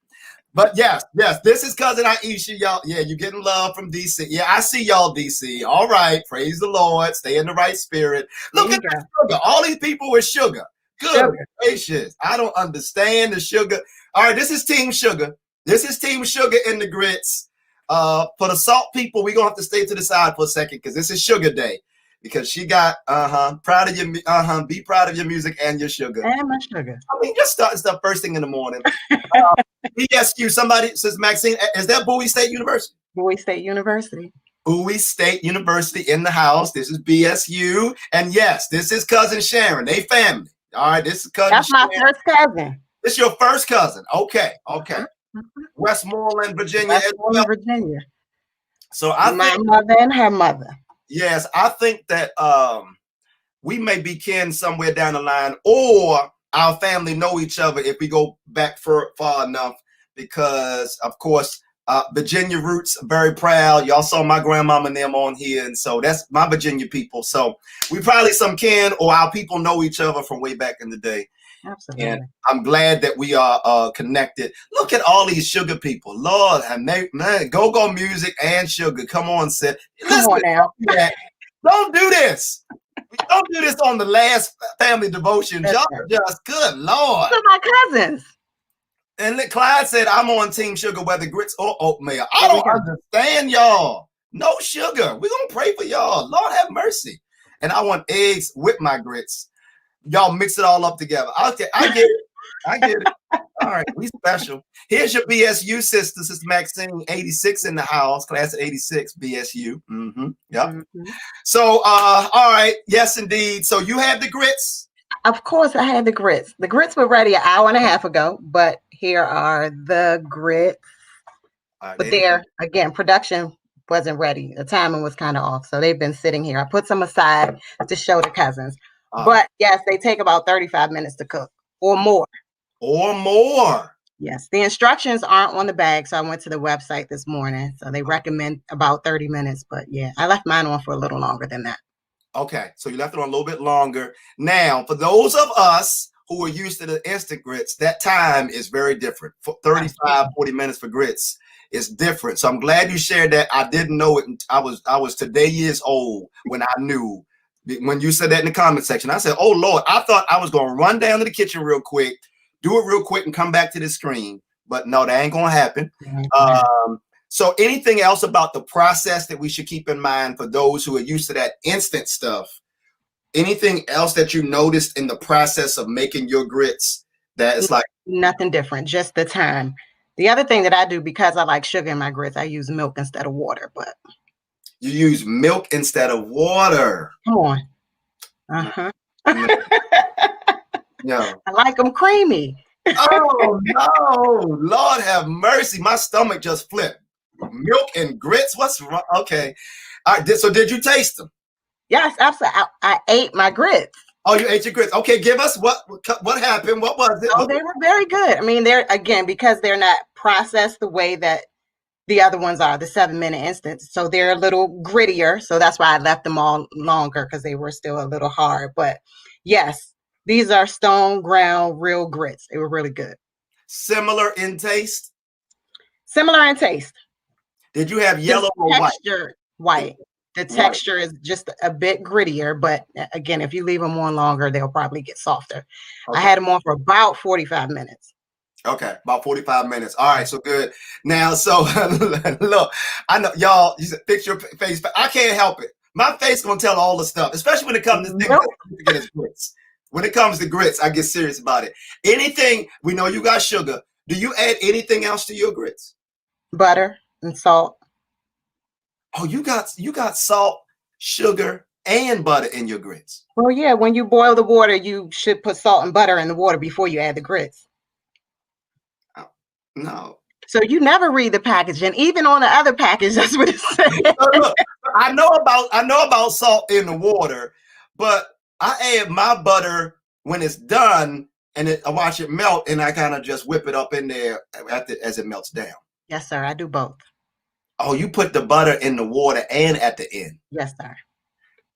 But yes, this is Cousin Aisha, y'all. Yeah, you're getting love from DC. Yeah, I see y'all, DC. All right, praise the Lord. Stay in the right spirit. Look at the sugar. All these people with sugar. Good gracious. I don't understand the sugar. All right, this is Team Sugar. This is Team Sugar in the grits. For the salt people, we're gonna have to stay to the side for a second because this is Sugar Day. Because she got proud of your be proud of your music and your sugar. And my sugar. I mean, just starting stuff first thing in the morning. BSU, somebody says Maxine, is that Bowie State University? Bowie State University. Bowie State University in the house. This is BSU. And yes, this is Cousin Sharon. They family. All right, this is Cousin That's Sharon. my first cousin. This is your first cousin. Okay. Westmoreland, Virginia. Westmoreland, Virginia. So I my think, mother and her mother. yes, I think that we may be kin somewhere down the line, or our family know each other if we go back far enough, because of course Virginia roots, very proud. Y'all saw my grandmama and them on here, and so that's my Virginia people. So we probably some kin, or our people know each other from way back in the day. Absolutely. And I'm glad that we are connected. Look at all these sugar people. Lord, man, go-go music and sugar. Come on, Sid. Come on now. Don't do this. Don't do this on the last family devotion. Y'all are just good Lord. Those are my cousins. And Clyde said, I'm on Team Sugar, whether grits or oatmeal. I don't understand y'all. No sugar. We're going to pray for y'all. Lord have mercy. And I want eggs with my grits. Y'all mix it all up together. Okay, I get it. I get it. All right, we special. Here's your BSU sister, Sister Maxine, 86 in the house, class of 86, BSU. Yep. Mm-hmm. So, all right, yes, indeed. So you had the grits? Of course, I had the grits. The grits were ready an hour and a half ago, but here are the grits. Right, but there, again, production wasn't ready. The timing was kind of off, so they've been sitting here. I put some aside to show the cousins. But yes, they take about 35 minutes to cook or more. Or more. Yes, the instructions aren't on the bag, so I went to the website this morning. So they recommend about 30 minutes, but yeah, I left mine on for a little longer than that. Okay, so you left it on a little bit longer. Now, for those of us who are used to the instant grits, that time is very different. For 35, 40 minutes for grits is different. So I'm glad you shared that. I didn't know it. I was today years old when I knew. When you said that in the comment section, I said, oh, Lord, I thought I was going to run down to the kitchen real quick, do it real quick and come back to the screen. But no, that ain't going to happen. So anything else about the process that we should keep in mind for those who are used to that instant stuff? Anything else that you noticed in the process of making your grits that is like Nothing different, just the time. The other thing that I do, because I like sugar in my grits, I use milk instead of water. But you use milk instead of water? come on. Uh-huh. Yeah. I like them creamy. Oh no, Lord have mercy. My stomach just flipped. Milk and grits? What's wrong? Okay. All right. So did you taste them? Yes, absolutely. I ate my grits. Oh, you ate your grits. Okay, give us what happened. What was it? Oh, they were very good. I mean, they're, again, because they're not processed the way that the other ones are, the 7-minute instant. So they're a little grittier. So that's why I left them all longer, because they were still a little hard. But yes, these are stone ground real grits. They were really good. Similar in taste? Similar in taste. Did you have yellow or white? Texture, white. The texture is just a bit grittier, but again, if you leave them on longer, they'll probably get softer. Okay. I had them on for about 45 minutes. Okay, about 45 minutes. All right, so good. Now, so look, I know y'all, you said fix your face. I can't help it. My face gonna tell all the stuff, especially when it comes to things grits. When it comes to grits, I get serious about it. Anything, we know you got sugar. Do you add anything else to your grits? Butter and salt. Oh, you got salt, sugar, and butter in your grits. Well, yeah, when you boil the water, you should put salt and butter in the water before you add the grits. No. So you never read the packaging, even on the other package. That's what it says. Look, I know about salt in the water, but I add my butter when it's done, and I watch it melt, and I kind of just whip it up in there as it melts down. Yes, sir. I do both. Oh, you put the butter in the water and at the end. Yes, sir.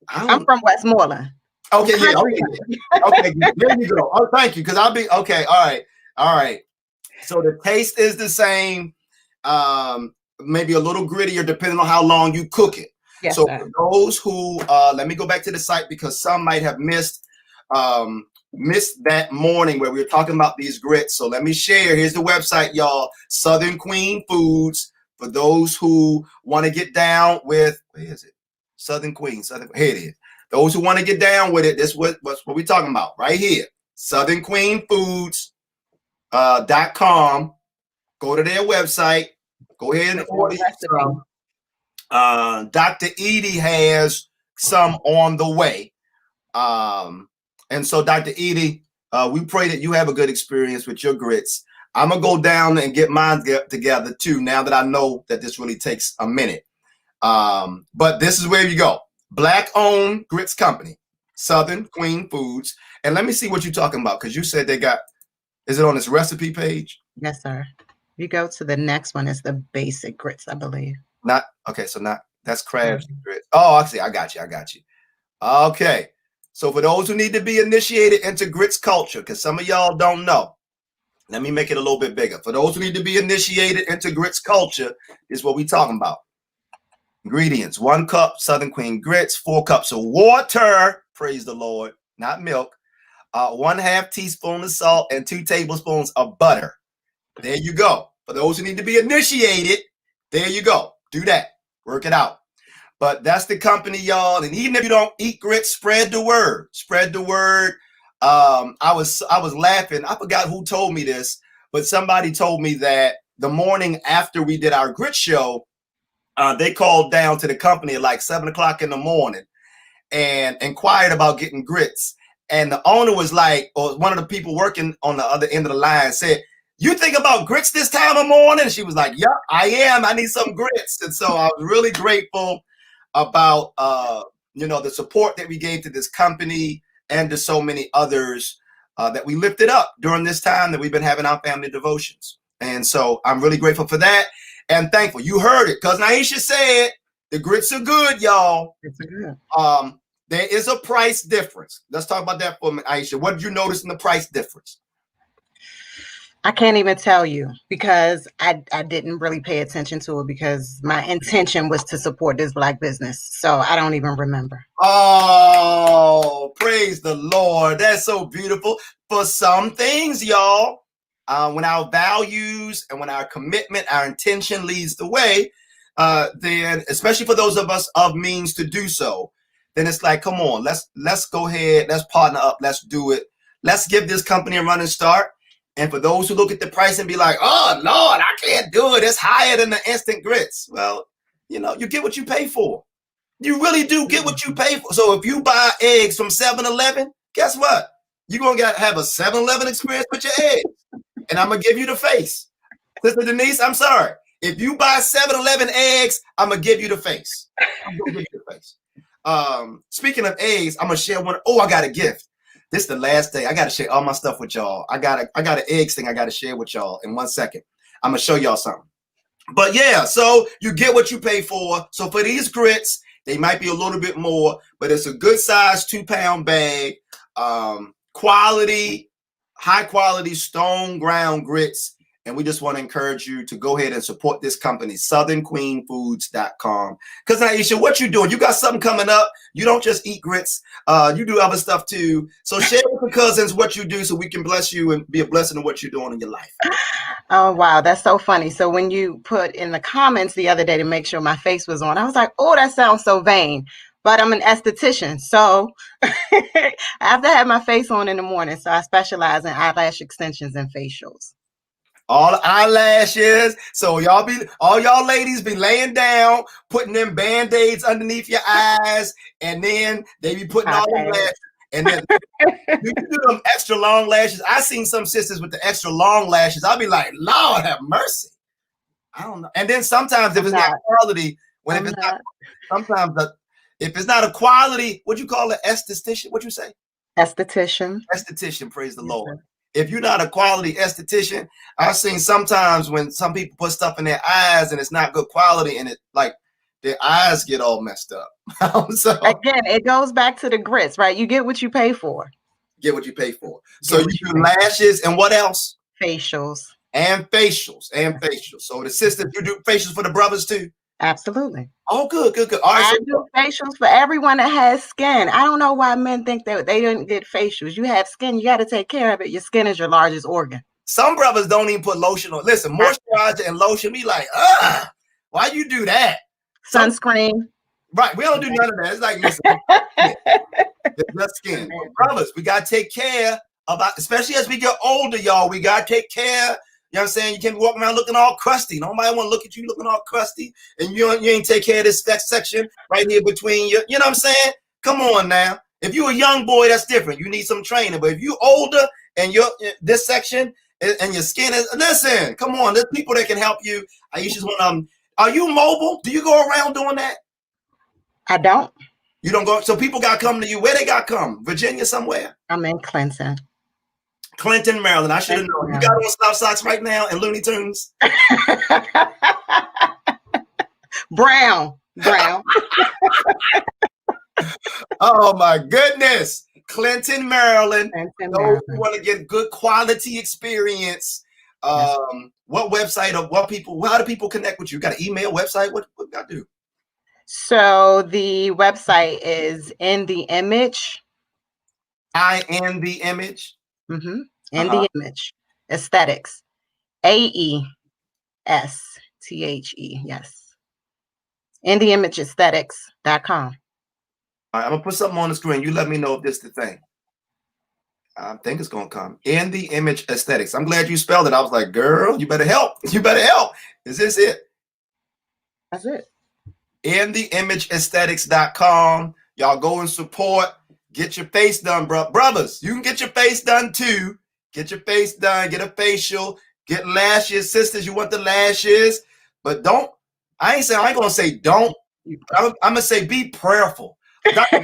I'm from Westmoreland. Okay, yeah, okay, there you go. Oh, thank you, because I'll be okay. All right. So the taste is the same, maybe a little grittier depending on how long you cook it. Yes, so sir. for those who, let me go back to the site because some might have missed that morning where we were talking about these grits. So let me share. Here's the website, y'all. Southern Queen Foods. For those who want to get down with, where is it? Southern Queen. Here it is. Those who want to get down with it, this is what we're talking about right here. Southern Queen Foods. .com. Go to their website. Go ahead and order some. Dr. Edie has some on the way. And so, Dr. Edie, we pray that you have a good experience with your grits. I'm going to go down and get mine together too, now that I know that this really takes a minute. But this is where you go. Black-owned grits company, Southern Queen Foods. And let me see what you're talking about, because you said they got, is it on this recipe page? Yes, sir. You go to the next one. It's the basic grits, I believe. That's crabs grits. Oh, actually, I got you. Okay. So for those who need to be initiated into grits culture, because some of y'all don't know, let me make it a little bit bigger. For those who need to be initiated into grits culture, this is what we're talking about. Ingredients: 1 cup Southern Queen grits, 4 cups of water, praise the Lord, not milk, 1/2 teaspoon of salt, and 2 tablespoons of butter. There you go. For those who need to be initiated, there you go. Do that. Work it out. But that's the company, y'all. And even if you don't eat grits, spread the word. Spread the word. I was laughing. I forgot who told me this, but somebody told me that the morning after we did our grit show, they called down to the company at like 7 o'clock in the morning and inquired about getting grits. And the owner was like, or one of the people working on the other end of the line said, "You think about grits this time of morning?" And she was like, "Yep, I am. I need some grits." And so I was really grateful about the support that we gave to this company and to so many others that we lifted up during this time that we've been having our family devotions. And so I'm really grateful for that and thankful. You heard it. Cousin Aisha said the grits are good, y'all. It's good. There is a price difference. Let's talk about that for a minute, Aisha. What did you notice in the price difference? I can't even tell you because I didn't really pay attention to it because my intention was to support this Black business. So I don't even remember. Oh, praise the Lord. That's so beautiful. For some things, y'all, When our values and when our commitment, our intention leads the way, then especially for those of us of means to do so, then it's like, come on, let's go ahead, let's partner up, let's do it. Let's give this company a running start. And for those who look at the price and be like, oh Lord, I can't do it, it's higher than the instant grits. Well, you get what you pay for. You really do get what you pay for. So if you buy eggs from 7-Eleven, guess what? You're going to have a 7-Eleven experience with your eggs. And I'm going to give you the face. Sister Denise, I'm sorry. If you buy 7-Eleven eggs, I'm going to give you the face. I'm going to give you the face. Speaking of eggs, I'm going to share one. Oh, I got a gift. This is the last day. I got to share all my stuff with y'all. I got an eggs thing I got to share with y'all in 1 second. I'm going to show y'all something. But yeah, so you get what you pay for. So for these grits, they might be a little bit more, but it's a good size 2-pound bag. Quality, high quality stone ground grits. And we just want to encourage you to go ahead and support this company, southernqueenfoods.com. Because Aisha, what you doing? You got something coming up. You don't just eat grits. You do other stuff too. So share with your cousins what you do so we can bless you and be a blessing to what you're doing in your life. Oh, wow. That's so funny. So when you put in the comments the other day to make sure my face was on, I was like, oh, that sounds so vain. But I'm an esthetician. So I have to have my face on in the morning. So I specialize in eyelash extensions and facials. All eyelashes. So all y'all ladies be laying down, putting them band-aids underneath your eyes, and then they be putting all them lashes. And then you do them extra long lashes. I seen some sisters with the extra long lashes. I'll be like, Lord have mercy. I don't know. And then sometimes if it's not quality, if it's not a quality, what you call it, esthetician? What you say? Esthetician. Esthetician, praise the Lord. If you're not a quality esthetician, I've seen sometimes when some people put stuff in their eyes and it's not good quality and it like their eyes get all messed up. So again, it goes back to the grits, right? You get what you pay for. Get what you pay for. So you do lashes and what else? Facials. And facials. So the sisters, you do facials for the brothers too? Absolutely. Oh, good. All right, I do facials for everyone that has skin. I don't know why men think that they didn't get facials. You have skin, you got to take care of it. Your skin is your largest organ. Some brothers don't even put lotion on. Listen, moisturizer and lotion be like, why you do that? Sunscreen. Right. We don't do none of that. It's like, listen, it's just skin. But brothers, we got to take care of, especially as we get older, y'all, we got to take care. You know what I'm saying? You can't walk around looking all crusty. Nobody want to look at you looking all crusty. And you ain't take care of this section right here between you. You know what I'm saying? Come on now. If you're a young boy, that's different. You need some training. But if you're older and you're this section and your skin is, listen, come on. There's people that can help you. I used to want are you mobile? Do you go around doing that? I don't. You don't go. So people got to come to you. Where they got to come? Virginia somewhere? I'm in Clinton, Maryland. I should have known. You got on Stop Socks right now and Looney Tunes. Brown. Oh my goodness. Clinton, Maryland. Those who want to get good quality experience. What website or how do people connect with you? Got an email, website? What got to do? So the website is In the Image. In the Image. Mm-hmm. In the Image. Aesthetics. AESTHE. Yes. In the Image Aesthetics.com. All right, I'm gonna put something on the screen. You let me know if this is the thing. I think it's gonna come. In the Image Aesthetics. I'm glad you spelled it. I was like, girl, you better help. Is this it? That's it. In the Image Aesthetics.com. Y'all go and support. Get your face done, brothers. You can get your face done too. Get your face done. Get a facial. Get lashes. Sisters, you want the lashes. But don't. I ain't gonna say don't. I'm gonna say be prayerful. Dr.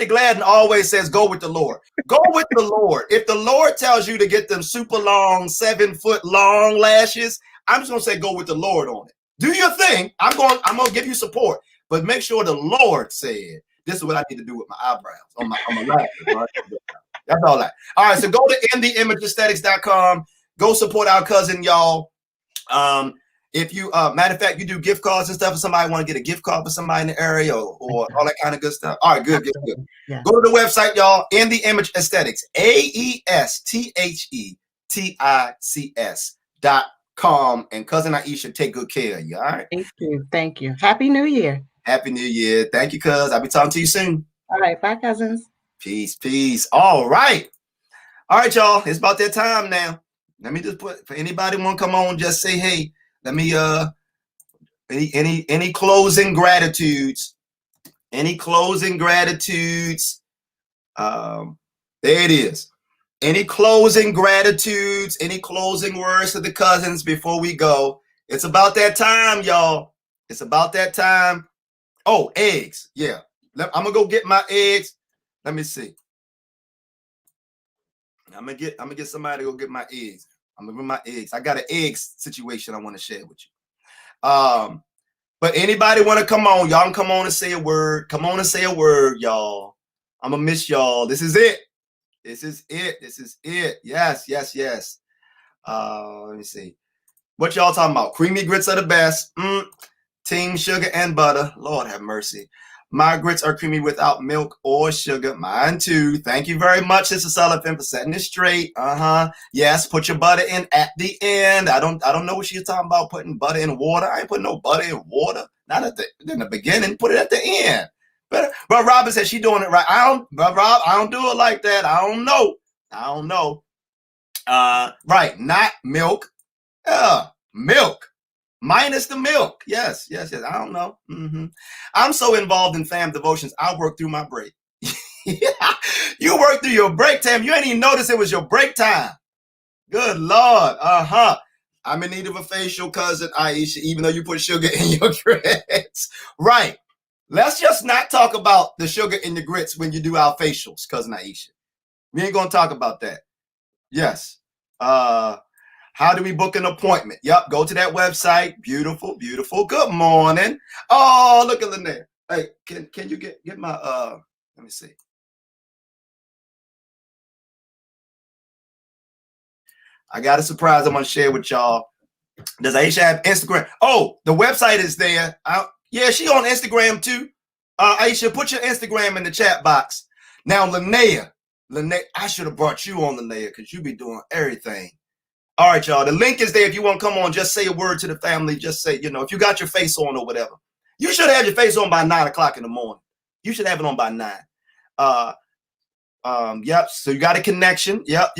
Gladden always says go with the Lord. Go with the Lord. If the Lord tells you to get them super long, 7-foot long lashes, I'm just gonna say go with the Lord on it. Do your thing. I'm gonna give you support, but make sure the Lord said this is what I need to do with my eyebrows on my lashes. Right? That's all that. All right, so go to InTheImageAesthetics.com. Go support our cousin, y'all. If you matter of fact, you do gift cards and stuff, if somebody want to get a gift card for somebody in the area or all that kind of good stuff. All right, good. Yeah. Go to the website, y'all. In the Image Aesthetics, AESTHE TICS.com. And cousin Aisha, take good care of you. All right. Thank you. Thank you. Happy New Year. Happy New Year. Thank you, cuz. I'll be talking to you soon. All right. Bye, cousins. Peace, peace. All right, y'all. It's about that time now. Let me just put, for anybody want to come on, just say, hey, let me any closing gratitudes. Any closing gratitudes? There it is. Any closing gratitudes? Any closing words to the cousins before we go? It's about that time, y'all. It's about that time. Oh, eggs. Yeah. I'm gonna go get my eggs. Let me see. I'm gonna get somebody to go get my eggs. I'm gonna bring my eggs. I got an eggs situation I want to share with you. But anybody want to come on? Y'all can come on and say a word. Come on and say a word, y'all. I'm gonna miss y'all. This is it. This is it. This is it. Yes, yes, yes. Let me see. What y'all talking about? Creamy grits are the best. Team sugar and butter. Lord have mercy. My grits are creamy without milk or sugar. Mine too. Thank you very much, Sister Sullivan, for setting it straight. Yes, put your butter in at the end. I don't know what she's talking about, putting butter in water. I ain't putting no butter in water. Not in the beginning. Put it at the end. But Robin said she doing it right. I don't do it like that. I don't know. Right, not milk. Milk. Minus the milk. Yes. I don't know. I'm so involved in fam devotions, I'll work through my break. You work through your break time. You ain't even notice it was your break time. Good Lord. I'm in need of a facial, cousin Aisha, even though you put sugar in your grits. Right. Let's just not talk about the sugar in the grits when you do our facials, cousin Aisha. We ain't going to talk about that. Yes. How do we book an appointment? Yep, go to that website. Beautiful, beautiful. Good morning. Oh, look at Lynette. Hey, can you get my let me see. I got a surprise I'm gonna share with y'all. Does Aisha have Instagram? Oh, the website is there. Yeah, she on Instagram too. Aisha, put your Instagram in the chat box. Now, Linnea, I should have brought you on, Linnea, because you be doing everything. All right, y'all. The link is there. If you want to come on, just say a word to the family. Just say, if you got your face on or whatever. You should have your face on by 9 o'clock in the morning. You should have it on by 9. Yep. So you got a connection. Yep.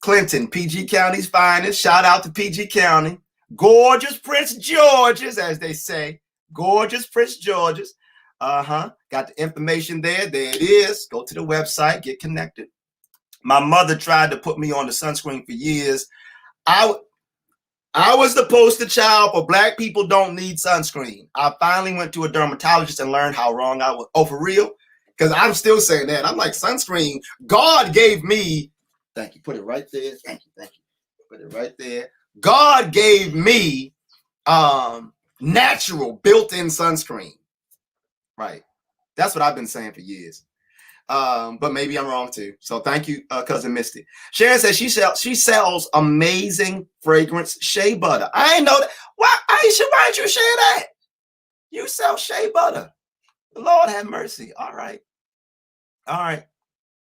Clinton, PG County's finest. Shout out to PG County. Gorgeous Prince George's, as they say. Gorgeous Prince George's. Got the information there. There it is. Go to the website. Get connected. My mother tried to put me on the sunscreen for years. I was the poster child for black people don't need sunscreen. I finally went to a dermatologist and learned how wrong I was. Oh, for real? Because I'm still saying that. I'm like, sunscreen, God gave me, thank you, put it right there. Thank you. Put it right there. God gave me natural built-in sunscreen. Right. That's what I've been saying for years. But maybe I'm wrong too. So thank you, cousin Misty. Sharon says she sells amazing fragrance shea butter. I ain't know that. Why, Aisha, why didn't you share that? You sell shea butter. Lord have mercy. All right.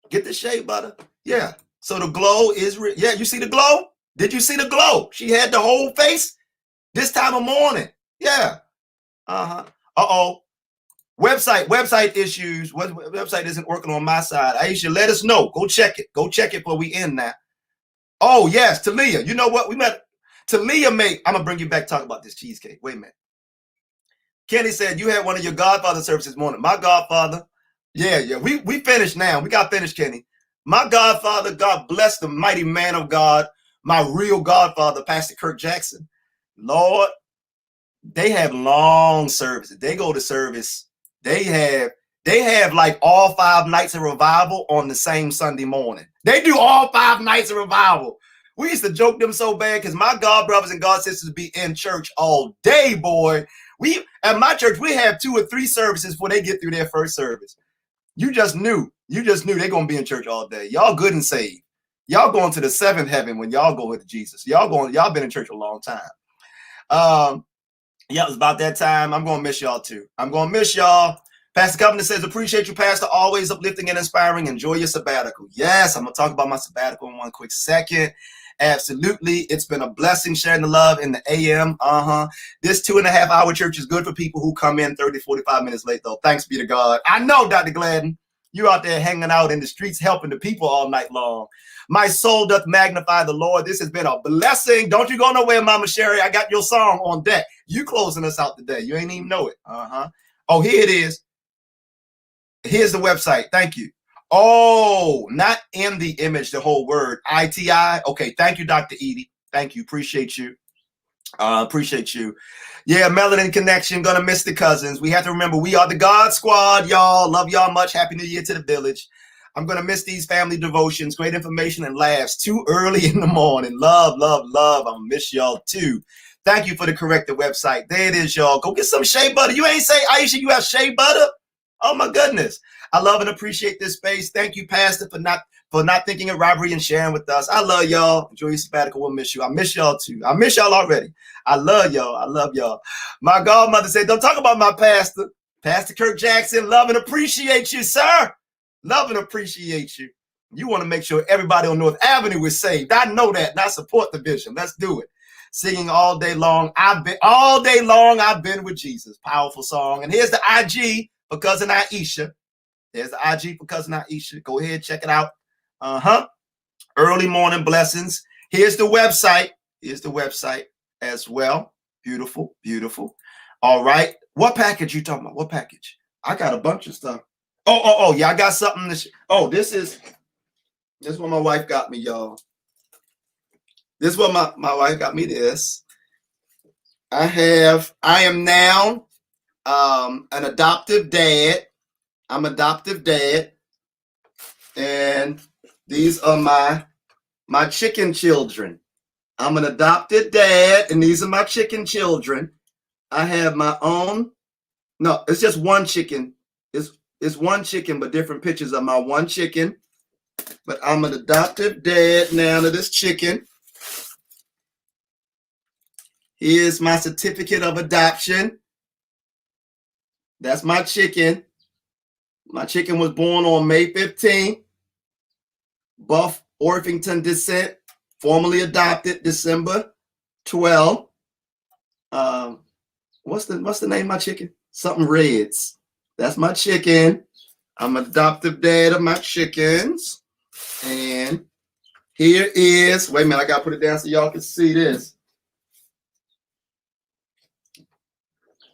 Get the shea butter. Yeah. So the glow is real. Yeah, you see the glow? Did you see the glow? She had the whole face this time of morning. Yeah. Uh-oh. Website issues. Website isn't working on my side. Aisha, let us know. Go check it. Before we end that. Oh, yes, Talia. You know what? We met Talia made. I'm gonna bring you back, talk about this cheesecake. Wait a minute. Kenny said you had one of your Godfather services this morning. My Godfather. Yeah. We finished now. We got finished, Kenny. My Godfather, God bless the mighty man of God, my real Godfather, Pastor Kirk Jackson. Lord, they have long services. They go to service. They have like all 5 nights of revival on the same Sunday morning. They do all 5 nights of revival. We used to joke them so bad because my God brothers and God sisters be in church all day, boy. At my church, we have 2 or 3 services before they get through their first service. You just knew they're going to be in church all day. Y'all good and saved. Y'all going to the 7th heaven when y'all go with Jesus. Y'all been in church a long time. Yeah, it was about that time. I'm going to miss y'all too. I'm going to miss y'all. Pastor Covenant says, appreciate you, Pastor. Always uplifting and inspiring. Enjoy your sabbatical. Yes, I'm going to talk about my sabbatical in one quick second. Absolutely. It's been a blessing sharing the love in the AM. This 2.5 hour church is good for people who come in 30, 45 minutes late, though. Thanks be to God. I know, Dr. Gladden, you out there hanging out in the streets, helping the people all night long. My soul doth magnify the Lord. This has been a blessing. Don't you go nowhere, Mama Sherry. I got your song on deck. You closing us out today. You ain't even know it. Oh, here it is. Here's the website. Thank you. Oh, not in the image, the whole word. ITI. Okay. Thank you, Dr. Edie. Thank you. Appreciate you. Appreciate you. Yeah, Melanin Connection. Gonna miss the cousins. We have to remember we are the God Squad, y'all. Love y'all much. Happy New Year to the village. I'm gonna miss these family devotions. Great information and laughs too early in the morning. Love, love, love. I'm gonna miss y'all too. Thank you for the corrected website. There it is, y'all. Go get some shea butter. You ain't say, Aisha, you have shea butter? Oh my goodness. I love and appreciate this space. Thank you, Pastor, for not thinking of robbery and sharing with us. I love y'all. Enjoy your sabbatical. We'll miss you. I miss y'all too. I miss y'all already. I love y'all. I love y'all. My godmother said, don't talk about my pastor. Pastor Kirk Jackson, love and appreciate you, sir. Love and appreciate you. You want to make sure everybody on North Avenue is saved. I know that, and I support the vision. Let's do it. Singing all day long. I've been with Jesus. Powerful song. And here's the IG for cousin Aisha. There's the IG for cousin Aisha. Go ahead, check it out. Early morning blessings. Here's the website. Here's the website as well. Beautiful, beautiful. All right. What package you talking about? What package? I got a bunch of stuff. Oh, yeah, I got something. This is what my wife got me, y'all. This is what my wife got me this. I am now an adoptive dad. I'm adoptive dad. And these are my chicken children. I'm an adopted dad, and these are my chicken children. I have my own. No, it's just one chicken. It's one chicken, but different pictures of my one chicken. But I'm an adoptive dad now to this chicken. Here's my certificate of adoption. That's my chicken. My chicken was born on May 15th. Buff Orpington descent. Formally adopted December 12th. What's the name of my chicken? Something Reds. That's my chicken. I'm adoptive dad of my chickens. And here is, wait a minute, I gotta put it down so y'all can see this.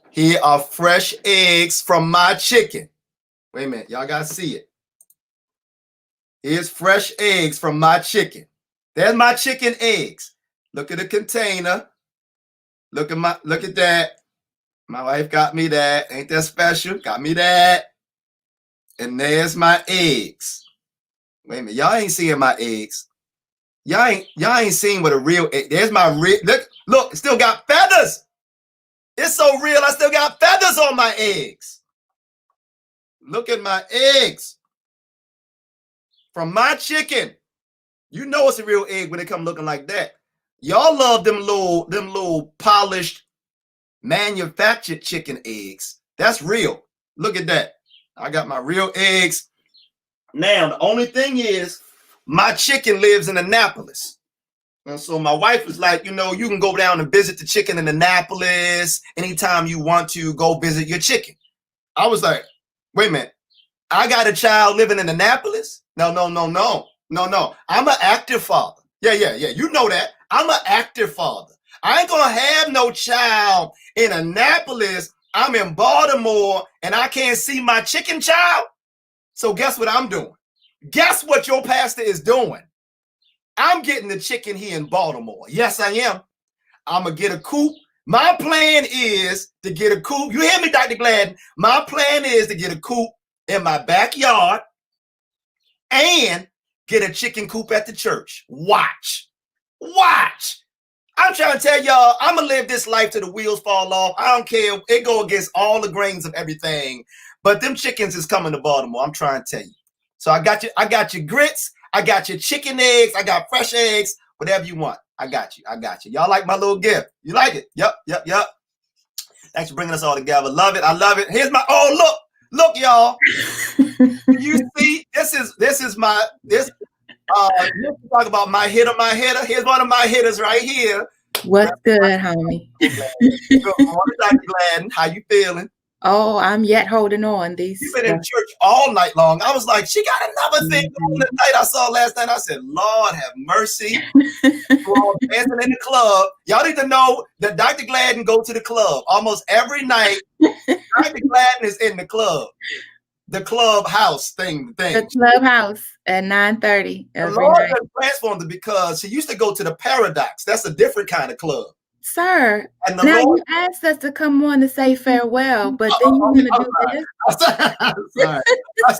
Here are fresh eggs from my chicken. Wait a minute, y'all gotta see it. Here's fresh eggs from my chicken. There's my chicken eggs. Look at the container. Look at that. My wife got me that. Ain't that special? Got me that. And there's my eggs. Wait a minute, y'all ain't seeing my eggs. Y'all ain't seeing what a real egg. There's my real. Look, it still got feathers. It's so real. I still got feathers on my eggs. Look at my eggs from my chicken. You know it's a real egg when it come looking like that. Y'all love them little polished manufactured chicken eggs. That's real. Look at that. I got my real eggs. Now, the only thing is my chicken lives in Annapolis. And so my wife was like, you can go down and visit the chicken in Annapolis anytime you want to go visit your chicken. I was like, wait a minute. I got a child living in Annapolis? No. I'm an active father. Yeah. You know that. I'm an active father. I ain't gonna have no child in Annapolis. I'm in Baltimore and I can't see my chicken child. So guess what I'm doing? Guess what your pastor is doing? I'm getting the chicken here in Baltimore. Yes, I am. I'm gonna get a coop. My plan is to get a coop. You hear me, Dr. Gladden? My plan is to get a coop in my backyard and get a chicken coop at the church. Watch. I'm trying to tell y'all, I'm gonna live this life till the wheels fall off. I don't care. It go against all the grains of everything. But them chickens is coming to Baltimore. I'm trying to tell you. So I got your grits. I got your chicken eggs. I got fresh eggs. Whatever you want. I got you. Y'all like my little gift? You like it? Yep. Thanks for bringing us all together. Love it. I love it. Here's my, Look, y'all. You see, this is my this. You talk about my hitter. Here's one of my hitters right here. What's good, homie? Good morning, Dr. Gladden. How you feeling? Oh, I'm yet holding on. You've been in church all night long. I was like, she got another thing going tonight. I saw last night. I said, Lord have mercy. You all dancing in the club. Y'all need to know that Dr. Gladden go to the club almost every night. Dr. Gladden is in the club. The clubhouse thing. The clubhouse at 9:30 The every Lord night. has transformed it because she used to go to the Paradox. That's a different kind of club. Sir, And the now Lord, you asked us to come on to say farewell, but then you're going to do this?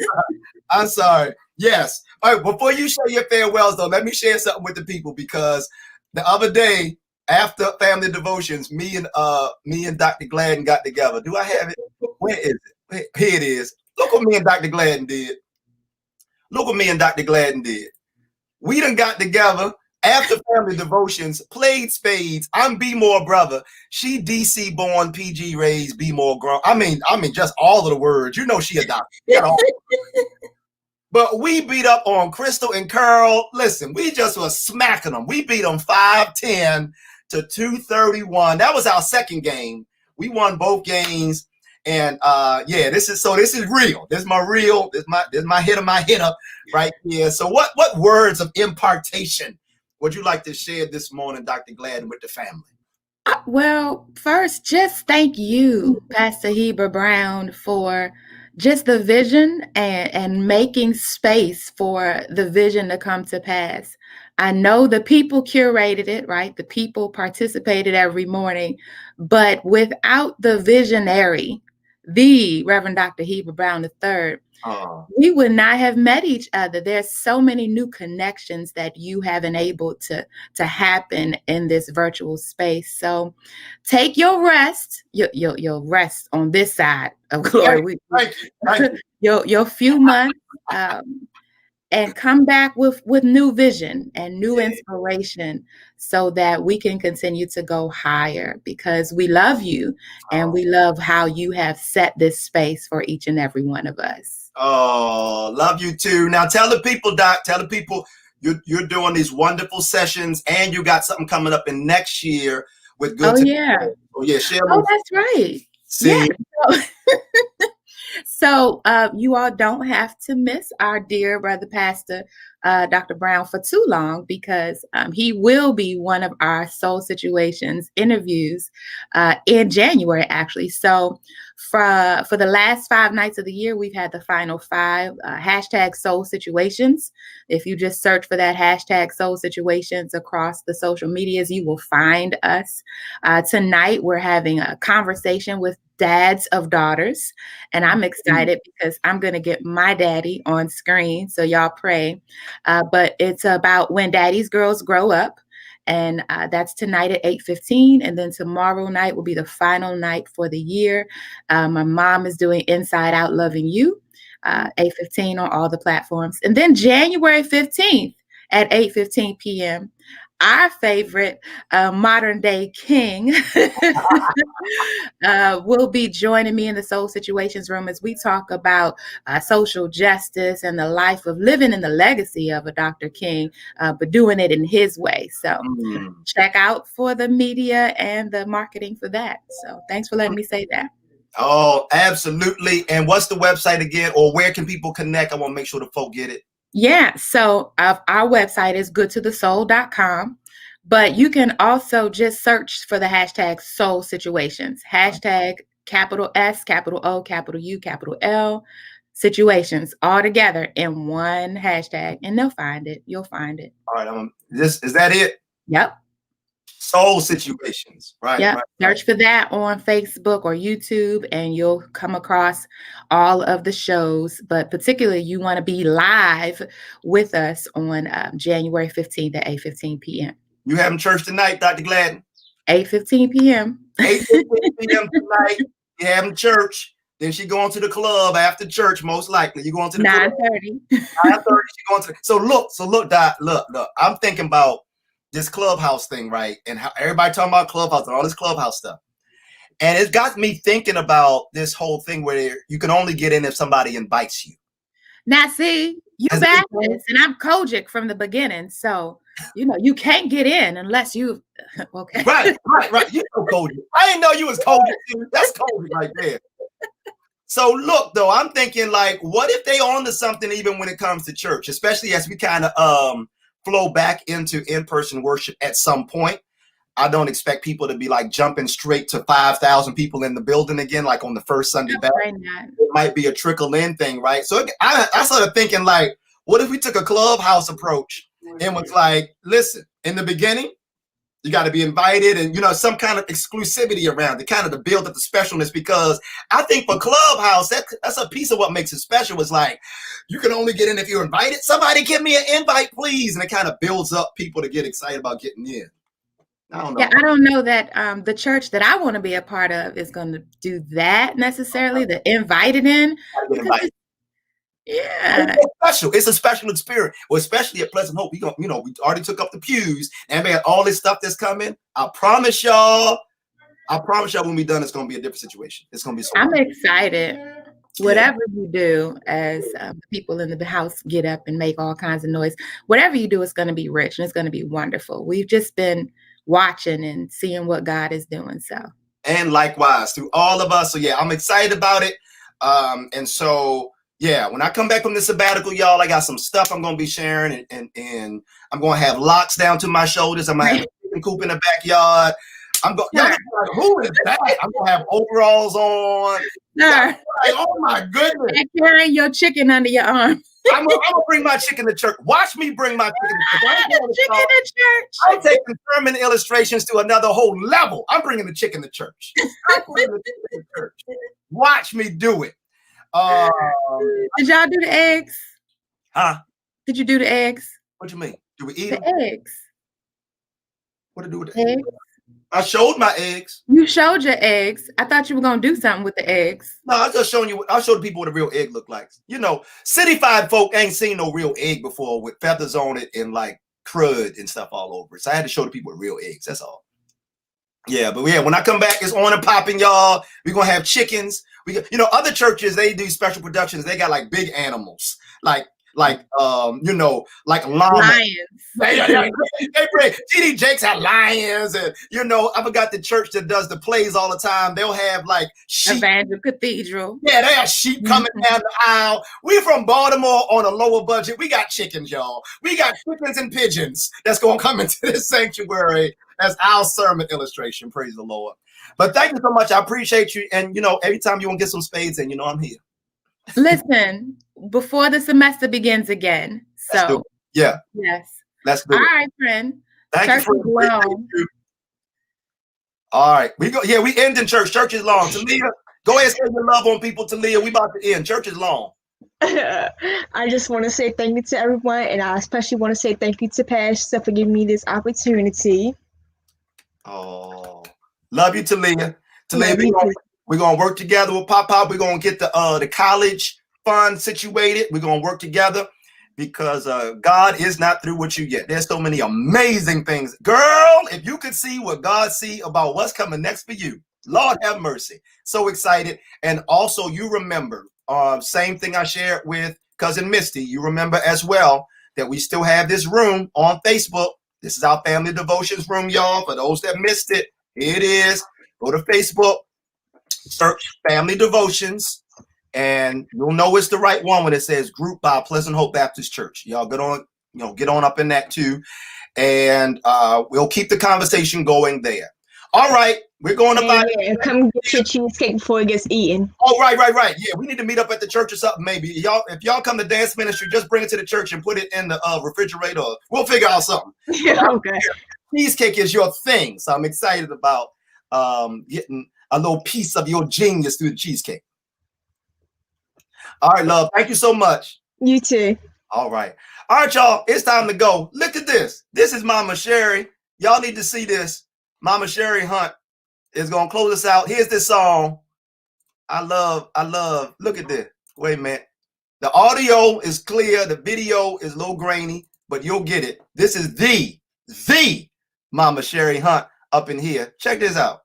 I'm sorry. Yes. All right. Before you share your farewells, though, let me share something with the people because the other day after family devotions, me and Dr. Gladden got together. Do I have it? Where is it? Here it is. Look what me and Dr. Gladden did. We done got together after family devotions, played spades. I'm B More brother. She DC born, PG raised, B More grown. I mean, just all of the words. You know she adopted. But we beat up on Crystal and Carl. Listen, we just was smacking them. We beat them 5-10 to 231. That was our second game. We won both games. And yeah, this is real. This is my hitter right here. So what words of impartation would you like to share this morning, Dr. Gladden, with the family? Well, first, just thank you, Pastor Heber Brown, for just the vision and making space for the vision to come to pass. I know the people curated it, right? The people participated every morning, but without the visionary, the Reverend Dr. Heber Brown III, we would not have met each other. There's so many new connections that you have enabled to happen in this virtual space. So take your rest. You'll rest on this side of glory. Thank you. Your few months and come back with new vision and new inspiration so that we can continue to go higher because we love you and we love how you have set this space for each and every one of us. Oh, love you too. Now tell the people, Doc, you're doing these wonderful sessions and you got something coming up in next year with Good. Share. Oh, that's right. See? Yeah. So you all don't have to miss our dear brother pastor, Dr. Brown, for too long because he will be one of our Soul Situations interviews in January, actually. So for the last 5 nights of the year, we've had the final 5 hashtag Soul Situations. If you just search for that hashtag Soul Situations across the social medias, you will find us. Tonight, we're having a conversation with dads of daughters, and I'm excited because I'm going to get my daddy on screen, so y'all pray. But it's about when daddy's girls grow up, and that's tonight at 8:15, and then tomorrow night will be the final night for the year. My mom is doing Inside Out Loving You, 8:15 on all the platforms, and then January 15th at 8:15 p.m. Our favorite modern day king will be joining me in the Soul Situations room as we talk about social justice and the life of living in the legacy of a Dr. King, but doing it in his way. So check out for the media and the marketing for that. So thanks for letting me say that. Oh, absolutely. And what's the website again, or where can people connect? I want to make sure the folk get it. Yeah, so our website is goodtothesoul.com, but you can also just search for the hashtag Soul Situations, hashtag capital S, capital O, capital U, capital L, situations, all together in one hashtag, and they'll find it. You'll find it. All right, is that it? Yep. Soul Situations, right? Yeah, right, search for that on Facebook or YouTube, and you'll come across all of the shows. But particularly, you want to be live with us on January 15th at 8:15 p.m. You having church tonight, Dr. Gladden? 8:15 p.m. 8:15 p.m. tonight. You having church? Then she going to the club after church, most likely. You going to the 9:30. 9:30. She going to. So look, Doc. Look. I'm thinking about this clubhouse thing, right? And how everybody talking about clubhouse and all this clubhouse stuff. And it got me thinking about this whole thing where you can only get in if somebody invites you. Now, see, you Has it been Baptist, and I'm Kojic from the beginning, so you can't get in unless you. Okay. Right. You know Cody. I didn't know you was Cody. That's Cody right there. So look, though, I'm thinking like, what if they on to something even when it comes to church, especially as we kind of flow back into in-person worship at some point. I don't expect people to be like jumping straight to 5,000 people in the building again, like on the first Sunday back. It might be a trickle in thing, right? So I started thinking like, what if we took a Clubhouse approach and was like, listen, in the beginning, you got to be invited and, some kind of exclusivity around it, kind of to build up the specialness, because I think for Clubhouse, that's a piece of what makes it special. Is like, you can only get in if you're invited. Somebody give me an invite, please. And it kind of builds up people to get excited about getting in. I don't know. Yeah, I don't know that the church that I want to be a part of is going to do that necessarily, the invited in. Yeah, it's a special experience. Well, especially at Pleasant Hope, we already took up the pews and we had all this stuff that's coming. I promise y'all when we done, it's going to be a different situation. It's going to be I'm excited. Whatever you do, as people in the house get up and make all kinds of noise, whatever you do, it's going to be rich and it's going to be wonderful. We've just been watching and seeing what God is doing. So, and likewise through all of us. So yeah, I'm excited about it. And so yeah, when I come back from the sabbatical, y'all, I got some stuff I'm going to be sharing, and I'm going to have locks down to my shoulders. I'm going to have a chicken coop in the backyard. I'm going. Y'all like, who is that? I'm going to have overalls on. Like, oh my goodness! And carrying your chicken under your arm. I'm gonna bring my chicken to church. Watch me bring my chicken to church. I'm taking sermon illustrations to another whole level. I'm bringing the chicken to church. Watch me do it. Did y'all do the eggs? Huh? Did you do the eggs? What you mean? Do we eat the them? Eggs? What to do with the eggs? I showed my eggs. You showed your eggs. I thought you were gonna do something with the eggs. No, I was just showing you. I'll show the people what a real egg look like. Cityfied folk ain't seen no real egg before with feathers on it and like crud and stuff all over it. So I had to show the people real eggs. That's all. Yeah, but yeah, when I come back, it's on and popping, y'all. We're gonna have chickens. Other churches, they do special productions. They got like big animals, like llamas. Lions. They bring TD Jakes have lions, and I forgot the church that does the plays all the time. They'll have like sheep. Evangel Cathedral. Yeah, they have sheep coming down the aisle. We from Baltimore on a lower budget. We got chickens, y'all. We got chickens and pigeons that's gonna come into this sanctuary as our sermon illustration. Praise the Lord. But thank you so much. I appreciate you. And every time you want to get some spades in, I'm here. Listen, before the semester begins again. So yeah. Yes. Let's do it. All right, friend. Thank church you for is long. All right. We end in church. Church is long. Talia, go ahead and send your love on people, Talia. We about to end. Church is long. I just want to say thank you to everyone, and I especially want to say thank you to Pastor for giving me this opportunity. Oh, love you, Talia. Talia, we're gonna work together with Pop. We're gonna get the college fund situated. We're gonna work together because God is not through with you yet. There's so many amazing things, girl. If you could see what God see about what's coming next for you, Lord have mercy. So excited. And also, you remember, same thing I shared with Cousin Misty. You remember as well that we still have this room on Facebook. This is our family devotions room, y'all. For those that missed it, here it is. Go to Facebook, search family devotions, and you'll know it's the right one when it says group by Pleasant Hope Baptist Church. Y'all get on up in that too. And we'll keep the conversation going there. All right, we're going about it. Come get your cheesecake before it gets eaten. Oh, right. Yeah, we need to meet up at the church or something, maybe. If y'all come to dance ministry, just bring it to the church and put it in the refrigerator. We'll figure out something. Okay. Cheesecake is your thing, so I'm excited about getting a little piece of your genius through the cheesecake. All right, love. Thank you so much. You too. All right, y'all. It's time to go. Look at this. This is Mama Sherry. Y'all need to see this. Mama Sherry Hunt is gonna close us out. Here's this song. I love. Look at this. Wait a minute. The audio is clear. The video is a little grainy, but you'll get it. This is the Mama Sherry Hunt up in here. Check this out.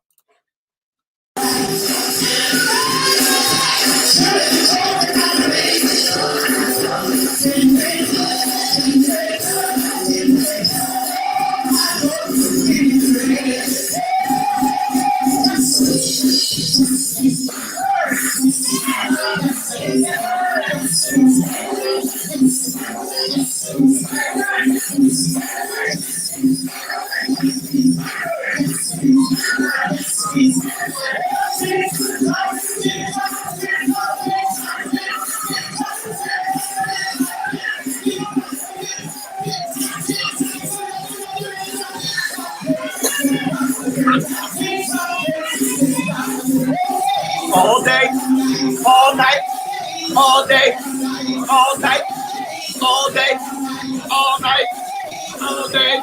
All day, all night, all day, all night, all day, all night, all day.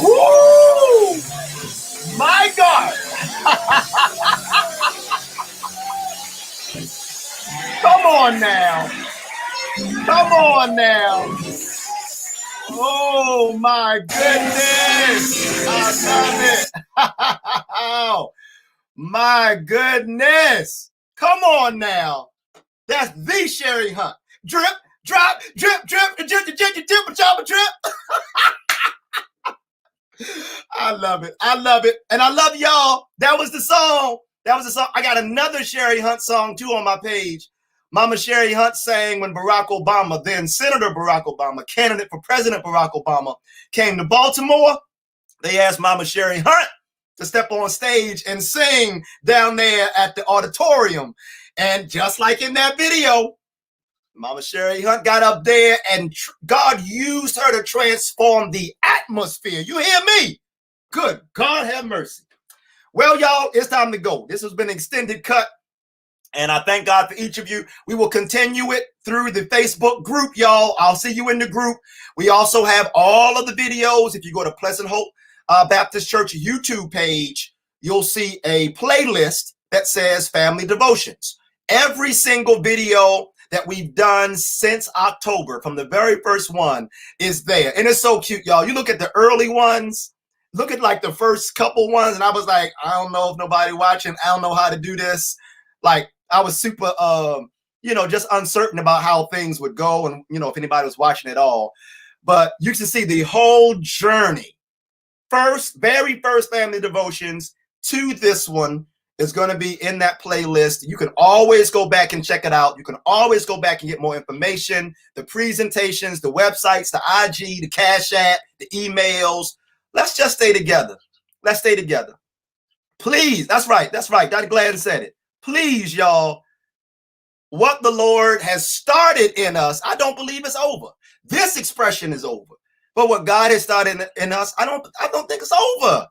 Woo! My God! Come on now. Come on now. Oh my goodness. I love it. My goodness. Come on now. That's the Sherry Hunt. Drip, drop, drip, drip, drip, drip, drip, drip, drip, drip. I love it. I love it. And I love y'all. That was the song. That was the song. I got another Sherry Hunt song too on my page. Mama Sherry Hunt sang when Barack Obama, then Senator Barack Obama, candidate for President Barack Obama, came to Baltimore. They asked Mama Sherry Hunt to step on stage and sing down there at the auditorium. And just like in that video, Mama Sherry Hunt got up there and God used her to transform the atmosphere. You hear me? Good. God have mercy. Well, y'all, it's time to go. This has been an extended cut. And I thank God for each of you. We will continue it through the Facebook group, y'all. I'll see you in the group. We also have all of the videos. If you go to Pleasant Hope Baptist Church YouTube page, you'll see a playlist that says Family Devotions. Every single video that we've done since October, from the very first one, is there. And it's so cute, y'all. You look at the early ones, look at like the first couple ones, and I was like, I don't know if nobody watching. I don't know how to do this. Like, I was super, just uncertain about how things would go and, if anybody was watching at all. But you can see the whole journey. Very first Family Devotions to this one is going to be in that playlist. You can always go back and check it out. You can always go back and get more information, the presentations, the websites, the IG, the Cash App, the emails. Let's just stay together. Let's stay together. Please. That's right. Dr. Gladden said it. Please, y'all, what the Lord has started in us, I don't believe it's over. This expression is over. But what God has started in us, I don't think it's over.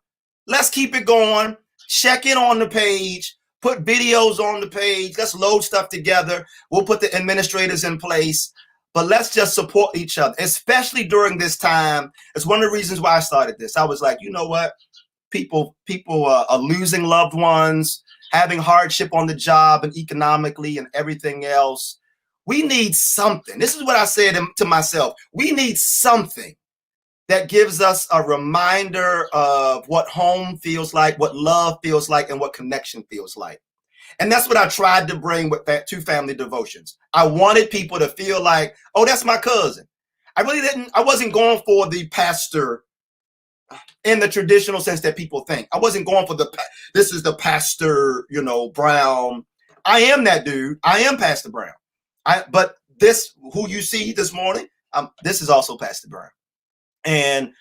Let's keep it going. Check in on the page. Put videos on the page. Let's load stuff together. We'll put the administrators in place. But let's just support each other, especially during this time. It's one of the reasons why I started this. I was like, you know what? People are losing loved ones, having hardship on the job and economically and everything else. We need something. This is what I said to myself. We need something that gives us a reminder of what home feels like, what love feels like, and what connection feels like. And that's what I tried to bring with that 2 family devotions. I wanted people to feel like, oh, that's my cousin. I wasn't going for the pastor in the traditional sense that people think. I wasn't going for this is the pastor, Brown. I am that dude. I am Pastor Brown. But this, who you see this morning, this is also Pastor Brown. And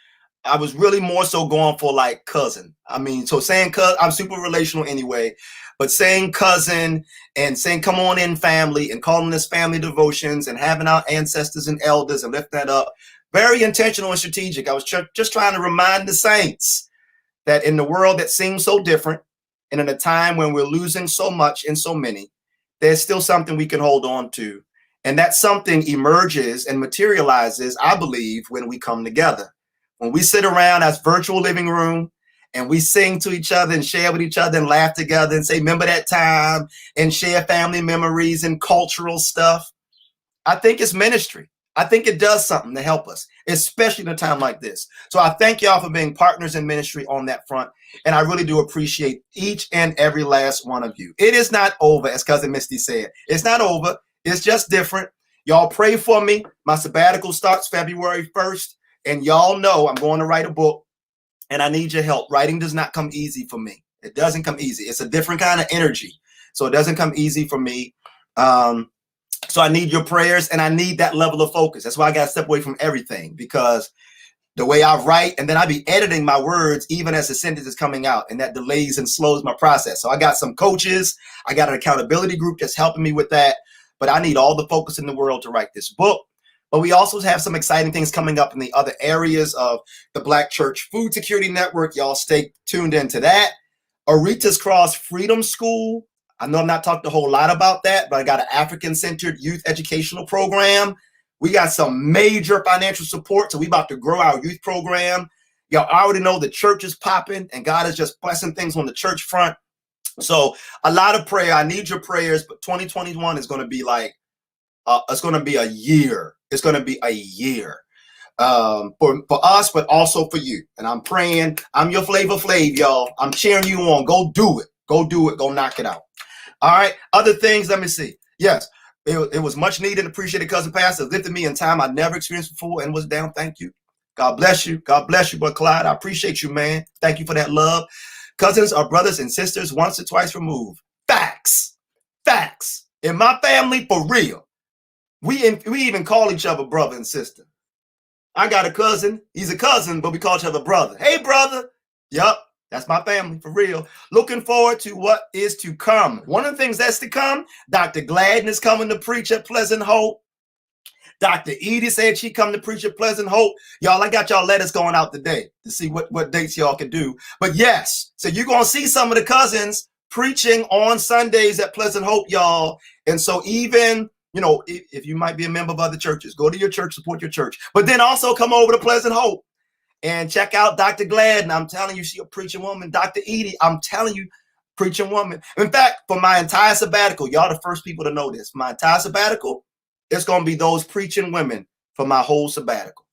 I was really more so going for like cousin. I mean, so saying cousin, I'm super relational anyway, but saying cousin and saying come on in family and calling this family devotions and having our ancestors and elders and lift that up. Very intentional and strategic. I was just trying to remind the saints that in the world that seems so different and in a time when we're losing so much and so many, there's still something we can hold on to. And that something emerges and materializes, I believe, when we come together. When we sit around as virtual living room and we sing to each other and share with each other and laugh together and say, remember that time, and share family memories and cultural stuff. I think it's ministry. I think it does something to help us, especially in a time like this. So I thank y'all for being partners in ministry on that front. And I really do appreciate each and every last one of you. It is not over, as Cousin Misty said. It's not over. It's just different. Y'all pray for me. My sabbatical starts February 1st. And y'all know I'm going to write a book and I need your help. Writing does not come easy for me. It doesn't come easy. It's a different kind of energy. So it doesn't come easy for me. So I need your prayers and I need that level of focus. That's why I got to step away from everything, because the way I write, and then I be editing my words even as the sentence is coming out, and that delays and slows my process. So I got some coaches. I got an accountability group that's helping me with that. But I need all the focus in the world to write this book. But we also have some exciting things coming up in the other areas of the Black Church Food Security Network. Y'all stay tuned into that. Aretha's Cross Freedom School. I know I'm not talking a whole lot about that, but I got an African-centered youth educational program. We got some major financial support, so we about to grow our youth program. Y'all already know the church is popping, and God is just blessing things on the church front. So a lot of prayer. I need your prayers, but 2021 is going to be like, it's going to be a year. It's going to be a year for us, but also for you. And I'm praying. I'm your Flavor Flav, y'all. I'm cheering you on. Go do it. Go do it. Go knock it out. All right. Other things. Let me see. Yes, it was much needed. Appreciated, Cousin Pastor. Lifted me in time I never experienced before and was down. Thank you. God bless you. God bless you, Brother Clyde. I appreciate you, man. Thank you for that love. Cousins are brothers and sisters once or twice removed. Facts. Facts. In my family, for real. We even call each other brother and sister. I got a cousin. He's a cousin, but we call each other brother. Hey, brother. Yup. That's my family, for real. Looking forward to what is to come. One of the things that's to come, Dr. Gladden is coming to preach at Pleasant Hope. Dr. Edie said she come to preach at Pleasant Hope. Y'all, I got y'all letters going out today to see what dates y'all can do. But yes, so you're going to see some of the cousins preaching on Sundays at Pleasant Hope, y'all. And so even, if you might be a member of other churches, go to your church, support your church. But then also come over to Pleasant Hope and check out Dr. Gladden. I'm telling you, she's a preaching woman. Dr. Edie, I'm telling you, preaching woman. In fact, for my entire sabbatical, y'all the first people to know this. My entire sabbatical, it's going to be those preaching women for my whole sabbatical.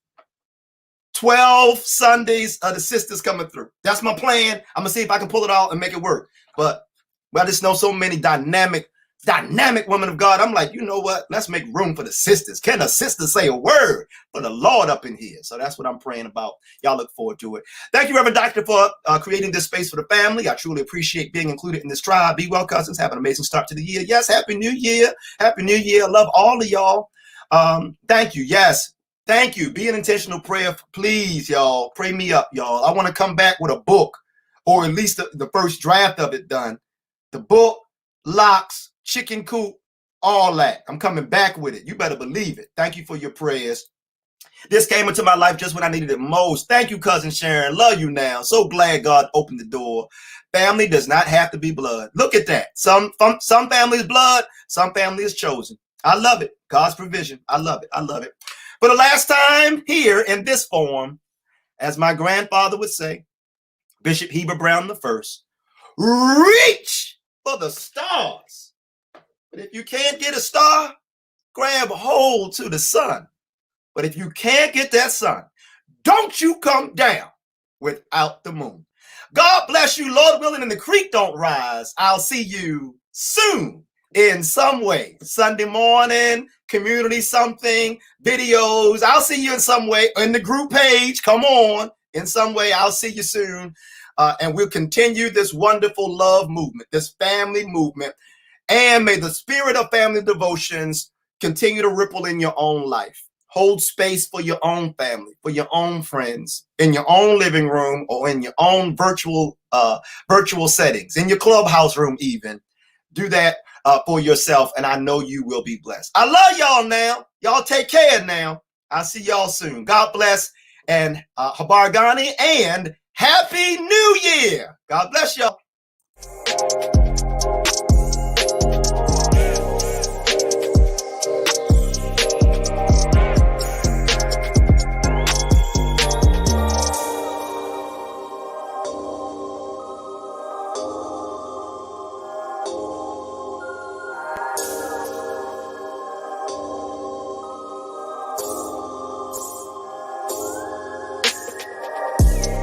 12 Sundays of the sisters coming through. That's my plan. I'm going to see if I can pull it out and make it work. But I just know so many dynamic women of God. I'm like, you know what? Let's make room for the sisters. Can the sisters say a word for the Lord up in here? So that's what I'm praying about. Y'all look forward to it. Thank you, Reverend Doctor, for creating this space for the family. I truly appreciate being included in this tribe. Be well, cousins. Have an amazing start to the year. Yes, Happy New Year. Happy New Year. I love all of y'all. Thank you. Yes. Thank you. Be an intentional prayer. Please, y'all. Pray me up, y'all. I want to come back with a book, or at least the first draft of it done. The book, locks, chicken coop, all that. I'm coming back with it. You better believe it. Thank you for your prayers. This came into my life just when I needed it most. Thank you, Cousin Sharon. Love you now. So glad God opened the door. family does not have to be blood. Look at that. Some families blood, some family is chosen. I love it. God's provision. I love it. I love it. For the last time here in this form, as my grandfather would say, Bishop Heber Brown I, reach for the stars. But if you can't get a star, grab hold to the sun. But if you can't get that sun, don't you come down without the moon. God bless you, Lord willing, and the creek don't rise. I'll see you soon in some way. Sunday morning, community something, videos. I'll see you in some way in the group page. Come on. In some way, I'll see you soon. And we'll continue this wonderful love movement, this family movement. And may the spirit of family devotions continue to ripple in your own life. Hold space for your own family, for your own friends, in your own living room or in your own virtual settings, in your clubhouse room even. Do that for yourself, and I know you will be blessed. I love y'all now. Y'all take care now. I'll see y'all soon. God bless, and Habar Ghani, and Happy New Year. God bless y'all.